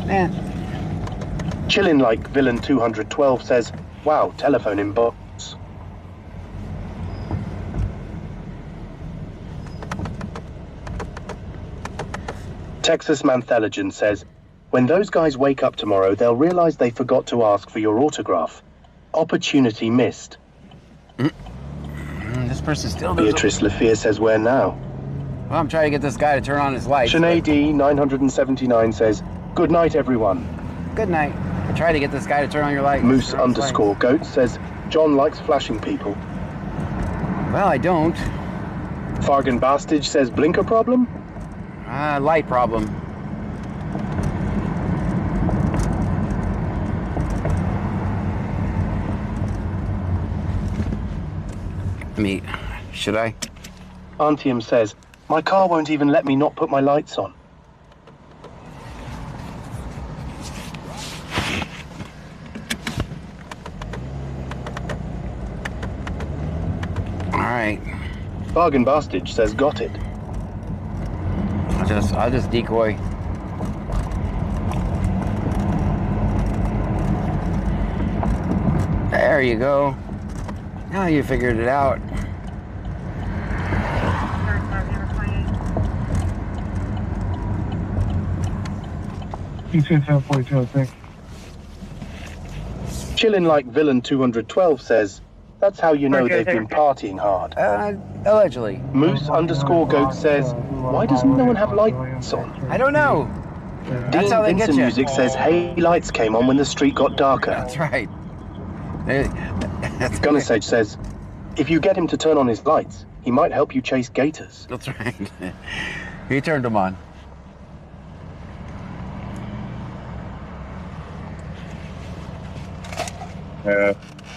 Man. Chillin' Like Villain 212 says, wow, telephone inbox. Texas Mantheligen says, when those guys wake up tomorrow, they'll realize they forgot to ask for your autograph. Opportunity missed. This person still doesn't. Beatrice Lafia says, where now? Well, I'm trying to get this guy to turn on his lights. Sinead D 979 says, good night, everyone. Good night. I tried to get this guy to turn on your lights. Moose_goat says, John likes flashing people. Well, I don't. Fargan Bastage says, blinker problem? Light problem. Should I? Antium says, my car won't even let me not put my lights on. All right. Bargain Bastage says, got it. I'll just decoy. There you go. Now you figured it out. P21042, I think. Chillin' Like Villain 212 says, that's how you know they've been partying hard. Allegedly. Moose_goat says, why doesn't no one have lights on? I don't know. That's how they get Vincent you. Music says, hey, lights came on when the street got darker. That's right. Gunner Sage says, if you get him to turn on his lights, he might help you chase gators. That's right. He turned them on.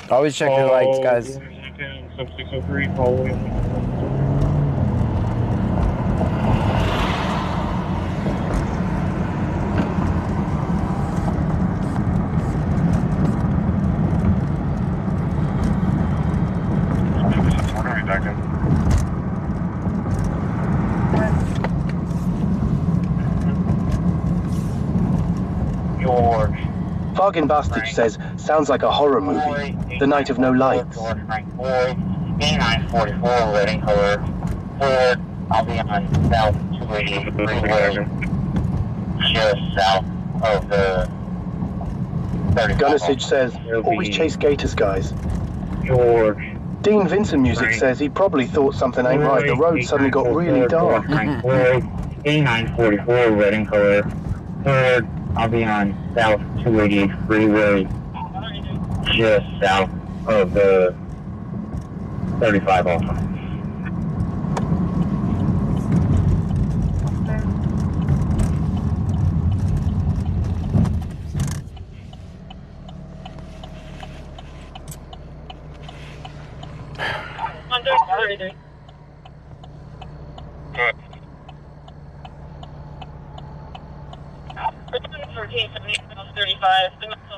Always check your lights, guys. 603, following. Fargan Bastich says, sounds like a horror movie. The Night of No Lights. A944, red in color. Forward, I'll be on South 280 freeway, just south of the 35. Gunner Sage says, always chase gators, guys. George. Dean Vincent Music says he probably thought something ain't right. The road suddenly got really dark. A944, red in color. Forward, I'll be on South 288 freeway, just south of the 35 off.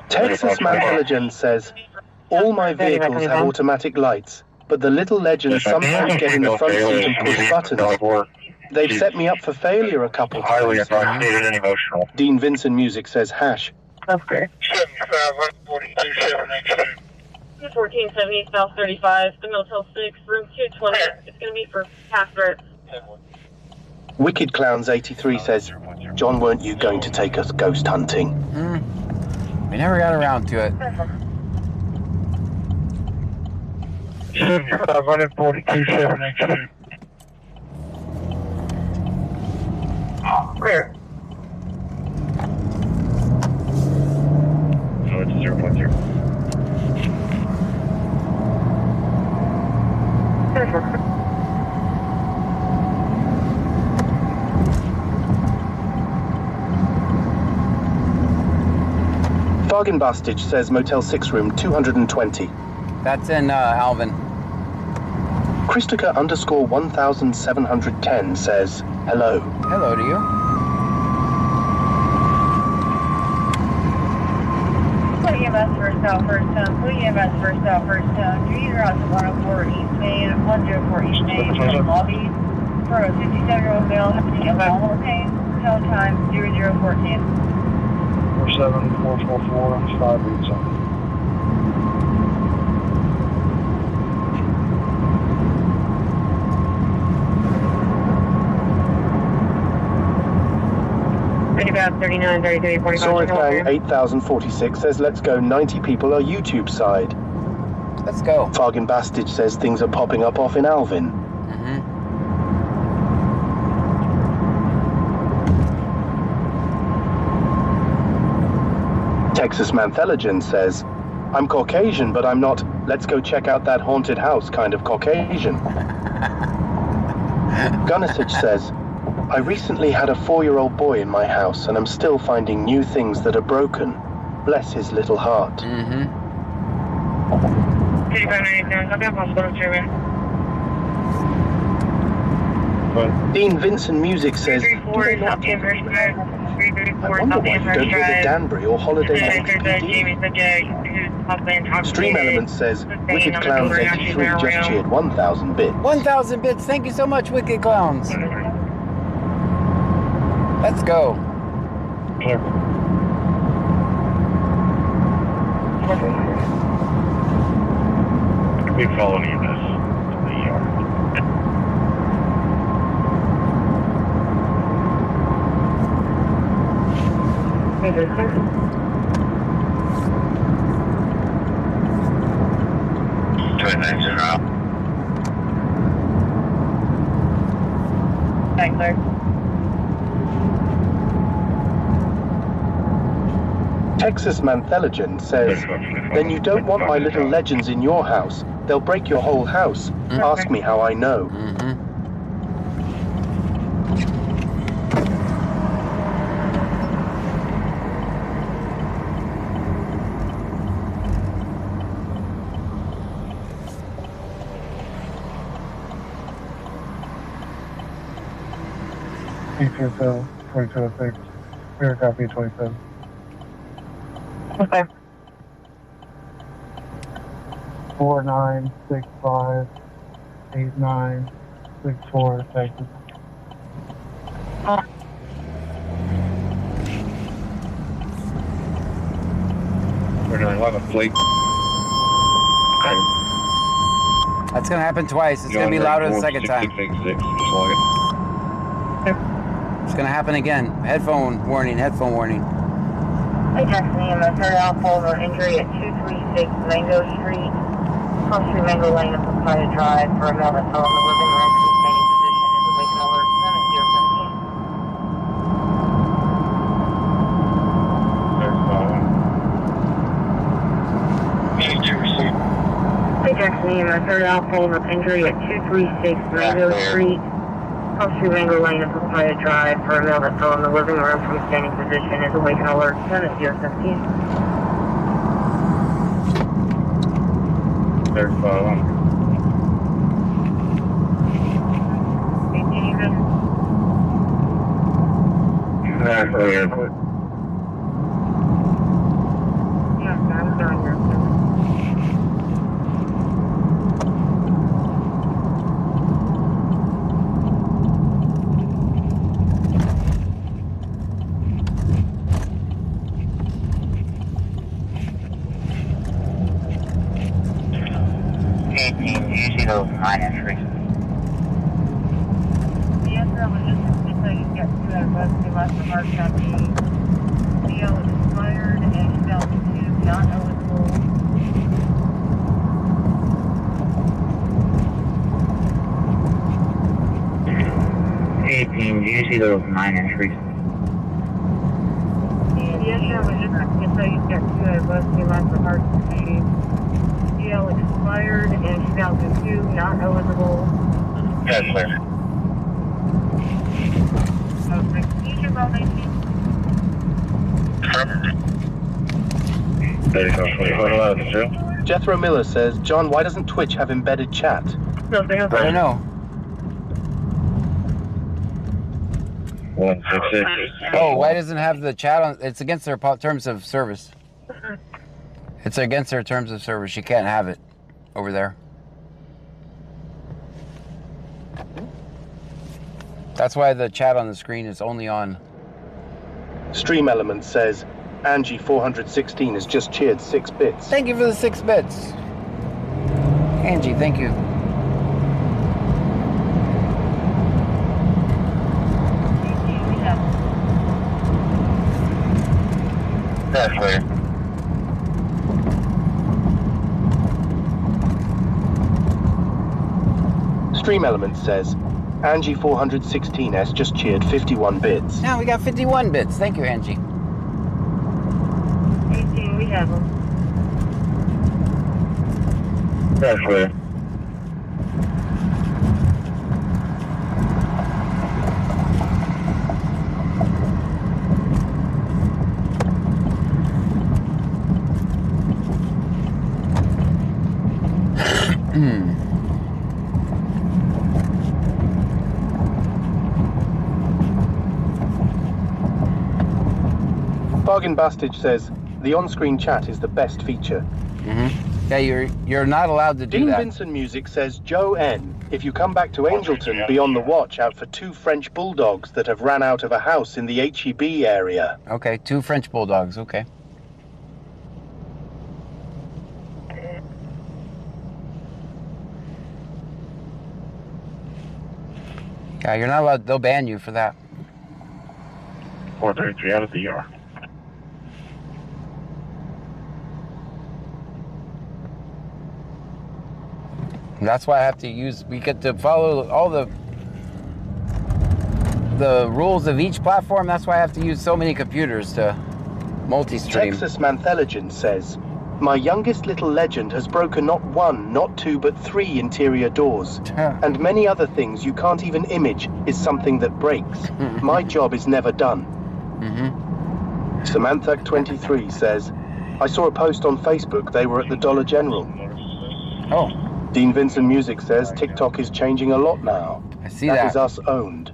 Texas Mantelligence says, all my vehicles have automatic lights, but the little legends sometimes get in the front seat and push buttons. They've set me up for failure a couple times. Highly intoxicated and emotional. Dean Vincent Music says, hash. Okay. 1470 South 35, the Motel 6, room 220. It's going to be for Casper. Wicked Clowns 83 says, John, weren't you going to take us ghost hunting? We never got around to it. 542-782. Where? No, it's 0.0. Fargan Bastich says Motel 6 room 220. That's in Alvin. Christopher_1710 says, hello. Hello to you. Put EMS first out, first tone. Put EMS first out, first tone. You're either out to 104 East Main, 104 East Main, lobby. For a 57-year-old male having abdominal pain, tone time 0014. 47444, 5 reads on. About 39, 33, 45. Sorry Clang 8046 says, let's go, 90 people are YouTube side. Let's go. Fargan Bastich says things are popping up off in Alvin. Texas Mantelligence says, I'm Caucasian, but I'm not, let's go check out that haunted house kind of Caucasian. Gunnisage says, I recently had a 4-year-old boy in my house and I'm still finding new things that are broken. Bless his little heart. 3597, Dean Vincent Music says, do they not I wonder why you don't go to Danbury or Holiday Lake PD. Stream Element says, Wicked Clowns 83 just cheered 1,000 bits. 1,000 bits. Thank you so much, Wicked Clowns. Let's go. We follow you this to the ER. things are out. Thanks, sir. Texas Mantheligen says, then you don't want my little legends in your house. They'll break your whole house. Ask me how I know. PTSL 2206. Clear copy 27. Okay. 4965 8964 Texas. We're doing 11 fleet. That's gonna happen twice. It's gonna be louder the second time. It's gonna happen again. Headphone warning, headphone warning. Hey, Jackson EMS, heard Alpha over injury at 236 Mango Street. Cross through Mango Lane and Papaya Drive for a male that fell in the living room. Sustaining position is awake and alert. 7-0-17. Hey, Jackson EMS, heard Alpha over injury at 236 Mango Street. Cross through Mango Lane and Papaya Drive for a male that fell in the living room from standing position is awake and alert. 7-0-17. There's 18 even. Yeah, I'm down here. You see those 9 entries? Yes, sir, but just to say you get to that bus, you left the hard copy. CO expired and 2002, not eligible. 18, do you see those 9 entries? Yes, sir, but just to say you get to that bus, you left the hard copy. CO expired in 2002, not eligible. Yes, sir. Okay. Can you check out 18? 34, Jethro Miller says, John, why doesn't Twitch have embedded chat? I don't know. 166. Oh, why doesn't it have the chat on? It's against their terms of service. It's against their terms of service. You can't have it over there. That's why the chat on the screen is only on. Stream Element says, Angie 416 has just cheered 6 bits. Thank you for the 6 bits. Angie, thank you. Yes, sir. Stream Element says, Angie 416 has just cheered 51 bits. Now we got 51 bits. Thank you, Angie. 18, we have them. Yes, sir. Bargain Bastage says, the on-screen chat is the best feature. Yeah, you're not allowed to do Dean that. Vincent Music says, Joe N., if you come back to Angelton, be on the watch out for 2 French bulldogs that have ran out of a house in the HEB area. Okay, 2 French bulldogs. Okay. Yeah, you're not allowed. They'll ban you for that. 433 out of the ER. That's why I have to use, we get to follow all the rules of each platform. That's why I have to use so many computers to multi-stream. Texas Manthelogen says, my youngest little legend has broken not one, not two, but 3 interior doors. And many other things you can't even image is something that breaks. My job is never done. Samantha23 says, I saw a post on Facebook. They were at the Dollar General. Oh. Dean Vincent Music says TikTok is changing a lot now. I see that. That is us owned.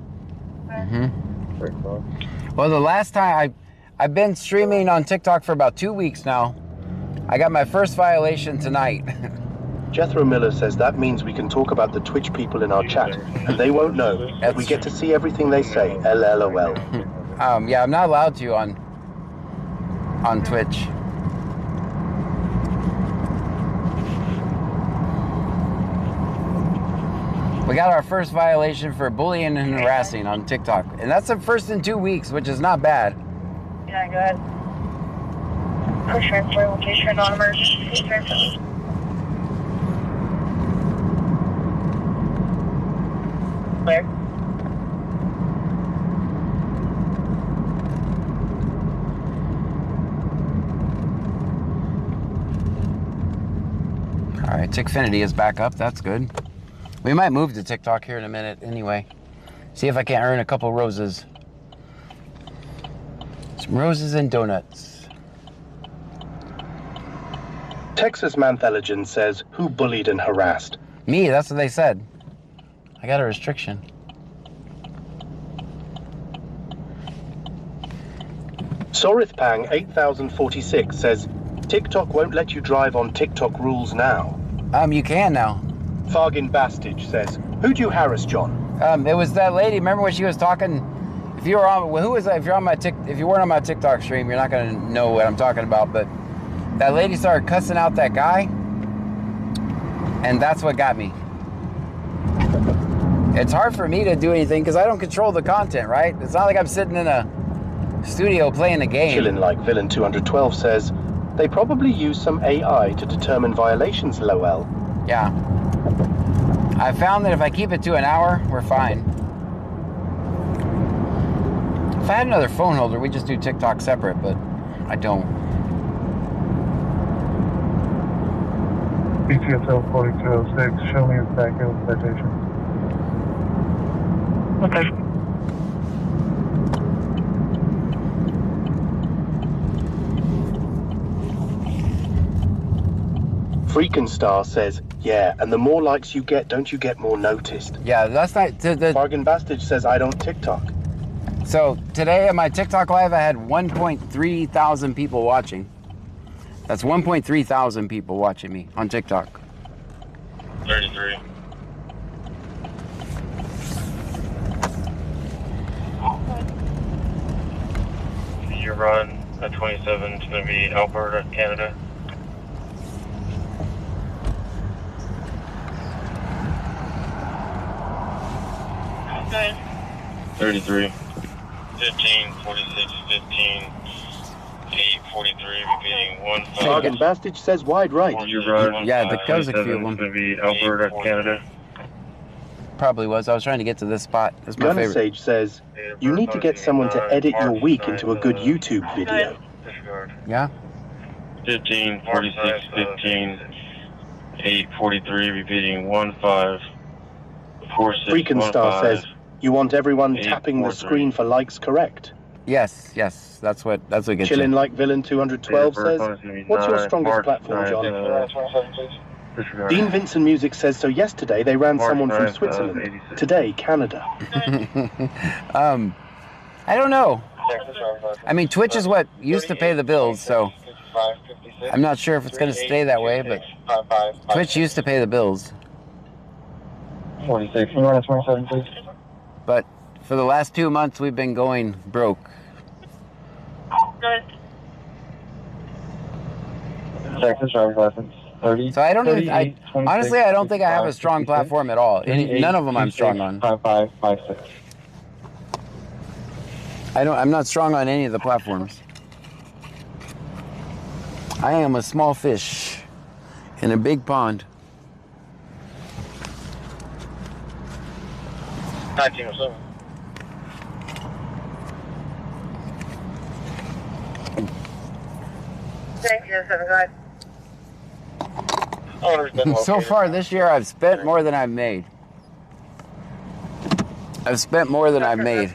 Well, the last time I've been streaming on TikTok for about 2 weeks now. I got my first violation tonight. Jethro Miller says that means we can talk about the Twitch people in our chat, and they won't know. We get to see everything they say. LLOL. Yeah, I'm not allowed to on Twitch. We got our first violation for bullying and harassing on TikTok, and that's the first in 2 weeks, which is not bad. Yeah, go ahead. Push transfer location on emergency service. Clear. All right, Tickfinity is back up. That's good. We might move to TikTok here in a minute anyway. See if I can't earn a couple roses. Some roses and donuts. Texas Manthelogen says, who bullied and harassed? Me, that's what they said. I got a restriction. Sorithpang 8046 says, TikTok won't let you drive on TikTok rules now. You can now. Fargin Bastage says, who'd you harass, John? It was that lady. Remember when she was talking? If you were on, who was that? If you weren't on my TikTok stream, you're not gonna know what I'm talking about. But that lady started cussing out that guy, and that's what got me. It's hard for me to do anything because I don't control the content, right? It's not like I'm sitting in a studio playing a game. Chillin' Like Villain 212 says, they probably use some AI to determine violations, lol. Yeah. I found that if I keep it to an hour, we're fine. If I had another phone holder, we just do TikTok separate, but I don't. BTSL 4206, show me his back hill citation. Okay. Freakenstar says, yeah, and the more likes you get, don't you get more noticed? Yeah, that's not... Bargain Bastage says, I don't TikTok. So, today on my TikTok live, I had 1.3 thousand people watching. That's 1.3 thousand people watching me on TikTok. 33. You run at 27, it's going to be Alberta, Canada. Good. 33. 15, 46, 15, 8, 43, repeating 1, 5. Bargain Bastage says, wide right. You run, yeah, there's a few of them. It's going to be Alberta, Canada. Probably was. I was trying to get to this spot. It's my favorite. Sage says, you need to get someone to edit your week into a good YouTube video. Yeah? 15, 46, 15, 8, 43, repeating 1, 5, 4, 6, Freakenstar says, you want everyone tapping the screen for likes, correct? Yes, yes. That's what gets Chillin' you. Like Villain 212 says, what's your strongest platform, John? Dean Vincent Music says, so yesterday they ran someone from Switzerland. Today, Canada. I don't know. I mean, Twitch is what used to pay the bills, so I'm not sure if it's going to stay that way, but Twitch used to pay the bills. 46. You run at 27, please. But for the last 2 months, we've been going broke. Good. Texas driver's license. 30. So I don't even, honestly, I don't think I have a strong platform at all. None of them I'm strong on. 5556. I'm not strong on any of the platforms. I am a small fish in a big pond. 1907. Thank you, 75. Owner's been So located. far this year, I've spent more than I've made. I've spent more than I've made.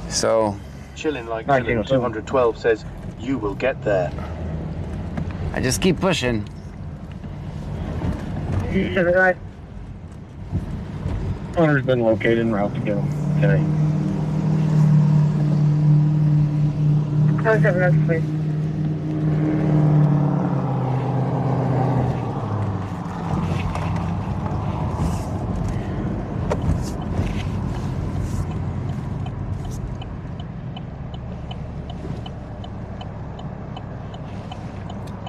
So, Chilling like Villain 212 says, you will get there. I just keep pushing. 75. Owner's been located en route to go today. 27 minutes, please.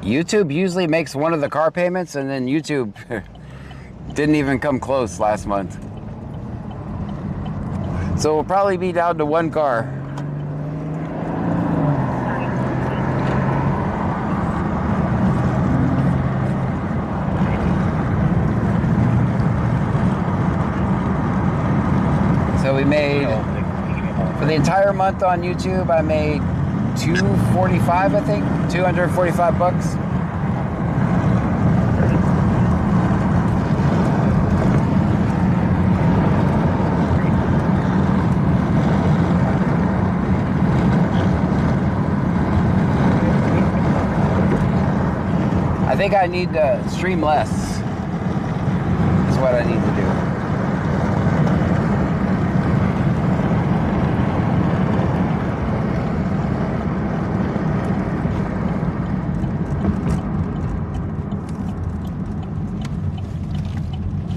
YouTube usually makes one of the car payments, and then YouTube didn't even come close last month. So we'll probably be down to one car. So we made, for the entire month on YouTube, I made $245, I think, 245 bucks. I think I need to stream less, is what I need to do.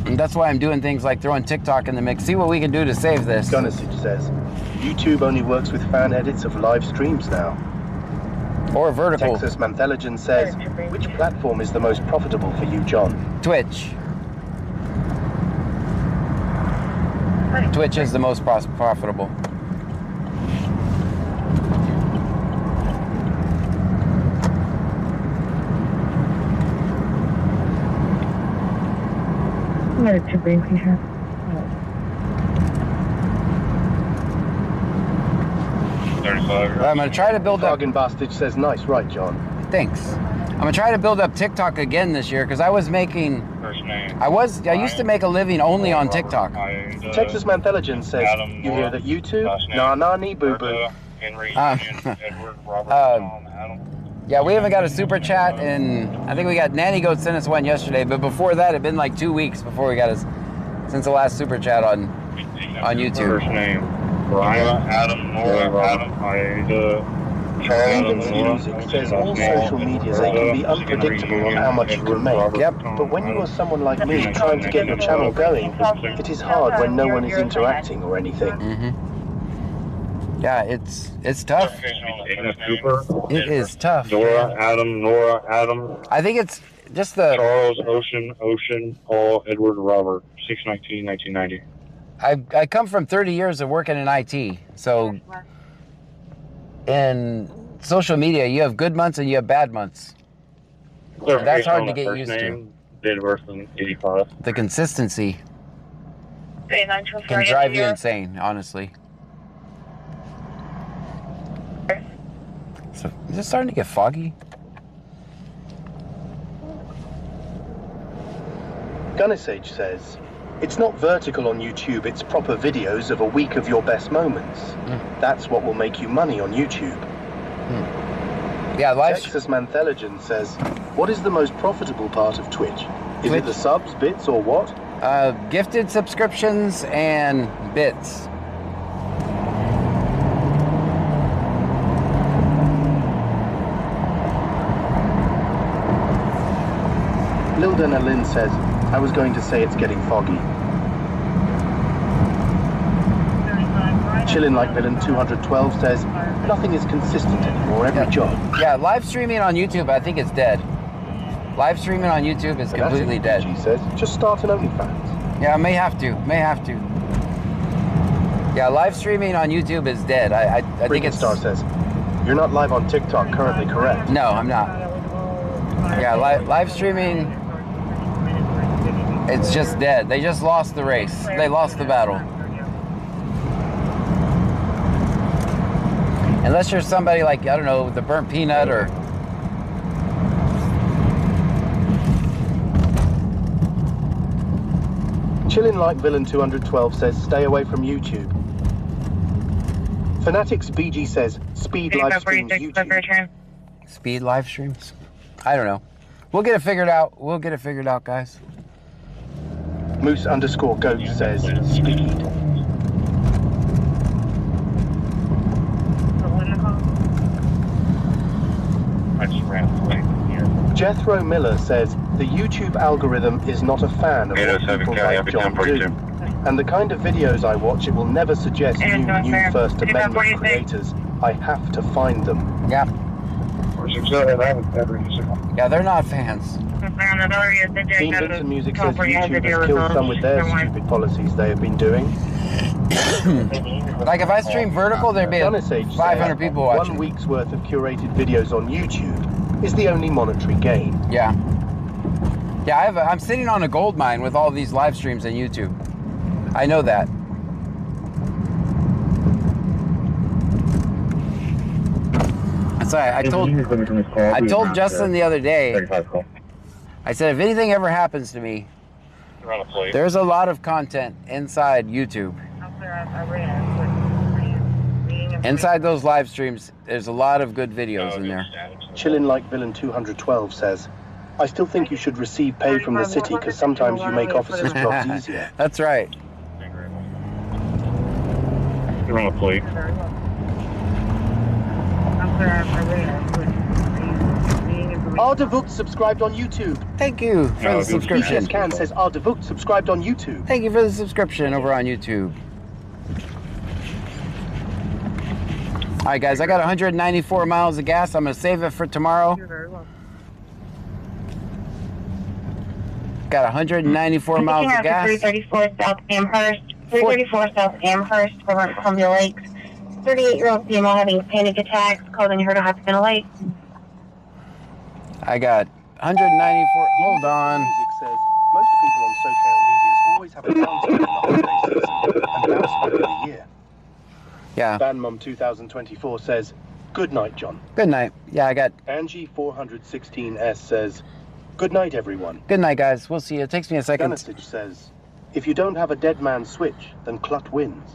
And that's why I'm doing things like throwing TikTok in the mix. See what we can do to save this. Gunnessage says, YouTube only works with fan edits of live streams now. Or vertical. Texas Mantheligen says, which platform is the most profitable for you, John? Twitch. Twitch is the most profitable. To bring here. I'm going to try to build up... Bargain Bastard says, nice, right, John? Thanks. I'm going to try to build up TikTok again this year, because I was making... I used to make a living only on TikTok. Texas Mantheligen says, you hear that YouTube? Nah, nah, nee, boo-boo. Yeah, we haven't got a super chat, and I think we got Nanny Goat sent us one yesterday, but before that, it'd been like 2 weeks before we got us, since the last super chat on YouTube. First name, Brian, Adam, Nora, Adam, Stevens Music says all social medias, they can be unpredictable on how much you will make. Yep. But when you are someone like me trying to get your channel going, it is hard when no one is interacting or anything. Mm-hmm. Yeah, it's tough. It is tough. Nora, Adam. I think it's just the... Charles, Ocean, Paul, Edward, Robert, 6/19, 1990. I come from 30 years of working in IT, so in social media, you have good months and you have bad months. That's hard to get used to. Date of birth in 85. The consistency can drive you insane, honestly. So, is it starting to get foggy? Gunnessage says, it's not vertical on YouTube, it's proper videos of a week of your best moments. That's what will make you money on YouTube. Yeah, Texas Mantheligen says, what is the most profitable part of Twitch? Is it the subs, bits, or what? Gifted subscriptions and bits. Lildana Lynn says, I was going to say it's getting foggy. Chillin' Like Villain 212 says, nothing is consistent anymore, every job. Yeah, live streaming on YouTube, I think it's dead. Live streaming on YouTube is completely dead. She says, just start an OnlyFans. Yeah, may have to. Yeah, live streaming on YouTube is dead. I think it's... Star says, you're not live on TikTok currently, correct? No, I'm not. Yeah, live streaming It's just dead. They just lost the race. They lost the battle. Unless you're somebody like, I don't know, the Burnt Peanut or... Chillin' Like Villain 212 says, stay away from YouTube. Fanatics BG says, speed live streams YouTube. Speed live streams? I don't know. We'll get it figured out. We'll get it figured out, guys. Moose_Goat says, speed. Jethro Miller says, the YouTube algorithm is not a fan of what people like John do. And the kind of videos I watch, it will never suggest new First Amendment creators. I have to find them. Yeah. Yeah, they're not fans. Dean Vincent Music says YouTube has killed some with their stupid policies they have been doing. Like if I stream vertical, there'd be 500 people watching. 1 week's worth of curated videos on YouTube is the only monetary gain. Yeah. Yeah, I'm sitting on a gold mine with all these live streams on YouTube. I know that. That's right. I told Justin the other day, I said, if anything ever happens to me, there's a lot of content inside YouTube. Inside those live streams, there's a lot of good videos in there. Chillin' Like Villain 212 says, I still think you should receive pay from the city because sometimes you make officers' jobs easier. That's right. You're on a plate. Ardavuk subscribed on YouTube. Thank you for the subscription. Can says Ardavuk subscribed on YouTube. Thank you for the subscription over on YouTube. All right, guys, I got 194 miles of gas. I'm going to save it for tomorrow. Got 194 miles of gas. 334 South Amherst. 334 South Amherst, over Columbia Lakes. 38-year-old female having panic attacks, causing her to have to ventilate. I got 194. Hold on. Music says, most people on SoCal Medias always have a downside in the holiday season and bounce back in the year. Yeah. Banmum 2024 says, good night, John. Good night. Yeah, I got... Angie 416S says, good night, everyone. Good night, guys. We'll see you. It takes me a second. Ganasage says, if you don't have a dead man switch, then Clut wins.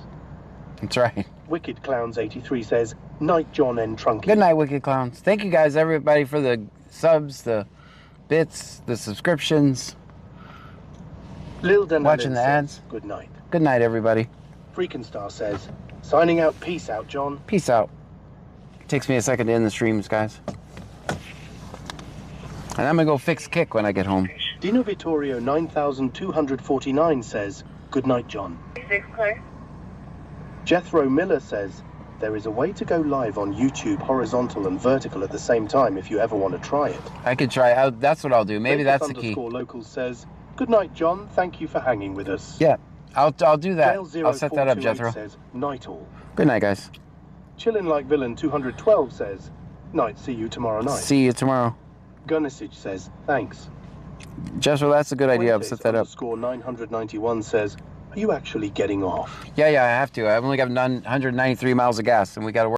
That's right. Wicked Clowns 83 says, night, John and Trunky. Good night, Wicked Clowns. Thank you guys, everybody, for the subs, the bits, the subscriptions. Lil Dan watching the ads. Good night. Good night, everybody. Freakin' Star says, signing out. Peace out, John. Peace out. Takes me a second to end the streams, guys. And I'm gonna go fix Kick when I get home. Dino Vittorio 9249 says, good night, John. 6 clear. Jethro Miller says, there is a way to go live on YouTube horizontal and vertical at the same time if you ever want to try it. I could try. That's what I'll do. Maybe that's the key. Locals says, good night, John. Thank you for hanging with us. Yeah, I'll do that. I'll set that up, Jethro. Says, night all. Good night, guys. Chillin' Like Villain 212 says, night, see you tomorrow night. See you tomorrow. Gunnissage says, thanks. Jethro, that's a good idea. I'll set that up. Score 991 says, are you actually getting off? Yeah, I have to. I've only got 193 miles of gas, and we got to work.